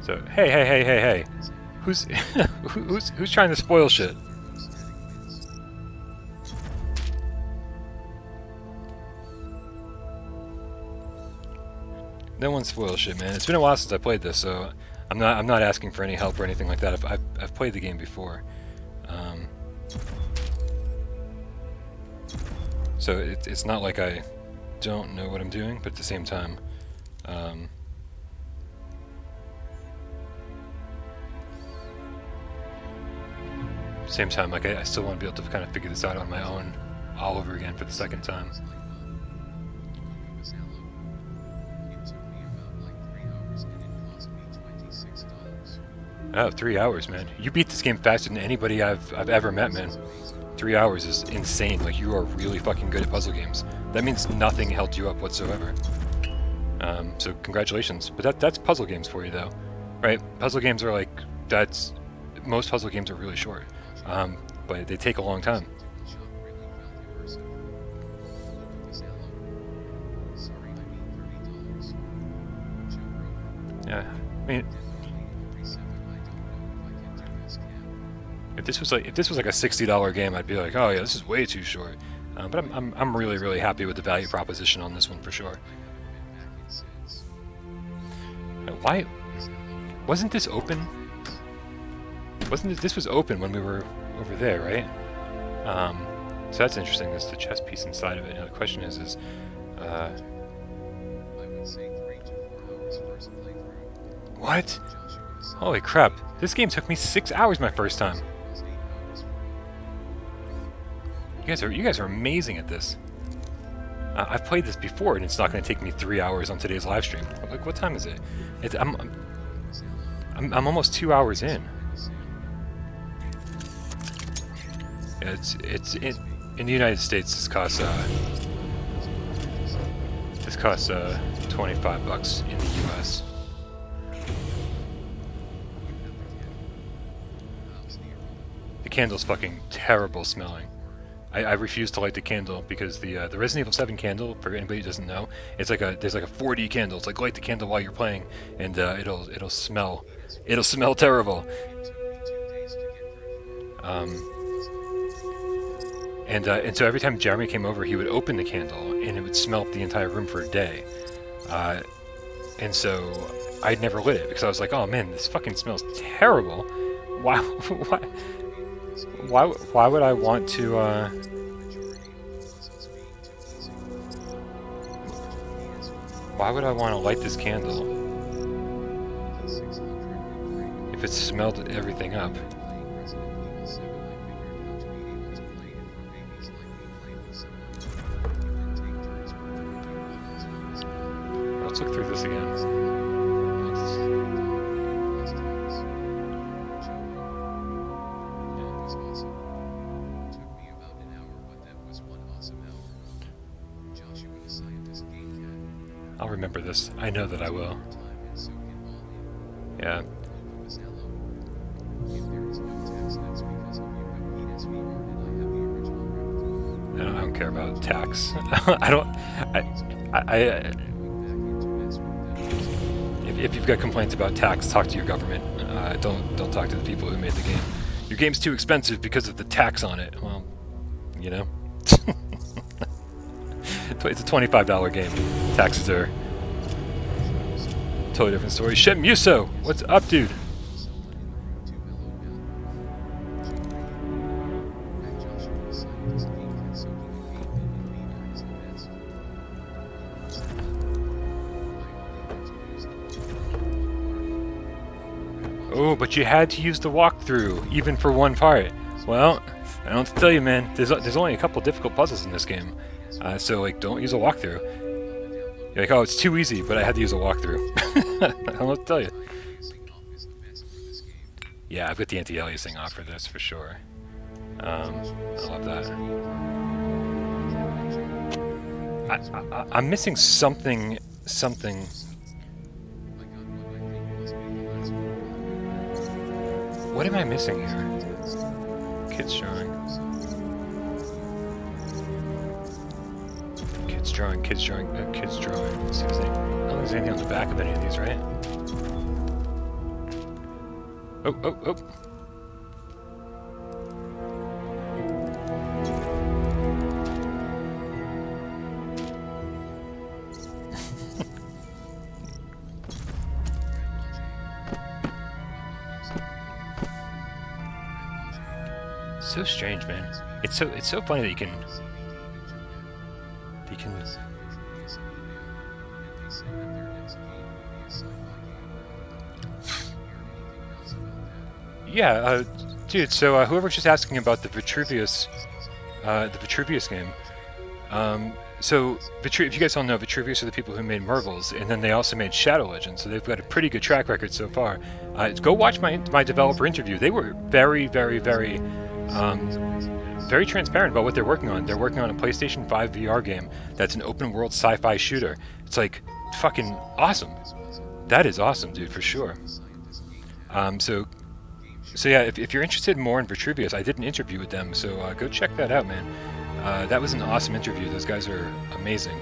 So hey, who's who's trying to spoil shit? No one spoils shit, man. It's been a while since I played this, so I'm not asking for any help or anything like that. I've played the game before, so it's not like I don't know what I'm doing, but at the same time, like I still want to be able to kind of figure this out on my own, all over again for the second time. Oh, 3 hours, man. You beat this game faster than anybody I've ever met, man. 3 hours is insane. Like, you are really fucking good at puzzle games. That means nothing held you up whatsoever. So congratulations. But that's puzzle games for you, though. Right? Puzzle games are like, most puzzle games are really short. But they take a long time. Yeah, I mean, if this was like a $60 game, I'd be like, oh yeah, this is way too short. But I'm really happy with the value proposition on this one for sure. Wasn't this open? This was open when we were over there, right? So that's interesting. There's the chess piece inside of it. Now the question is I would say 3 to 4 hours first playthrough. what? Holy crap! This game took me 6 hours my first time. You guys are amazing at this. I've played this before, and it's not going to take me 3 hours on today's live stream. Like, what time is it? I'm almost 2 hours in. Yeah, it's in the United States. This costs $25 in the U.S. The candle's fucking terrible smelling. I refuse to light the candle because the Resident Evil 7 candle, for anybody who doesn't know, it's like there's like a 4D candle. It's like light the candle while you're playing, and it'll smell terrible. And so every time Jeremy came over, he would open the candle, and it would smell up the entire room for a day. And so I'd never lit it because I was like, oh man, this fucking smells terrible. Why would I want to, why would I want to light this candle if it smelled everything up? Let's look through this again. I'll remember this. I know that I will. Yeah. I don't care about tax. If you've got complaints about tax, talk to your government. Don't talk to the people who made the game. Your game's too expensive because of the tax on it. Well, you know. It's a $25 game. Taxes are totally different story. Shem Muso, what's up, dude? Oh, but you had to use the walkthrough, even for one part. Well, I don't have to tell you, man. There's only a couple difficult puzzles in this game. So, like, don't use a walkthrough. You're like, oh, it's too easy, but I had to use a walkthrough. I don't know what to tell you. Yeah, I've got the anti-aliasing off for this, for sure. I love that. I'm missing something... What am I missing here? Kids drawing. Kids drawing. Let's see if there's I don't think there's anything on the back of any of these, right? Oh. So strange, man. It's so funny that you can yeah, dude. So whoever's just asking about the Vitruvius game. So if you guys all know, Vitruvius are the people who made Marvels, and then they also made Shadow Legends. So they've got a pretty good track record so far. Go watch my developer interview. They were very, very, very very transparent about what they're working on. They're working on a PlayStation 5 VR game that's an open world sci-fi shooter. It's like fucking awesome. That is awesome, dude, for sure. So yeah, if you're interested more in Vitruvius, I did an interview with them, so go check that out, man. That was an awesome interview. Those guys are amazing.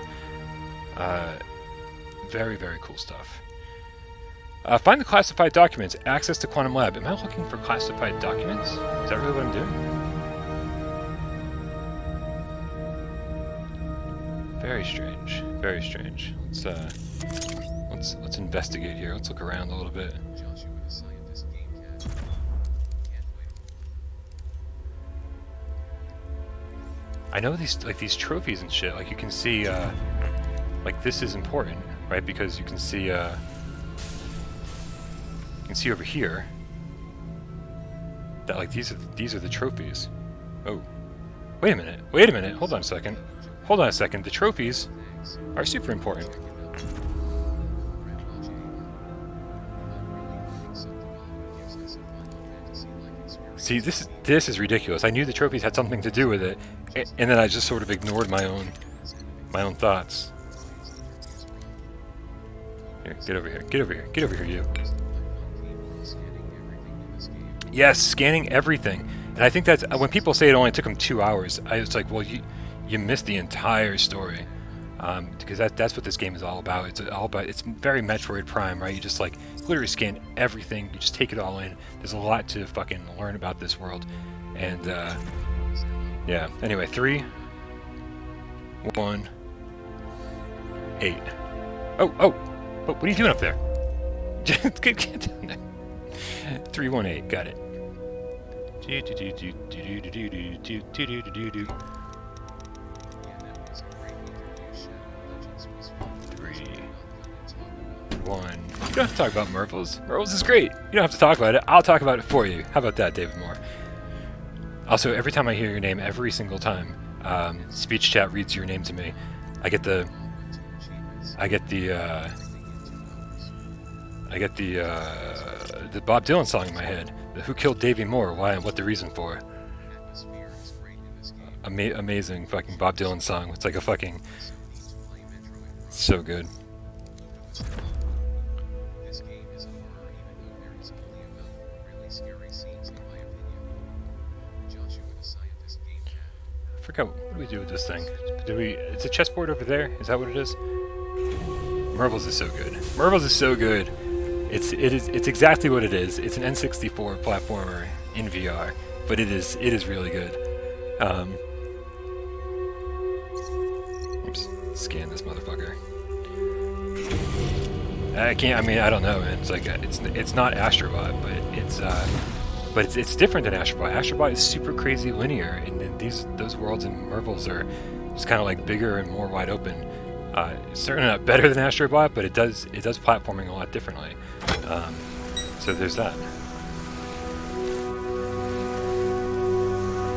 Very, very cool stuff. Find the classified documents. Access to Quantum Lab. Am I looking for classified documents? Is that really what I'm doing? Very strange. Very strange. let's investigate here. Let's look around a little bit. Joshua the scientist game cat. Can't wait. I know these trophies and shit. Like you can see, like this is important, right? Because you can see over here that like these are the trophies. Oh, wait a minute. Hold on a second. The trophies are super important. See, this is ridiculous. I knew the trophies had something to do with it, and then I just sort of ignored my own thoughts. Here, get over here, you. Yes, scanning everything. And I think that's when people say it only took them 2 hours. It's like, well, you missed the entire story, because that's what this game is all about. It's very Metroid Prime, right? You just like literally scan everything. You just take it all in. There's a lot to fucking learn about this world, and yeah. Anyway, 3, 1, 8. Oh, what are you doing up there? Get down there. 318, got it. 3, 1. You don't have to talk about Marvels. Marvels is great. You don't have to talk about it. I'll talk about it for you. How about that, David Moore? Also, every time I hear your name, every single time, speech chat reads your name to me. I get the Bob Dylan song in my head. The Who Killed Davey Moore? Why and what the reason for? Amazing fucking Bob Dylan song. It's like a fucking so good. This game is a horror, even though there is only about really scary scenes, in my opinion. Joshua the scientist game cat. I forgot what do we do with this thing? It's a chessboard over there. Is that what it is? Marvels is so good. Marvels is so good. It's exactly what it is. It's an N64 platformer in VR, but it is really good. Oops, scan this motherfucker. I can't. I mean, I don't know, man. It's like it's not Astrobot, but it's different than Astrobot. Astrobot is super crazy linear, and then those worlds in Marvels are just kind of like bigger and more wide open. It's certainly not better than Astrobot, but it does platforming a lot differently. So there's that.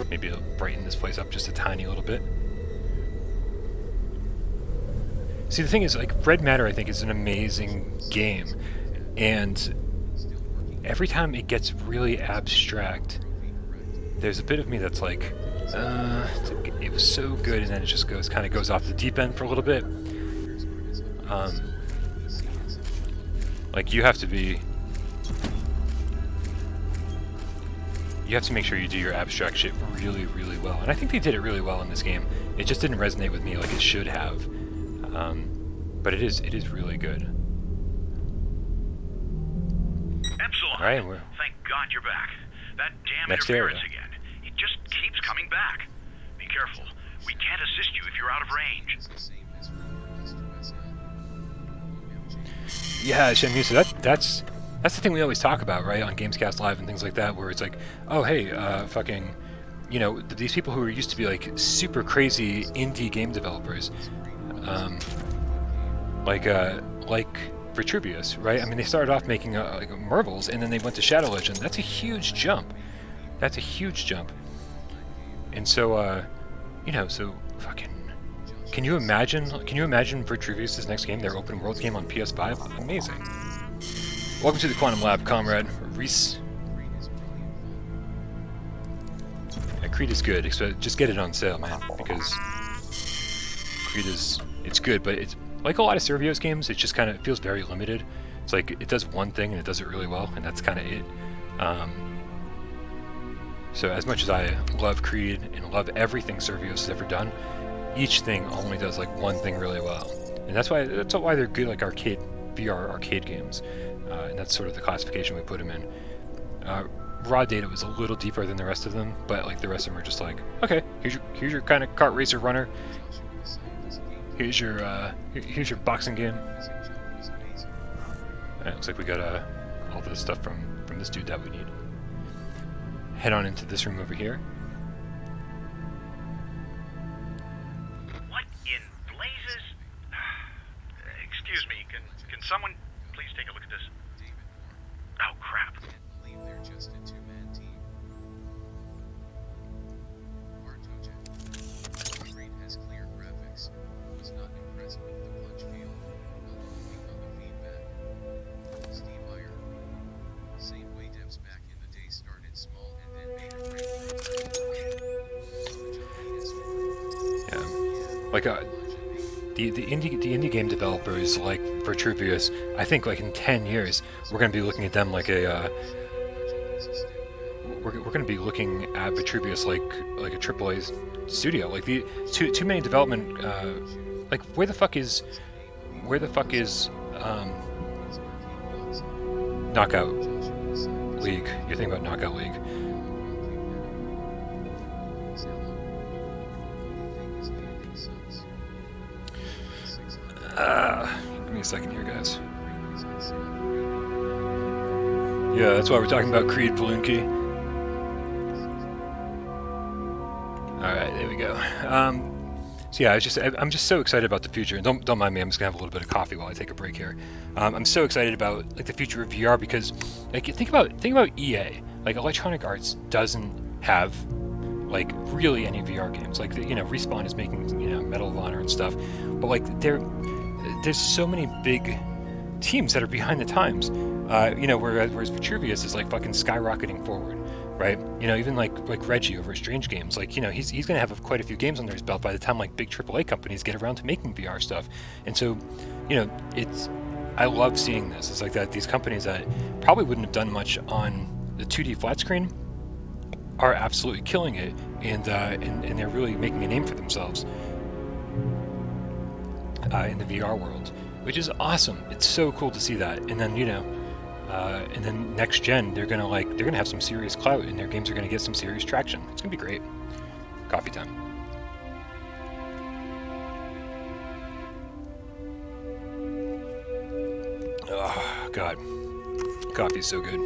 Maybe it'll brighten this place up just a tiny little bit. See, the thing is, like, Red Matter, I think, is an amazing game, and every time it gets really abstract, there's a bit of me that's like, it was so good, and then it just kind of goes off the deep end for a little bit. Like you have to make sure you do your abstract shit really, really well, and I think they did it really well in this game. It just didn't resonate with me like it should have, but it is really good. Epsilon. All right, Thank God you're back. That damn next interference area. again. It just keeps coming back. Be careful. We can't assist you if you're out of range. It's the same as for SL. Yeah, Shenmue, so that's the thing we always talk about, right, on Gamescast Live and things like that, where it's like, oh, hey, fucking, you know, these people who are used to be, like, super crazy indie game developers, like Vitruvius, right? I mean, they started off making, like, Marvels, and then they went to Shadow Legend. That's a huge jump. That's a huge jump. And so, you know, so, fucking... Can you imagine Vitruvius' next game, their open world game on PS5? Amazing. Welcome to the Quantum Lab, comrade. Reese. Yeah, Creed is good, just get it on sale, man, because Creed it's good, but it's like a lot of Servios games, it just kind of feels very limited. It's like, it does one thing and it does it really well, and that's kind of it. So as much as I love Creed and love everything Servios has ever done, each thing only does like one thing really well, and that's why they're good, like VR arcade games, and that's sort of the classification we put them in. Raw Data was a little deeper than the rest of them, but like the rest of them are just like, okay, here's your kind of kart racer runner. Here's your boxing game. Alright, looks like we got all the stuff from this dude that we need. Head on into this room over here. What in blazes? Excuse me, can someone please take a look at this? David Moore. Oh, crap. Can't believe they're just a two-man team. Bartojan. Great has clear graphics. Was not impressed with the punch feel. Looking on the feedback. Steve Iyer. Same way devs back in the day started small and then made a great Yeah. Like the indie game developers like Vitruvius, I think like in 10 years we're going to be looking at them like a we're going to be looking at Vitruvius like a AAA studio. Like the too many development like where the fuck is Knockout League? You're thinking about Knockout League. Give me a second here, guys. Yeah, that's why we're talking about Creed Balloon-Key. Alright, there we go. So yeah, I'm just so excited about the future. And don't mind me, I'm just gonna have a little bit of coffee while I take a break here. I'm so excited about like the future of VR because like think about EA. Like Electronic Arts doesn't have like really any VR games. Like Respawn is making Medal of Honor and stuff, but like there's so many big teams that are behind the times. Whereas Vitruvius is like fucking skyrocketing forward, right? Even like Reggie over at Strange Games, like he's gonna have quite a few games under his belt by the time like big AAA companies get around to making VR stuff. And so, I love seeing this. It's like that these companies that probably wouldn't have done much on the 2D flat screen are absolutely killing it, and they're really making a name for themselves in the VR world, which is awesome. It's so cool to see that. And then and then next gen, they're gonna have some serious clout, and their games are gonna get some serious traction. It's gonna be great. Coffee time. Oh God, coffee's so good.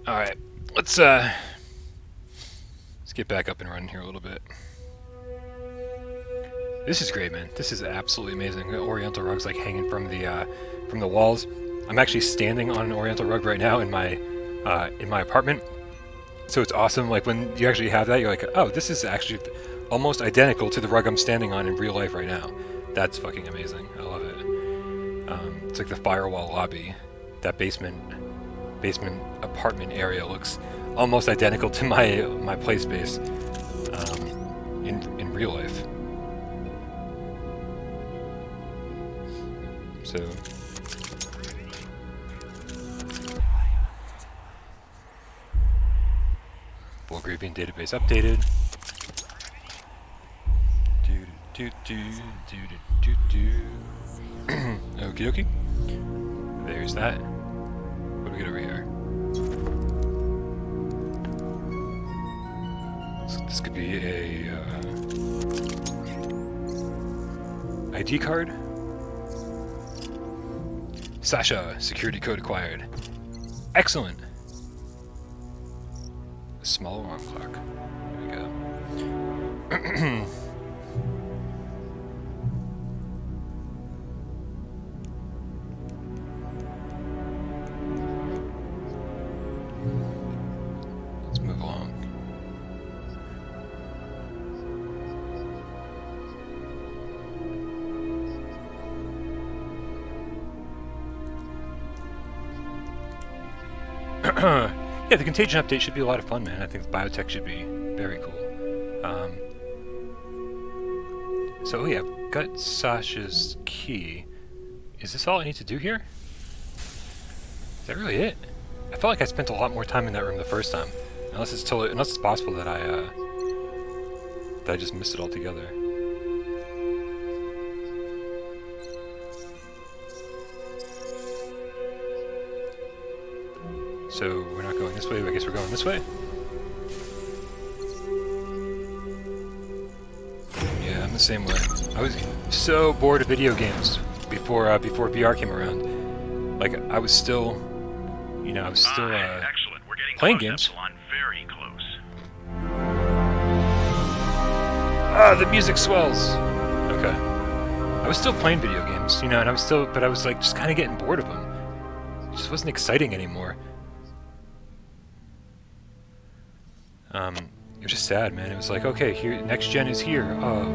All right, let's get back up and running here a little bit. This is great, man. This is absolutely amazing. The Oriental rug's like hanging from the walls. I'm actually standing on an Oriental rug right now in my apartment. So it's awesome. Like when you actually have that, you're like, oh, this is actually almost identical to the rug I'm standing on in real life right now. That's fucking amazing. I love it. It's like the firewall lobby. That basement apartment area looks almost identical to my play space in real life. So full Grieving database updated. Okie dokie. There's that. What do we get over here? So this could be a ID card. Sasha, security code acquired. Excellent. A small alarm clock. There we go. Let's move along. Yeah, the Contagion update should be a lot of fun, man. I think the biotech should be very cool. So yeah, I've got Sasha's key. Is this all I need to do here? Is that really it? I felt like I spent a lot more time in that room the first time. Unless it's possible that I just missed it altogether. So we're not going this way, I guess we're going this way? Yeah, I'm the same way. I was so bored of video games before VR came around. Like, I was still, you know, Excellent. We're getting playing close, games. Epsilon. Very close. Ah, the music swells. Okay. I was still playing video games, you know, and I was still, but I was like just kind of getting bored of them. It just wasn't exciting anymore. It was just sad, man. It was like, okay, here, next gen is here. Oh,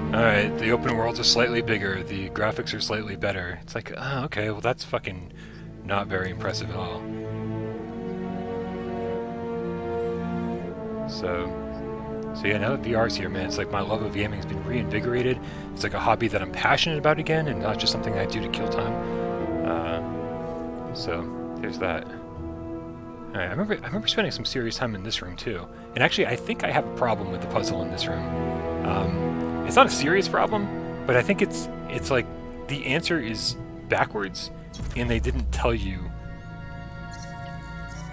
all right, the open worlds are slightly bigger, the graphics are slightly better. It's like, oh, okay, well that's fucking not very impressive at all. So yeah, now that VR's here, man, it's like my love of gaming has been reinvigorated. It's like a hobby that I'm passionate about again, and not just something I do to kill time. So there's that. All right, I remember spending some serious time in this room too. And actually, I think I have a problem with the puzzle in this room. It's not a serious problem, but I think it's like the answer is backwards, and they didn't tell you.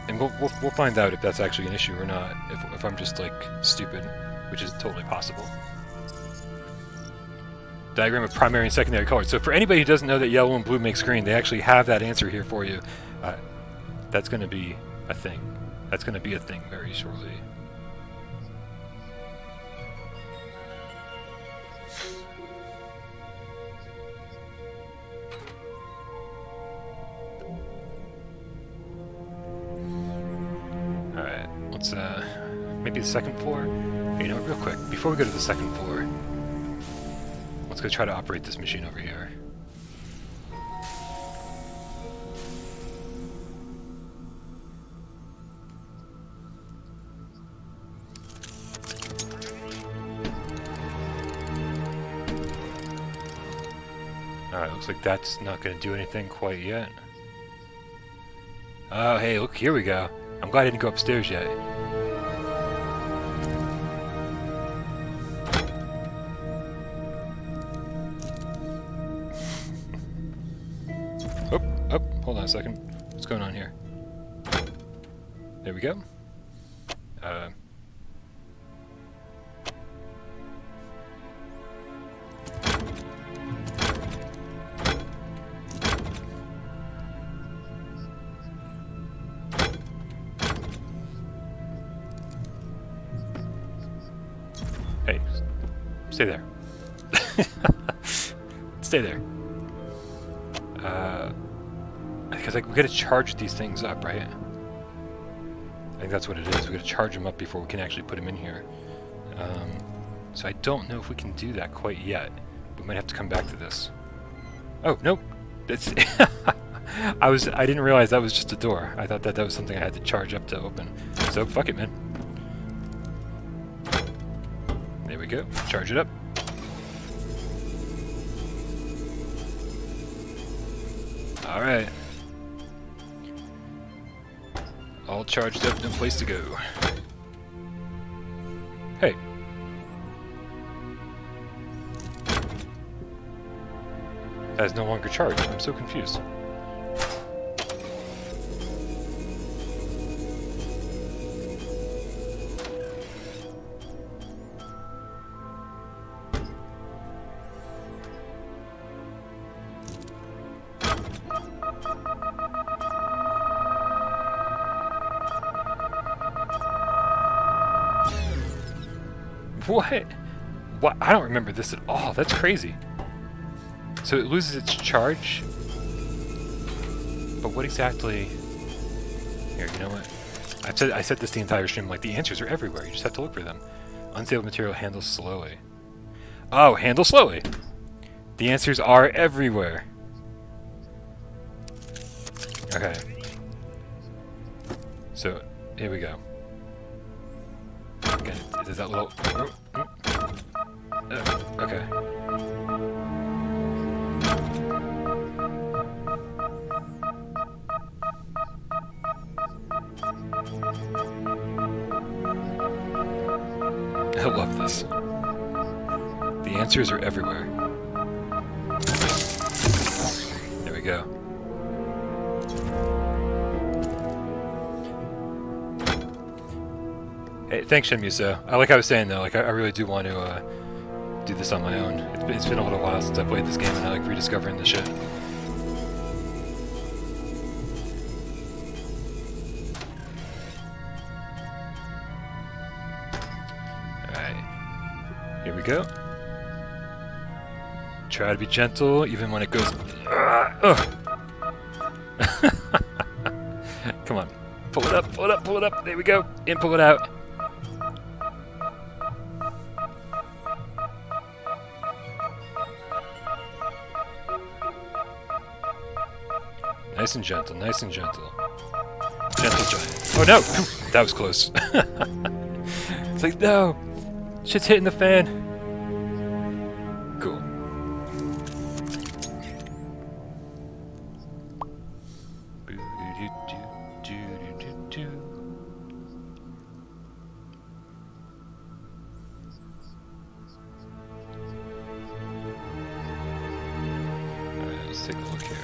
And we'll find out if that's actually an issue or not, if I'm just like stupid, which is totally possible. Diagram of primary and secondary colors. So for anybody who doesn't know that yellow and blue makes green, they actually have that answer here for you. That's going to be a thing. That's going to be a thing very shortly. Alright, let's maybe the second floor? You know, real quick, before we go to the second floor, let's go try to operate this machine over here. Alright, looks like that's not going to do anything quite yet. Oh, hey, look, here we go. I'm glad I didn't go upstairs yet. Oh, hold on a second. What's going on here? There we go. Hey, stay there. Stay there. Because like we gotta charge these things up, right? I think that's what it is. We gotta charge them up before we can actually put them in here. So I don't know if we can do that quite yet. We might have to come back to this. Oh nope, that's. I didn't realize that was just a door. I thought that was something I had to charge up to open. So fuck it, man. There we go. Charge it up. All right. All charged up, no place to go. Hey. That is no longer charged. I'm so confused. What? What? I don't remember this at all. That's crazy. So it loses its charge? But what exactly... Here, you know what? I said this the entire stream, like, the answers are everywhere. You just have to look for them. Unstable material handles slowly. Oh, handle slowly! The answers are everywhere. Okay. So, here we go. Again, there's that little... okay. I love this. The answers are everywhere. There we go. Hey, thanks, Shenmuso. Like I was saying though, like I really do want to do this on my own. It's been a little while since I played this game, and I like rediscovering the shit. go. Try to be gentle, even when it goes... Come on. Pull it up, pull it up, pull it up. There we go. And pull it out. Nice and gentle, nice and gentle. Gentle giant. Oh no! That was close. It's like, no! Shit's hitting the fan. Cool. Alright, let's take a look here.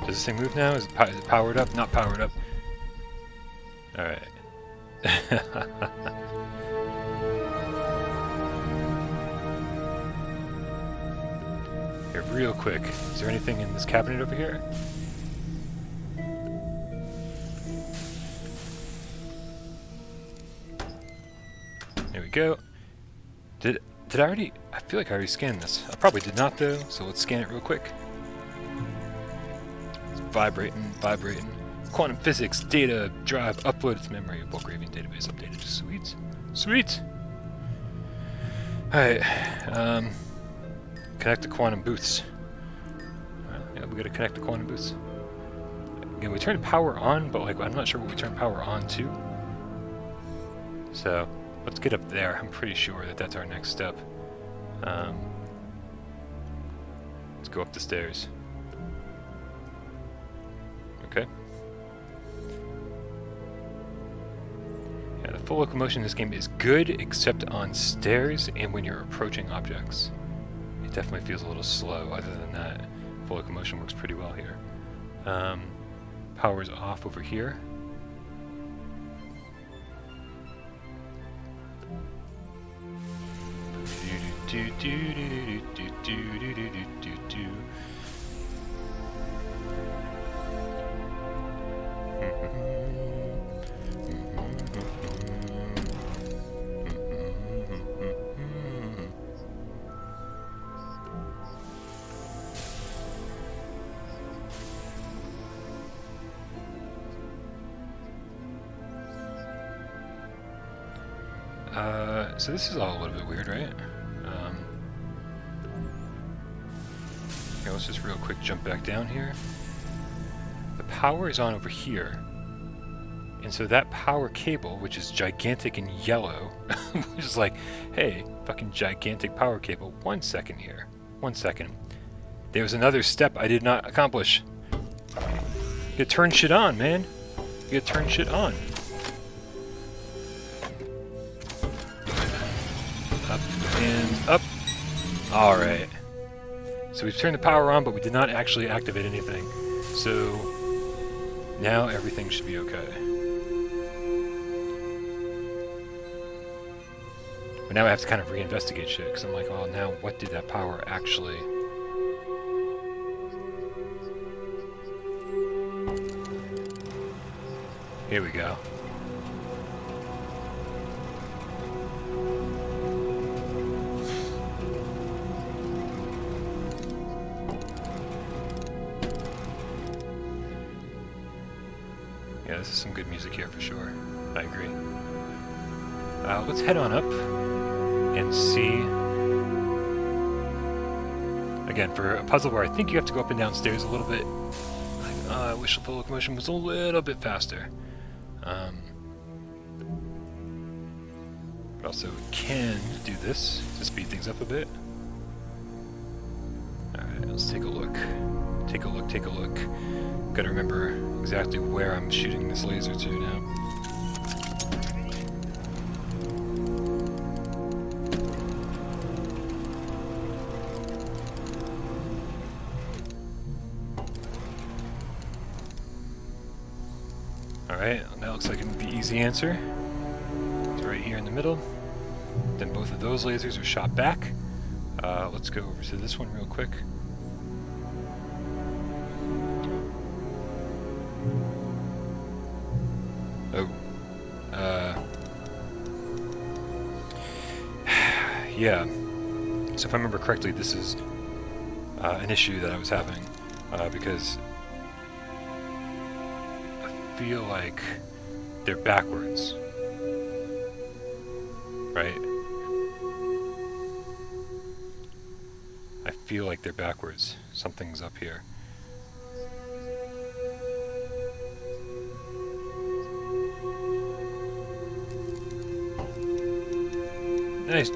Does this thing move now? Is it powered up? Not powered up. Alright. Here, real quick. Is there anything in this cabinet over here? There we go. Did I already... I feel like I already scanned this. I probably did not though, so let's scan it real quick. Vibrating, vibrating. Quantum physics, data, drive, upload its memory, bulk raving database updated. Sweet. Sweet! Alright, connect to quantum booths. Yeah, we gotta connect to quantum booths. Again, we turned power on, but like, I'm not sure what we turned power on to. So, let's get up there. I'm pretty sure that that's our next step. Let's go up the stairs. Okay. Yeah, the full locomotion in this game is good, except on stairs and when you're approaching objects. It definitely feels a little slow. Other than that, full locomotion works pretty well here. Power's off over here. So this is all a little bit weird, right? Okay, let's just real quick jump back down here. The power is on over here. And so that power cable, which is gigantic and yellow, which is like, hey, fucking gigantic power cable. 1 second here. 1 second. There was another step I did not accomplish. You gotta turn shit on, man. You gotta turn shit on. Up and up. Alright. So we've turned the power on, but we did not actually activate anything. So now everything should be okay. But now I have to kind of reinvestigate shit, because I'm like, oh, now what did that power actually... Here we go. Yeah, this is some good music here for sure. I agree. Let's head on up and see. Again, for a puzzle where I think you have to go up and down stairs a little bit, like, I wish the locomotion was a little bit faster. But also we can do this to speed things up a bit. Alright, let's take a look. Take a look, take a look. Gotta remember exactly where I'm shooting this laser to now. Alright, that looks like the easy answer. It's right here in the middle. Then both of those lasers are shot back. Let's go over to this one real quick. Oh. yeah. So if I remember correctly, this is an issue that I was having because I feel like they're backwards, right? I feel like they're backwards. Something's up here. Nice.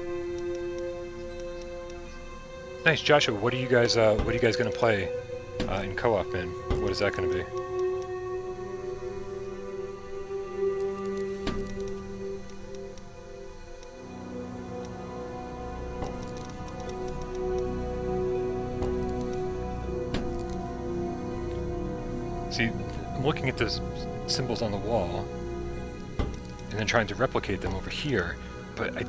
Nice, Joshua. What are you guys gonna play in co-op, man? What is that gonna be? See, I'm looking at those symbols on the wall, and then trying to replicate them over here, but I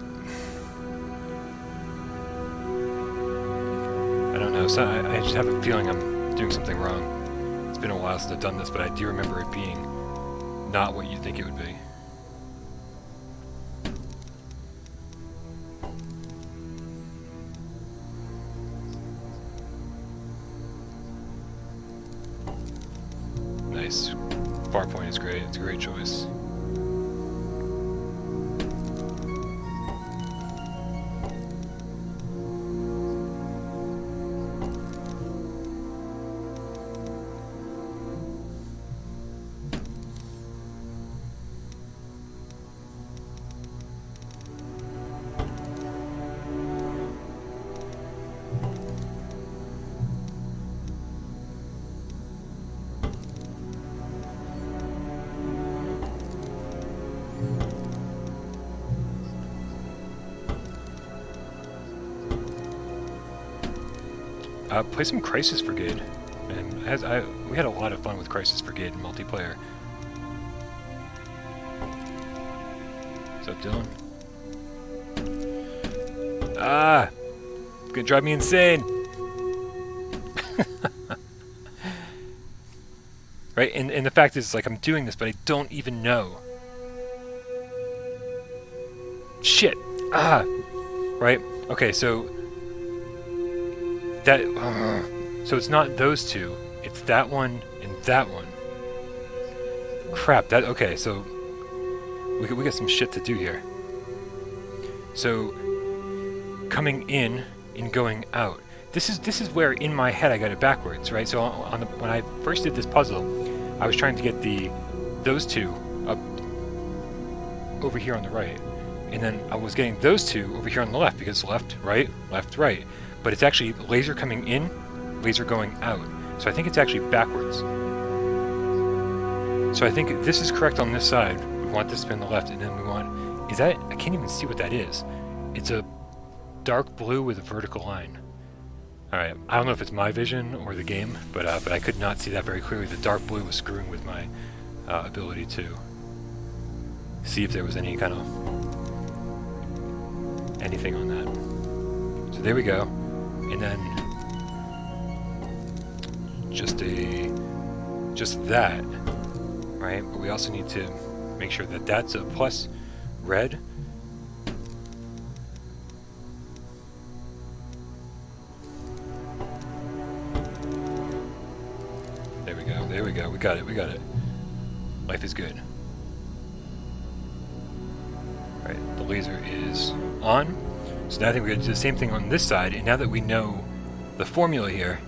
don't know. So I just have a feeling I'm doing something wrong. It's been a while since I've done this, but I do remember it being not what you'd think it would be. Nice. Farpoint is great. It's a great choice. Play some Crisis Brigade, and we had a lot of fun with Crisis Brigade in multiplayer. What's up, Dylan? Ah, it's gonna drive me insane. Right, and the fact is, like, I'm doing this, but I don't even know. Shit. Ah. Right. Okay, so. That, so it's not those two, it's that one and that one. Crap, that, okay, so we got some shit to do here. So, coming in and going out. This is where in my head I got it backwards, right? So when I first did this puzzle, I was trying to get those two up over here on the right. And then I was getting those two over here on the left, because left, right, but it's actually laser coming in, laser going out. So I think it's actually backwards. So I think this is correct on this side. We want this to be on the left, and then we want, is that, I can't even see what that is. It's a dark blue with a vertical line. Alright, I don't know if it's my vision or the game, but I could not see that very clearly. The dark blue was screwing with my ability to see if there was any kind of anything on that. So there we go. And then just that, right? But we also need to make sure that that's a plus red. There we go. We got it. Life is good. Alright, the laser is on. So now I think we're going to do the same thing on this side, and now that we know the formula here,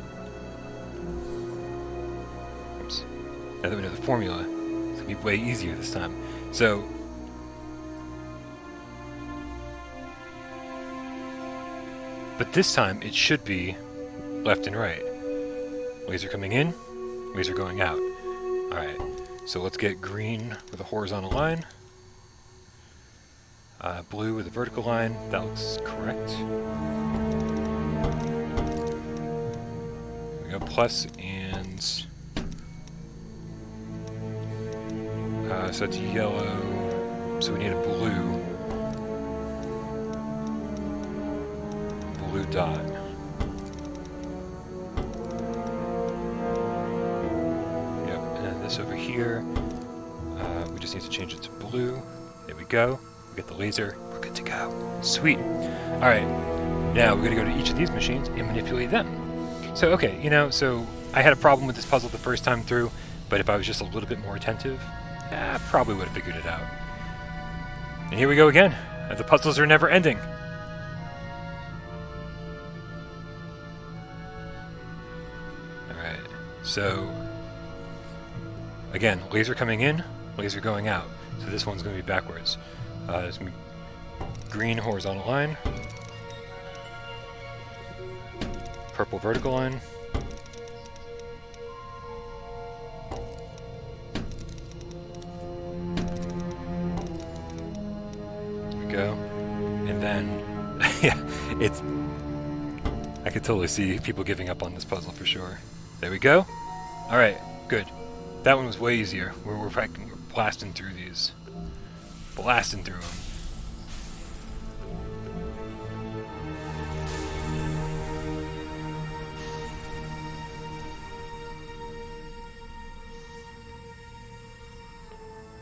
now that we know the formula, it's going to be way easier this time. So, but this time it should be left and right. Laser coming in, laser going out. Alright, so let's get green with a horizontal line. Blue with a vertical line, that looks correct. We got plus and so it's yellow, so we need a blue dot. Yep, and then this over here, we just need to change it to blue. There we go. We get the laser. We're good to go. Sweet. All right. Now we're gonna go to each of these machines and manipulate them. So okay, you know, so I had a problem with this puzzle the first time through, but if I was just a little bit more attentive, I probably would have figured it out. And here we go again. The puzzles are never ending. Alright, so again, laser coming in, laser going out. So this one's going to be backwards. There's going to be green horizontal line, purple vertical line, go, and then yeah, it's, I could totally see people giving up on this puzzle for sure. There we go. All right, good. That one was way easier. We're blasting through these, blasting through them.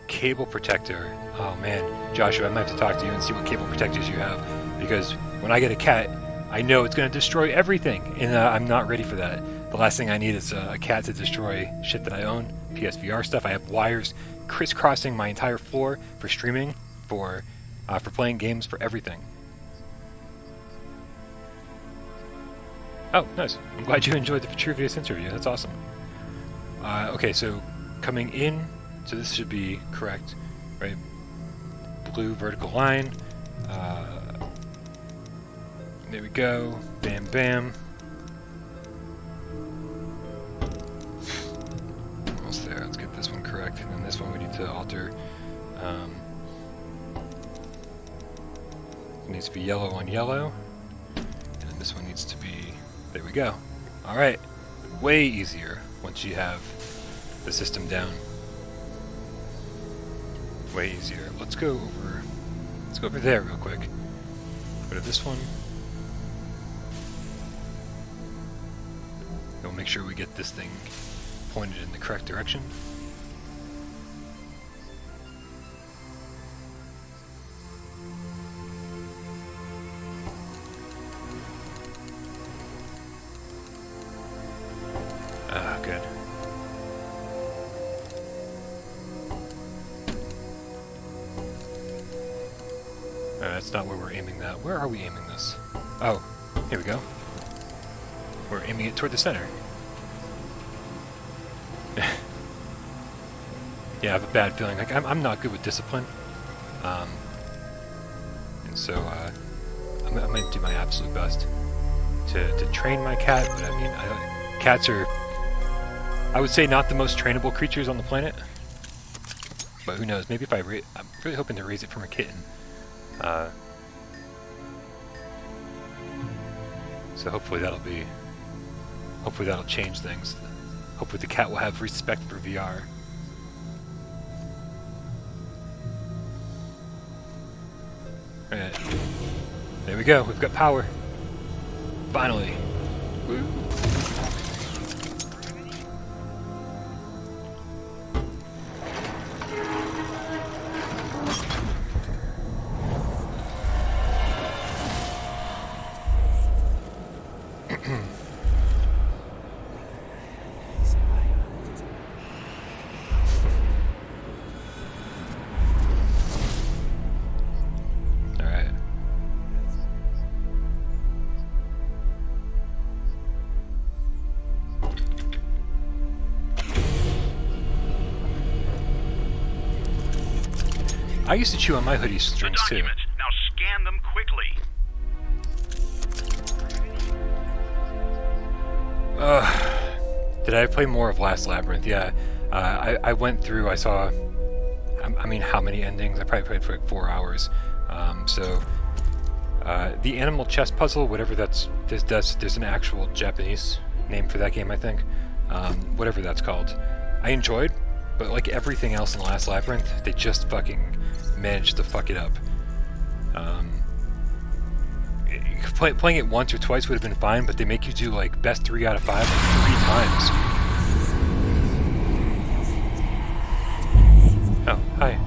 Cable protector. Oh man, Joshua, I might have to talk to you and see what cable protectors you have, because when I get a cat, I know it's going to destroy everything, and I'm not ready for that. The last thing I need is a cat to destroy shit that I own. PSVR stuff. I have wires crisscrossing my entire floor for streaming, for playing games, for everything. Oh, nice. I'm glad you enjoyed the Vitruvius interview. That's awesome. Okay, so coming in. So this should be correct, right? Blue vertical line. There we go. Bam, bam. Almost there. Let's get this one correct. And then this one we need to alter. It needs to be yellow on yellow. And then this one needs to be... There we go. All right. Way easier once you have the system down. Way easier. Let's go over there real quick. Go to this one. We'll make sure we get this thing pointed in the correct direction. Good. That's not where we're aiming that. Where are we aiming this? Oh, here we go. We're aiming it toward the center. Yeah, I have a bad feeling. Like I'm not good with discipline, and so I'm going to do my absolute best to train my cat. But I mean, cats are, I would say, not the most trainable creatures on the planet. But who knows? Maybe if I'm really hoping to raise it from a kitten. So hopefully that'll change things. Hopefully the cat will have respect for VR. Alright. There we go, we've got power. Finally. Woo. I used to chew on my hoodie strings too. Now scan them quickly. Did I play more of Last Labyrinth? Yeah. I went through, I saw, I mean, how many endings? I probably played for like 4 hours. The animal chess puzzle, whatever there's an actual Japanese name for that game, I think. Whatever that's called. I enjoyed, but like everything else in Last Labyrinth, they just fucking managed to fuck it up. Playing it once or twice would have been fine, but they make you do like best 3 out of 5 like 3 times. Oh, hi.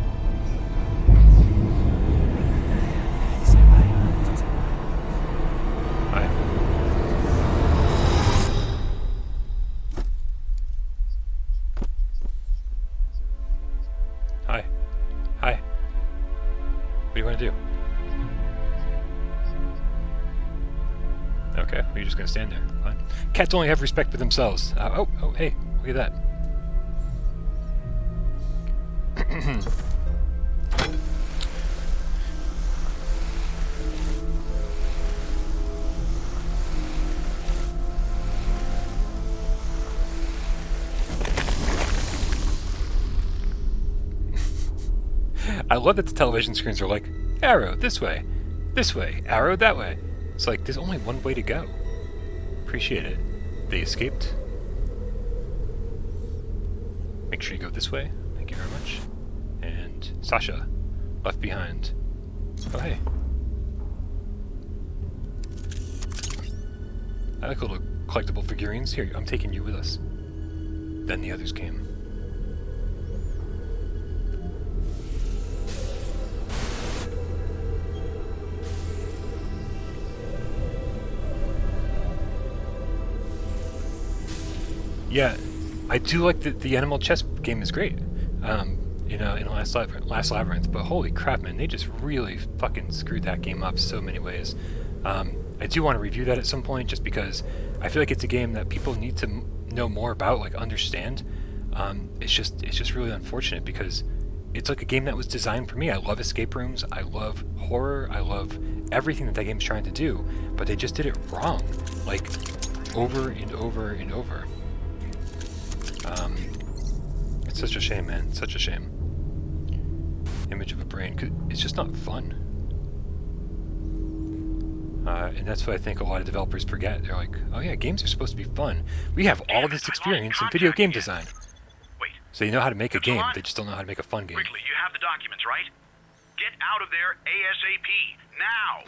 do you want to do? Okay, well, you're just gonna stand there. Fine. Cats only have respect for themselves. Oh, hey, look at that. I love that the television screens are like, arrow this way, arrow that way. It's like, there's only one way to go. Appreciate it. They escaped. Make sure you go this way. Thank you very much. And Sasha, left behind. Oh, hey. I like little collectible figurines. Here, I'm taking you with us. Then the others came. Yeah, I do like the animal chess game is great. In Last Labyrinth, but holy crap, man, they just really fucking screwed that game up so many ways. I do want to review that at some point, just because I feel like it's a game that people need to know more about, like understand. It's just really unfortunate because it's like a game that was designed for me. I love escape rooms, I love horror, I love everything that game's trying to do, but they just did it wrong, like over and over and over. It's such a shame, man. It's such a shame. Image of a brain. 'Cause it's just not fun. And that's what I think a lot of developers forget. They're like, oh yeah, games are supposed to be fun. We have all this experience in video game design. Wait. So you know how to make a game, on. they just don't know how to make a fun game. Quickly, you have the documents, right? Get out of there ASAP, now!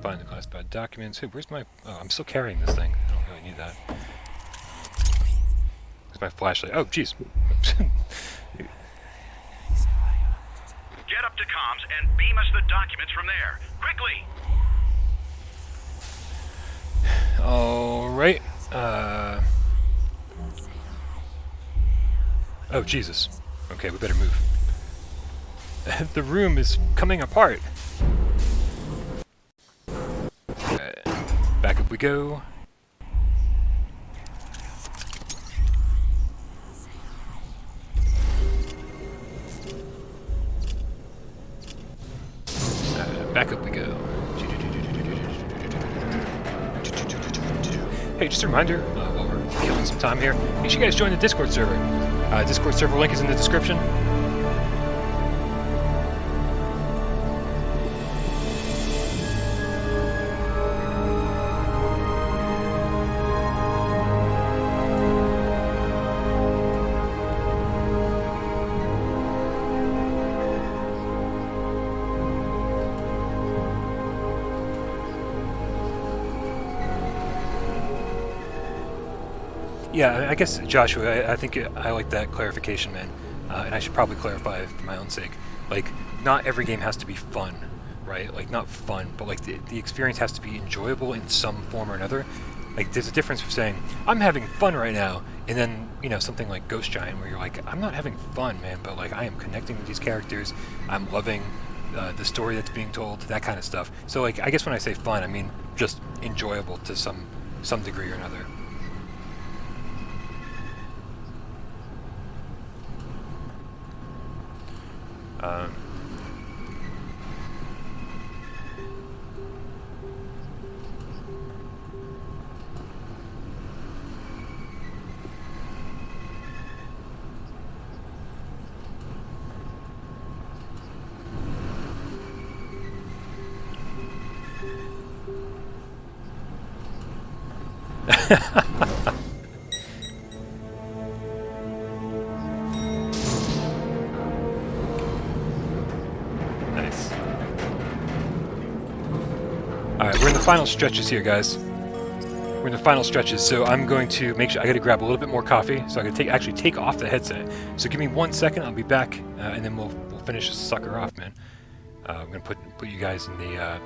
Find the classified documents. Hey, where's my... Oh, I'm still carrying this thing. I don't really need that. Where's my flashlight? Oh, jeez. Get up to comms and beam us the documents from there. Quickly! Alright. Oh, Jesus. Okay, we better move. The room is coming apart. Back up we go. Back up we go. Hey, just a reminder, while we're killing some time here, make sure you guys join the Discord server. Discord server link is in the description. Yeah, I guess, Joshua, I think I like that clarification, man. And I should probably clarify for my own sake. Like, not every game has to be fun, right? Like, not fun, but like the experience has to be enjoyable in some form or another. Like, there's a difference for saying, I'm having fun right now, and then, you know, something like Ghost Giant, where you're like, I'm not having fun, man, but like, I am connecting with these characters, I'm loving the story that's being told, that kind of stuff. So, like, I guess when I say fun, I mean just enjoyable to some degree or another. Nice. Alright, we're in the final stretches here, guys. We're in the final stretches, so I'm going to make sure I gotta grab a little bit more coffee, so I gotta actually take off the headset. So give me 1 second, I'll be back, and then we'll finish this sucker off, man. I'm gonna put you guys in the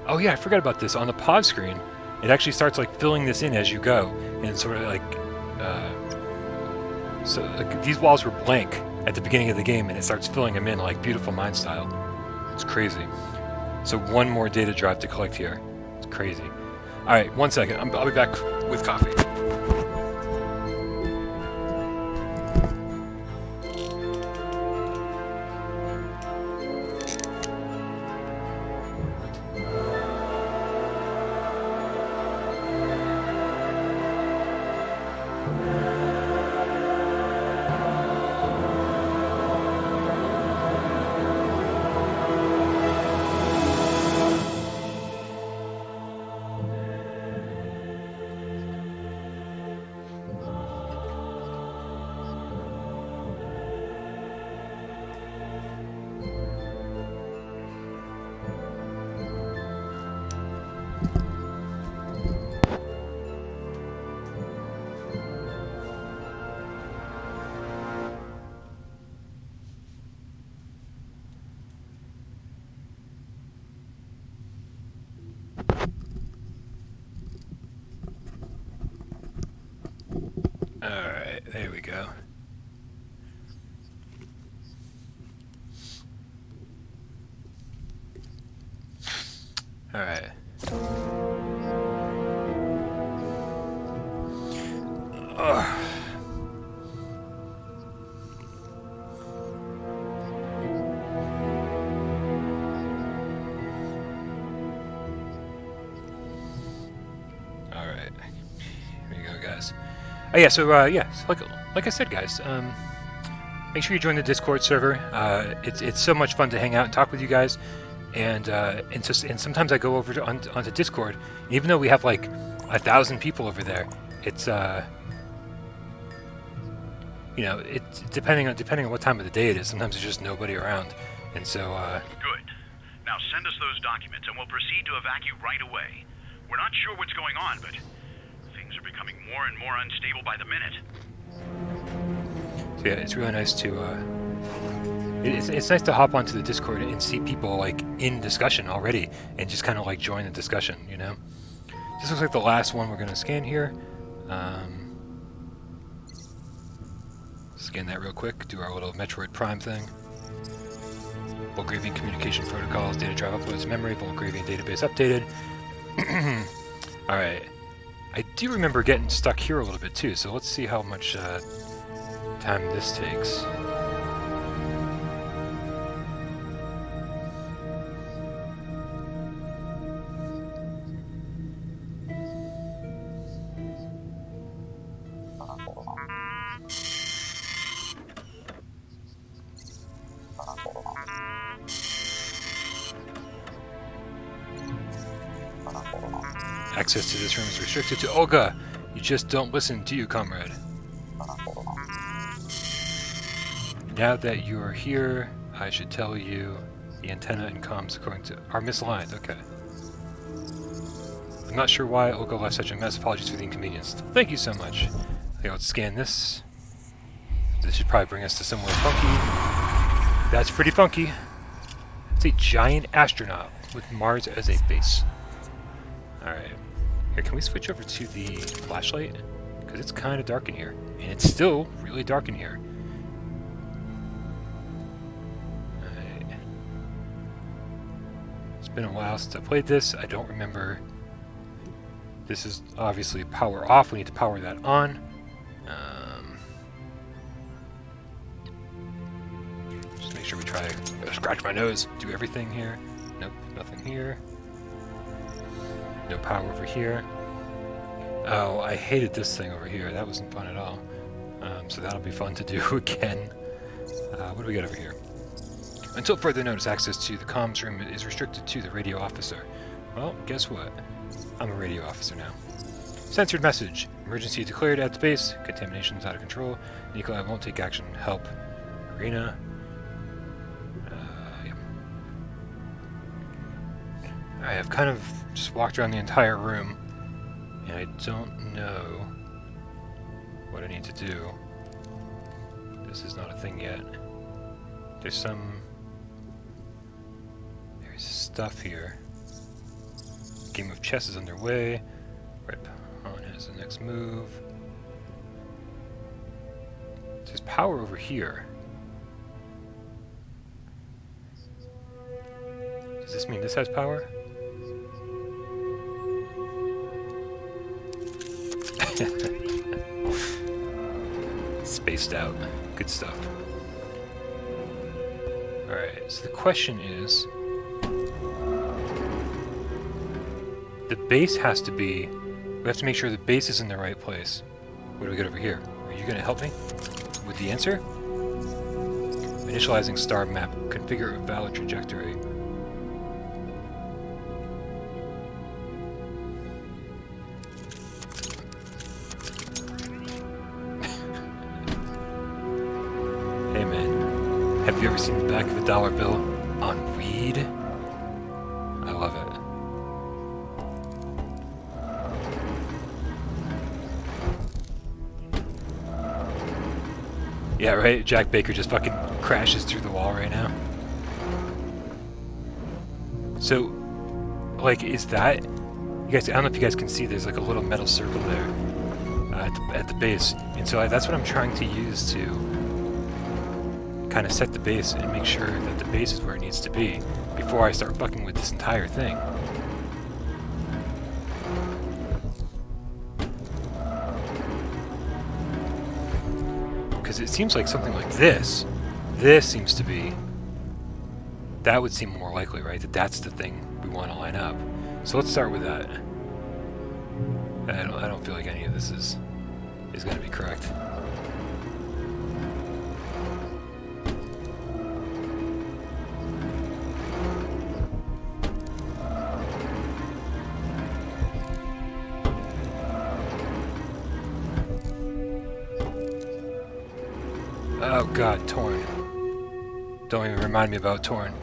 oh yeah, I forgot about this. On the pod screen, it actually starts like filling this in as you go, and sort of like so like, these walls were blank at the beginning of the game, and it starts filling them in like Beautiful Mind style. It's crazy. So one more data drive to collect here. It's crazy. All right, 1 second. I'll be back with coffee. Alright, there we go. Alright. Alright. Here you go, guys. Oh yeah, so like I said, guys, make sure you join the Discord server. It's so much fun to hang out and talk with you guys, and sometimes I go over onto Discord, and even though we have like 1,000 people over there, it's you know, it's depending on what time of the day it is. Sometimes there's just nobody around, and so Good. Now send us those documents, and we'll proceed to evacuate right away. We're not sure what's going on, but things are becoming more and more unstable by the minute. So yeah, it's really nice to it's nice to hop onto the Discord and see people like in discussion already, and just kind of like join the discussion, you know. This looks like the last one we're gonna scan here. Scan that real quick. Do our little Metroid Prime thing. Bulgavian communication protocols, data drive uploads, memory, Bulgavian database updated. All right. I do remember getting stuck here a little bit too, so let's see how much time this takes. Access to this room is restricted to Olga. You just don't listen, do you, comrade? Now that you are here, I should tell you the antenna and comms according to are misaligned. Okay. I'm not sure why Olga left such a mess. Apologies for the inconvenience. Thank you so much. Okay, let's scan this. This should probably bring us to somewhere funky. That's pretty funky. It's a giant astronaut with Mars as a base. Alright. Here, can we switch over to the flashlight? Because it's kind of dark in here. And it's still really dark in here. Alright. It's been a while since I played this. I don't remember. This is obviously power off. We need to power that on. Just make sure we try to scratch my nose. Do everything here. Nope, nothing here. No power over here. Oh, I hated this thing over here. That wasn't fun at all. So that'll be fun to do again. What do we got over here? Until further notice, access to the comms room is restricted to the radio officer. Well, guess what? I'm a radio officer now. Censored message. Emergency declared at the base. Contamination's out of control. Nikolai won't take action. Help. Arena. Yeah. I have kind of just walked around the entire room, and I don't know what I need to do. This is not a thing yet. There's stuff here. Game of chess is underway. Red pawn has the next move. There's power over here. this mean this has power? Spaced out. Good stuff. Alright, so the question is... the base has to be... we have to make sure the base is in the right place. What do we got over here? Are you going to help me with the answer? Initializing star map. Configure a valid trajectory. Hey man, have you ever seen the back of a dollar bill on weed? I love it. Yeah, right? Jack Baker just fucking crashes through the wall right now. So, like, is that... you guys, I don't know if you guys can see, there's like a little metal circle there at the base. And so that's what I'm trying to use to kind of set the base and make sure that the base is where it needs to be before I start fucking with this entire thing. Because it seems like something like this seems to be, that would seem more likely, right? That that's the thing we want to line up. So let's start with that. I don't feel like any of this is going to be correct. Oh god, Torn. Don't even remind me about Torn.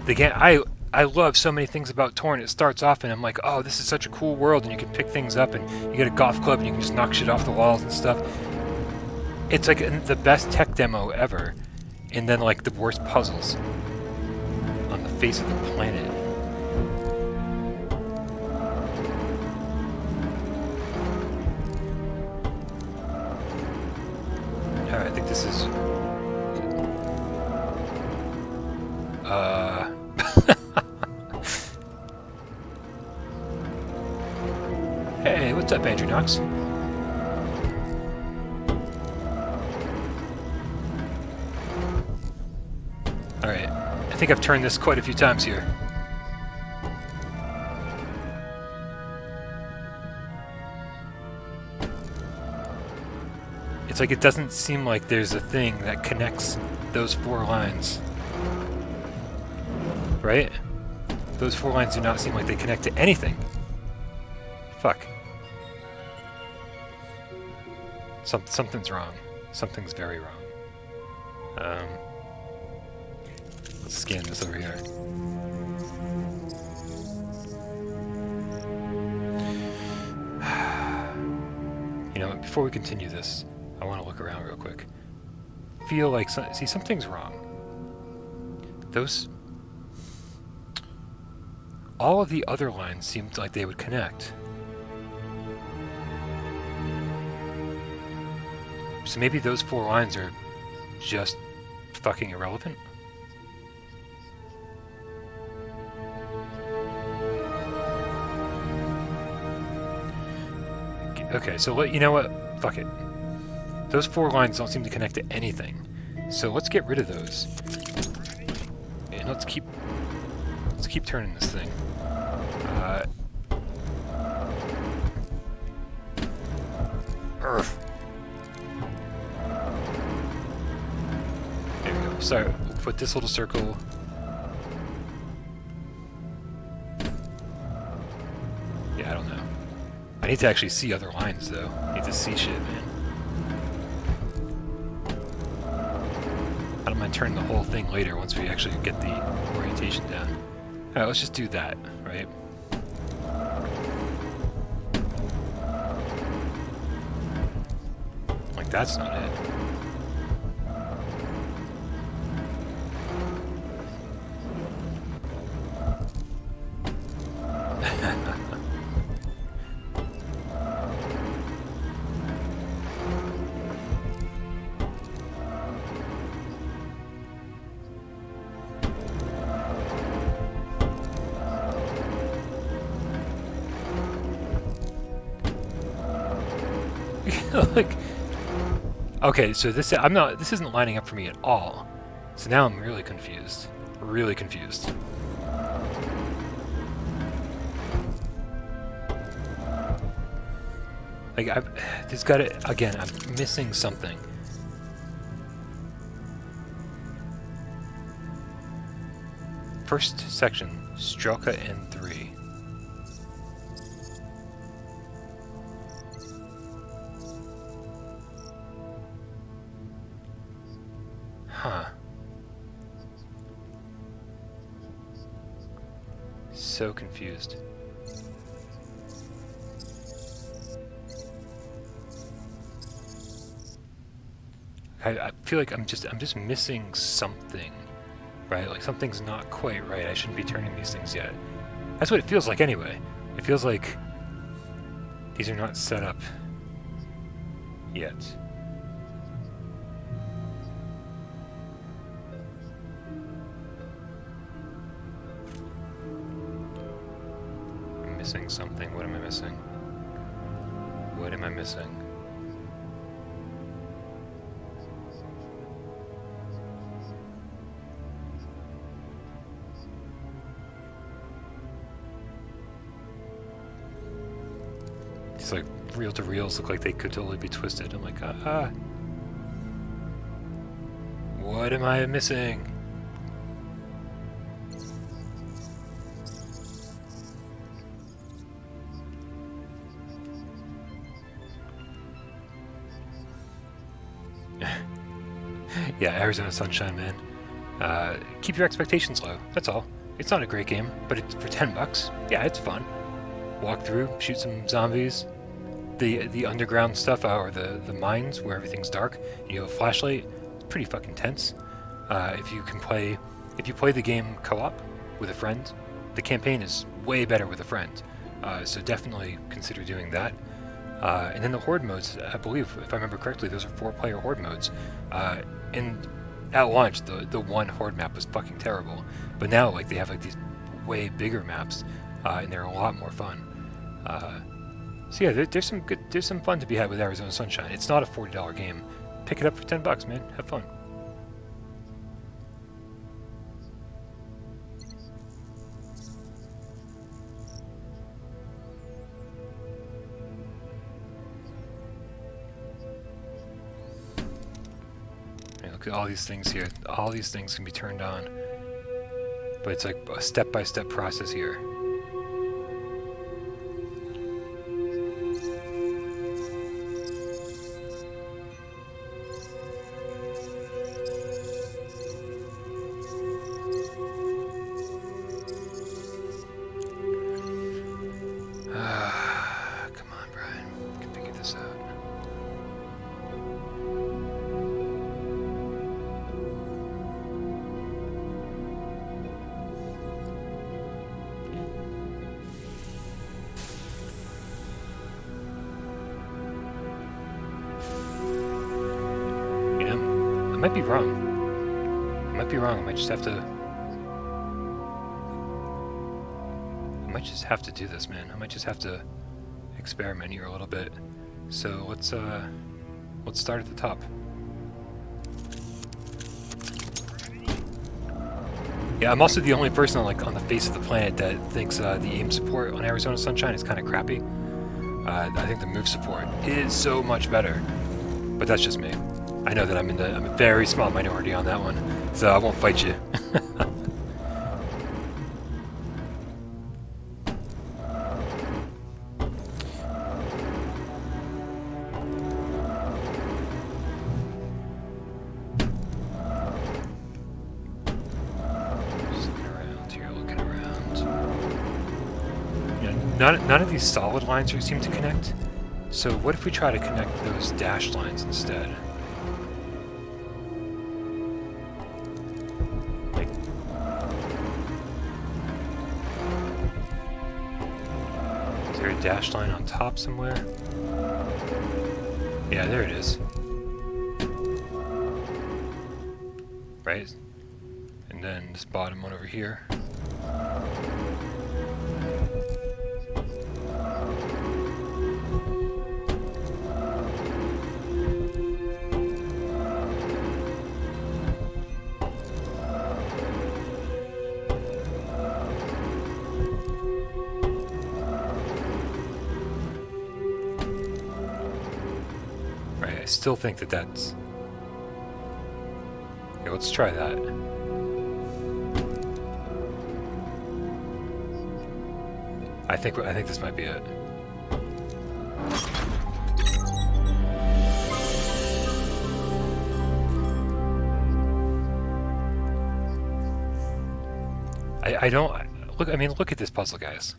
The game, I love so many things about Torn. It starts off and I'm like, oh, this is such a cool world, and you can pick things up, and you get a golf club and you can just knock shit off the walls and stuff. It's like the best tech demo ever, and then like the worst puzzles on the face of the planet. Alright, I think this is... Hey, what's up, Andrew Knox? Alright, I think I've turned this quite a few times here. It's like it doesn't seem like there's a thing that connects those 4 lines. Right? Those 4 lines do not seem like they connect to anything. Fuck. Something's wrong. Something's very wrong. Let's scan this over here. You know, before we continue this, I want to look around real quick. Feel like... see, something's wrong. Those... all of the other lines seemed like they would connect. So maybe those 4 lines are just fucking irrelevant? Okay, so you know what? Fuck it. Those 4 lines don't seem to connect to anything. So let's get rid of those. And let's keep turning this thing. There we go. So we'll put this little circle. Yeah, I don't know. I need to actually see other lines, though. I need to see shit, man. I don't mind turning the whole thing later once we actually get the orientation down. Alright, let's just do that, right? Like, that's not it. like, okay, so this isn't lining up for me at all. So now I'm really confused. Really confused. Like, there's gotta, again, I'm missing something. First section, Strelka and 3. Huh. So confused. I feel like I'm just missing something, right? Like something's not quite right. I shouldn't be turning these things yet. That's what it feels like anyway. It feels like these are not set up yet. I'm missing something. What am I missing? What am I missing? These like reel-to-reels look like they could totally be twisted. I'm like, what am I missing? Yeah, Arizona Sunshine, man. Keep your expectations low. That's all. It's not a great game, but it's for $10. Yeah, it's fun. Walk through, shoot some zombies. The underground stuff, or the mines where everything's dark, and you have a flashlight. It's pretty fucking tense. If you play the game co-op with a friend, the campaign is way better with a friend. So definitely consider doing that. And then the horde modes, I believe, if I remember correctly, those are 4-player horde modes. And at launch, the one horde map was fucking terrible. But now, like, they have like these way bigger maps, and they're a lot more fun. So yeah, there's some fun to be had with Arizona Sunshine. It's not a $40 game. Pick it up for $10, man. Have fun. Look at all these things here. All these things can be turned on. But it's like a step-by-step process here. Come on, Brian. We can figure this out. You know, I might be wrong. I might be wrong. I might just have to do this, man. I might just have to experiment here a little bit. So let's start at the top. Yeah, I'm also the only person on the face of the planet that thinks the aim support on Arizona Sunshine is kind of crappy. I think the move support is so much better, but that's just me. I know that I'm a very small minority on that one, so I won't fight you. None of these solid lines seem to connect, so what if we try to connect those dashed lines instead? Like, is there a dashed line on top somewhere? Yeah, there it is. Right? And then this bottom one over here. Right, I still think that that's... Okay, let's try that. I think this might be it. I don't look. I mean, look at this puzzle, guys.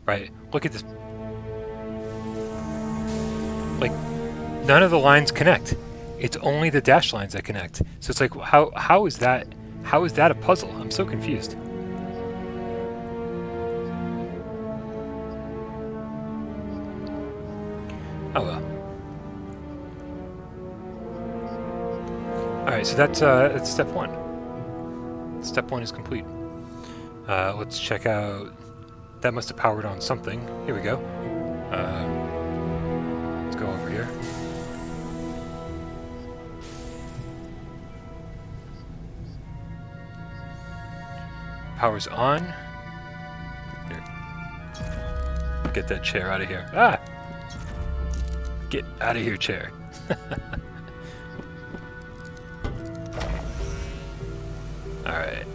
Right? Look at this. Like, none of the lines connect. It's only the dashed lines that connect. So it's like, how is that? How is that a puzzle? I'm so confused. Oh well. All right, so that's step one. Step one is complete. Let's check out. That must have powered on something. Here we go. Let's go over here. Power's on. Here. Get that chair out of here. Ah! Get out of here, chair. Alright.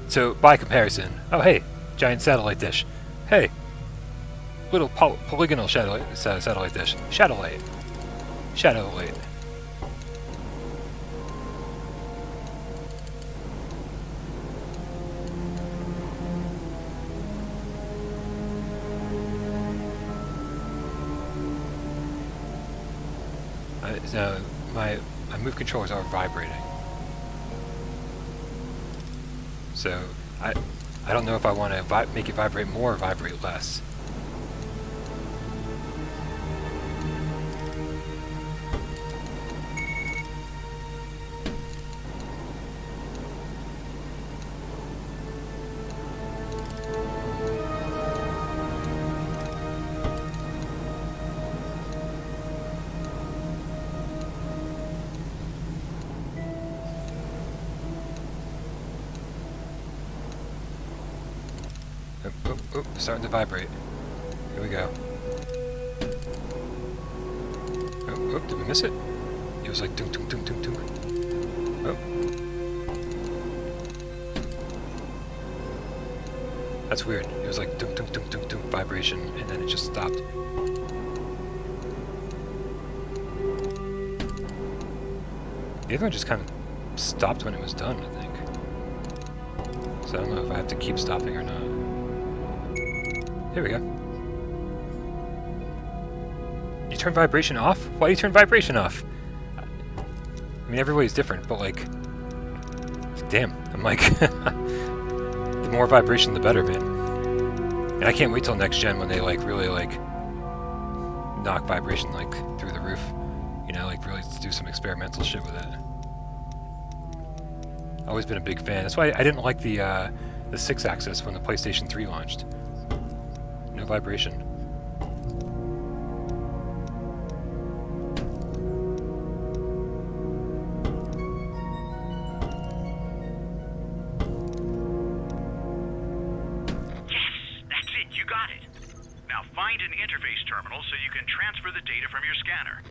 So, by comparison... Oh, hey! Giant satellite dish. Hey! Little polygonal satellite dish. Shadowlight. Shadowlight. So my move controllers are vibrating. So I don't know if I want to make it vibrate more or vibrate less. Oh, starting to vibrate. Here we go. Oh, did we miss it? It was like dunk, dunk, dunk, dunk, dunk. Oh. That's weird. It was like dunk, dunk, dunk, dunk, dunk vibration, and then it just stopped. The other one just kind of stopped when it was done, I think. So I don't know if I have to keep stopping or not. Here we go. You turn vibration off? Why do you turn vibration off? I mean, everybody's different, but like... Damn, I'm like... the more vibration, the better, man. And I can't wait till next gen when they like really like... knock vibration like through the roof. You know, like really do some experimental shit with it. Always been a big fan. That's why I didn't like the 6-axis when the PlayStation 3 launched. No vibration. Yes, that's it. You got it. Now find an interface terminal so you can transfer the data from your scanner.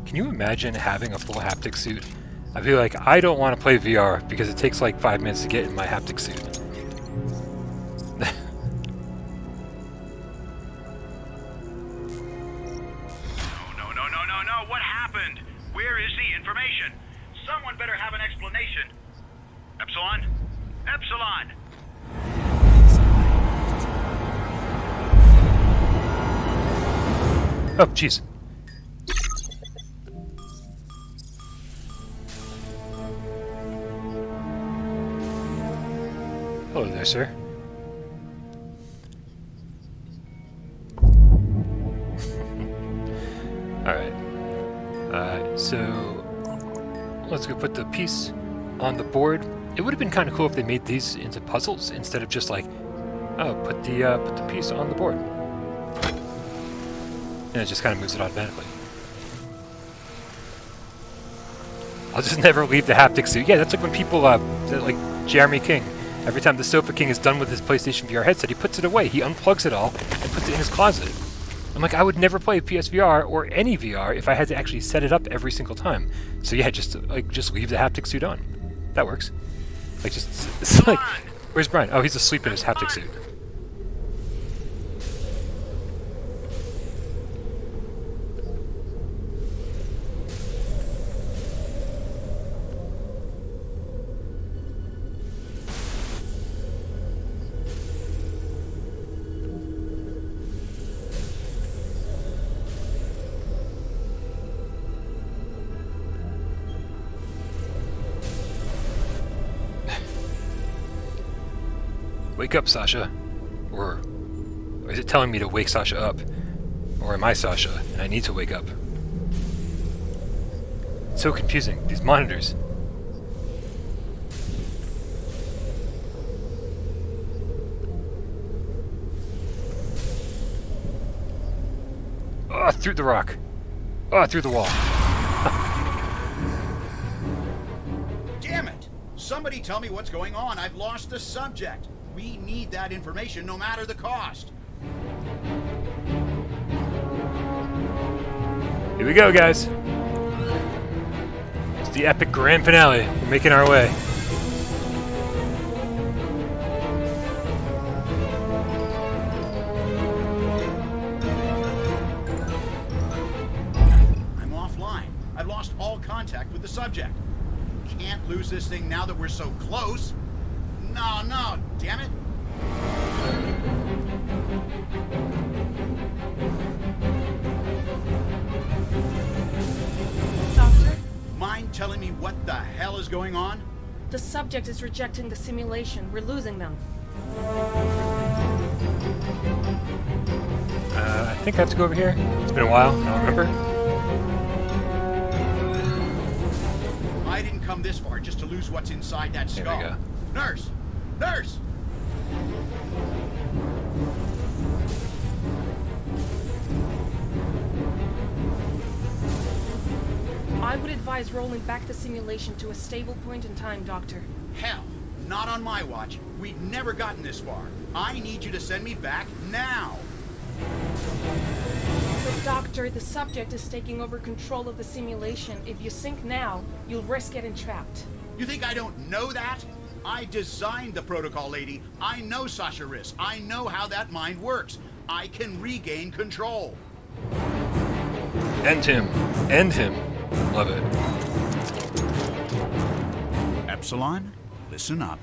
Can you imagine having a full haptic suit? I'd be like, I don't want to play VR because it takes like 5 minutes to get in my haptic suit. No. What happened? Where is the information? Someone better have an explanation. Epsilon? Epsilon! Oh, jeez. Hello there, sir. Alright. So let's go put the piece on the board. It would have been kind of cool if they made these into puzzles instead of just like, oh, put the piece on the board. And it just kind of moves it automatically. I'll just never leave the haptic suit. Yeah, that's like when people like Jeremy King. Every time the Sofa King is done with his PlayStation VR headset, he puts it away. He unplugs it all and puts it in his closet. I'm like, I would never play PSVR or any VR if I had to actually set it up every single time. So yeah, just leave the haptic suit on. That works. Like it's like, where's Brian? Oh, he's asleep in his haptic suit. Wake up, Sasha. Or is it telling me to wake Sasha up? Or am I Sasha and I need to wake up? It's so confusing, these monitors. Oh, through the rock. Oh, through the wall. Damn it! Somebody tell me what's going on. I've lost the subject. We need that information no matter the cost. Here we go, guys. It's the epic grand finale. We're making our way. I'm offline. I've lost all contact with the subject. Can't lose this thing now that we're so close. No, damn it. Doctor, Mind telling me what the hell is going on? the subject is rejecting the simulation. We're losing them. I think I have to go over here. It's been a while. I don't remember. I didn't come this far just to lose what's inside that There skull. we go. Nurse! Nurse! I would advise rolling back the simulation to a stable point in time, Doctor. Hell, not on my watch. We've never gotten this far. I need you to send me back now. But Doctor, the subject is taking over control of the simulation. If you sink now, you'll risk getting trapped. You think I don't know that? I designed the protocol, lady. I know Sasha Riss. I know how that mind works. I can regain control. End him. End him. Love it. Epsilon, listen up.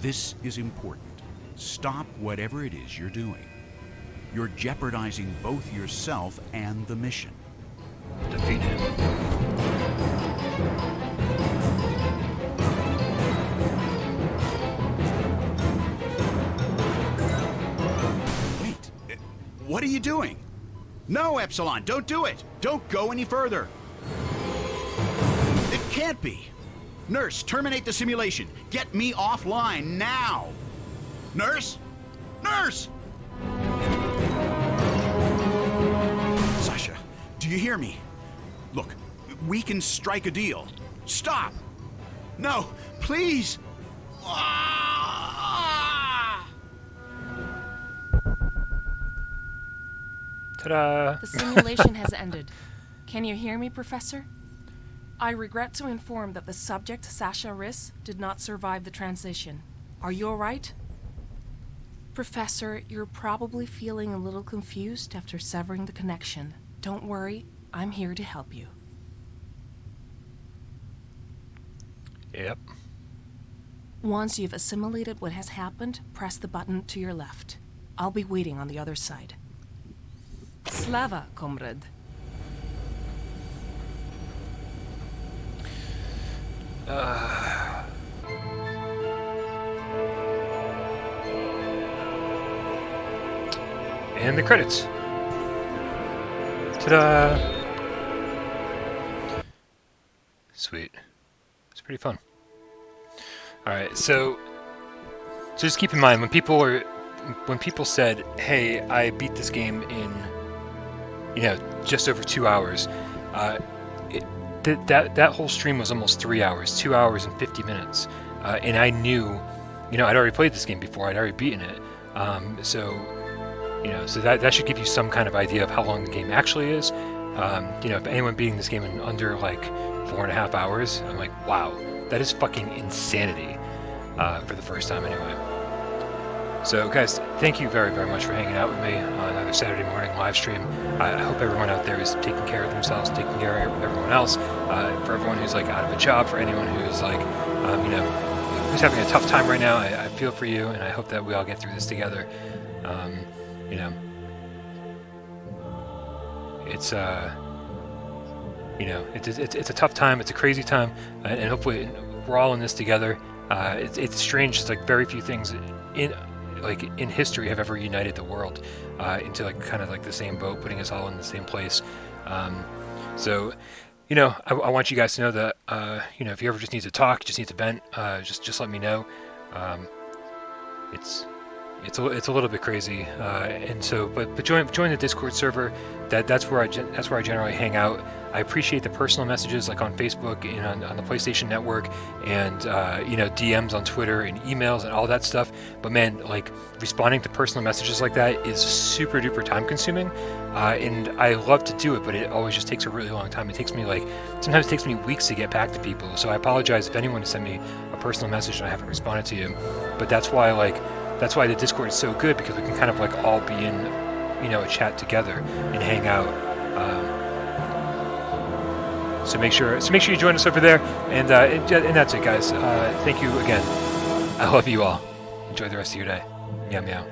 This is important. Stop whatever it is you're doing. You're jeopardizing both yourself and the mission. Defeat him. Wait, what are you doing? No, Epsilon, don't do it. Don't go any further. It can't be. Nurse, terminate the simulation. Get me offline now. Nurse? Nurse! Sasha, do you hear me? Look, we can strike a deal. Stop! No, please! Ah! Ta-da! The simulation has ended. Can you hear me, Professor? I regret to inform that the subject, Sasha Riss, did not survive the transition. Are you alright? Professor, you're probably feeling a little confused after severing the connection. Don't worry, I'm here to help you. Yep. Once you've assimilated what has happened, press the button to your left. I'll be waiting on the other side. Slava, comrade. And the credits. Ta-da! Sweet. It's pretty fun. Alright, so just keep in mind when people said, hey, I beat this game in, just over 2 hours, that whole stream was almost 3 hours, 2 hours and 50 minutes. and I knew, you know, I'd already played this game before. I'd already beaten it. So, you know, so that should give you some kind of idea of how long the game actually is. You know, if anyone beating this game in under like 4.5 hours, I'm like, wow, that is fucking insanity for the first time anyway. So guys, thank you very, very much for hanging out with me on another Saturday morning live stream. I hope everyone out there is taking care of themselves, taking care of everyone else. For everyone who's like out of a job, for anyone who's like, you know, who's having a tough time right now, I feel for you, and I hope that we all get through this together. You know, it's you know, it's a tough time, it's a crazy time, and hopefully we're all in this together. It's strange. It's like very few things in history have ever united the world into like kind of like the same boat, putting us all in the same place. So, you know, I want you guys to know that you know, if you ever just need to talk, just need to vent, just let me know. It's a little bit crazy, and so but join the Discord server. That's where I generally hang out. I appreciate the personal messages like on Facebook and on the PlayStation Network, and you know, DMs on Twitter and emails and all that stuff. But man, like responding to personal messages like that is super duper time consuming, and I love to do it, but it always just takes a really long time. It takes me sometimes it takes me weeks to get back to people. So I apologize if anyone has sent me a personal message and I haven't responded to you. But that's why the Discord is so good, because we can kind of like all be in, you know, a chat together and hang out. So make sure you join us over there, and that's it, guys. Thank you again. I love you all. Enjoy the rest of your day. Meow meow.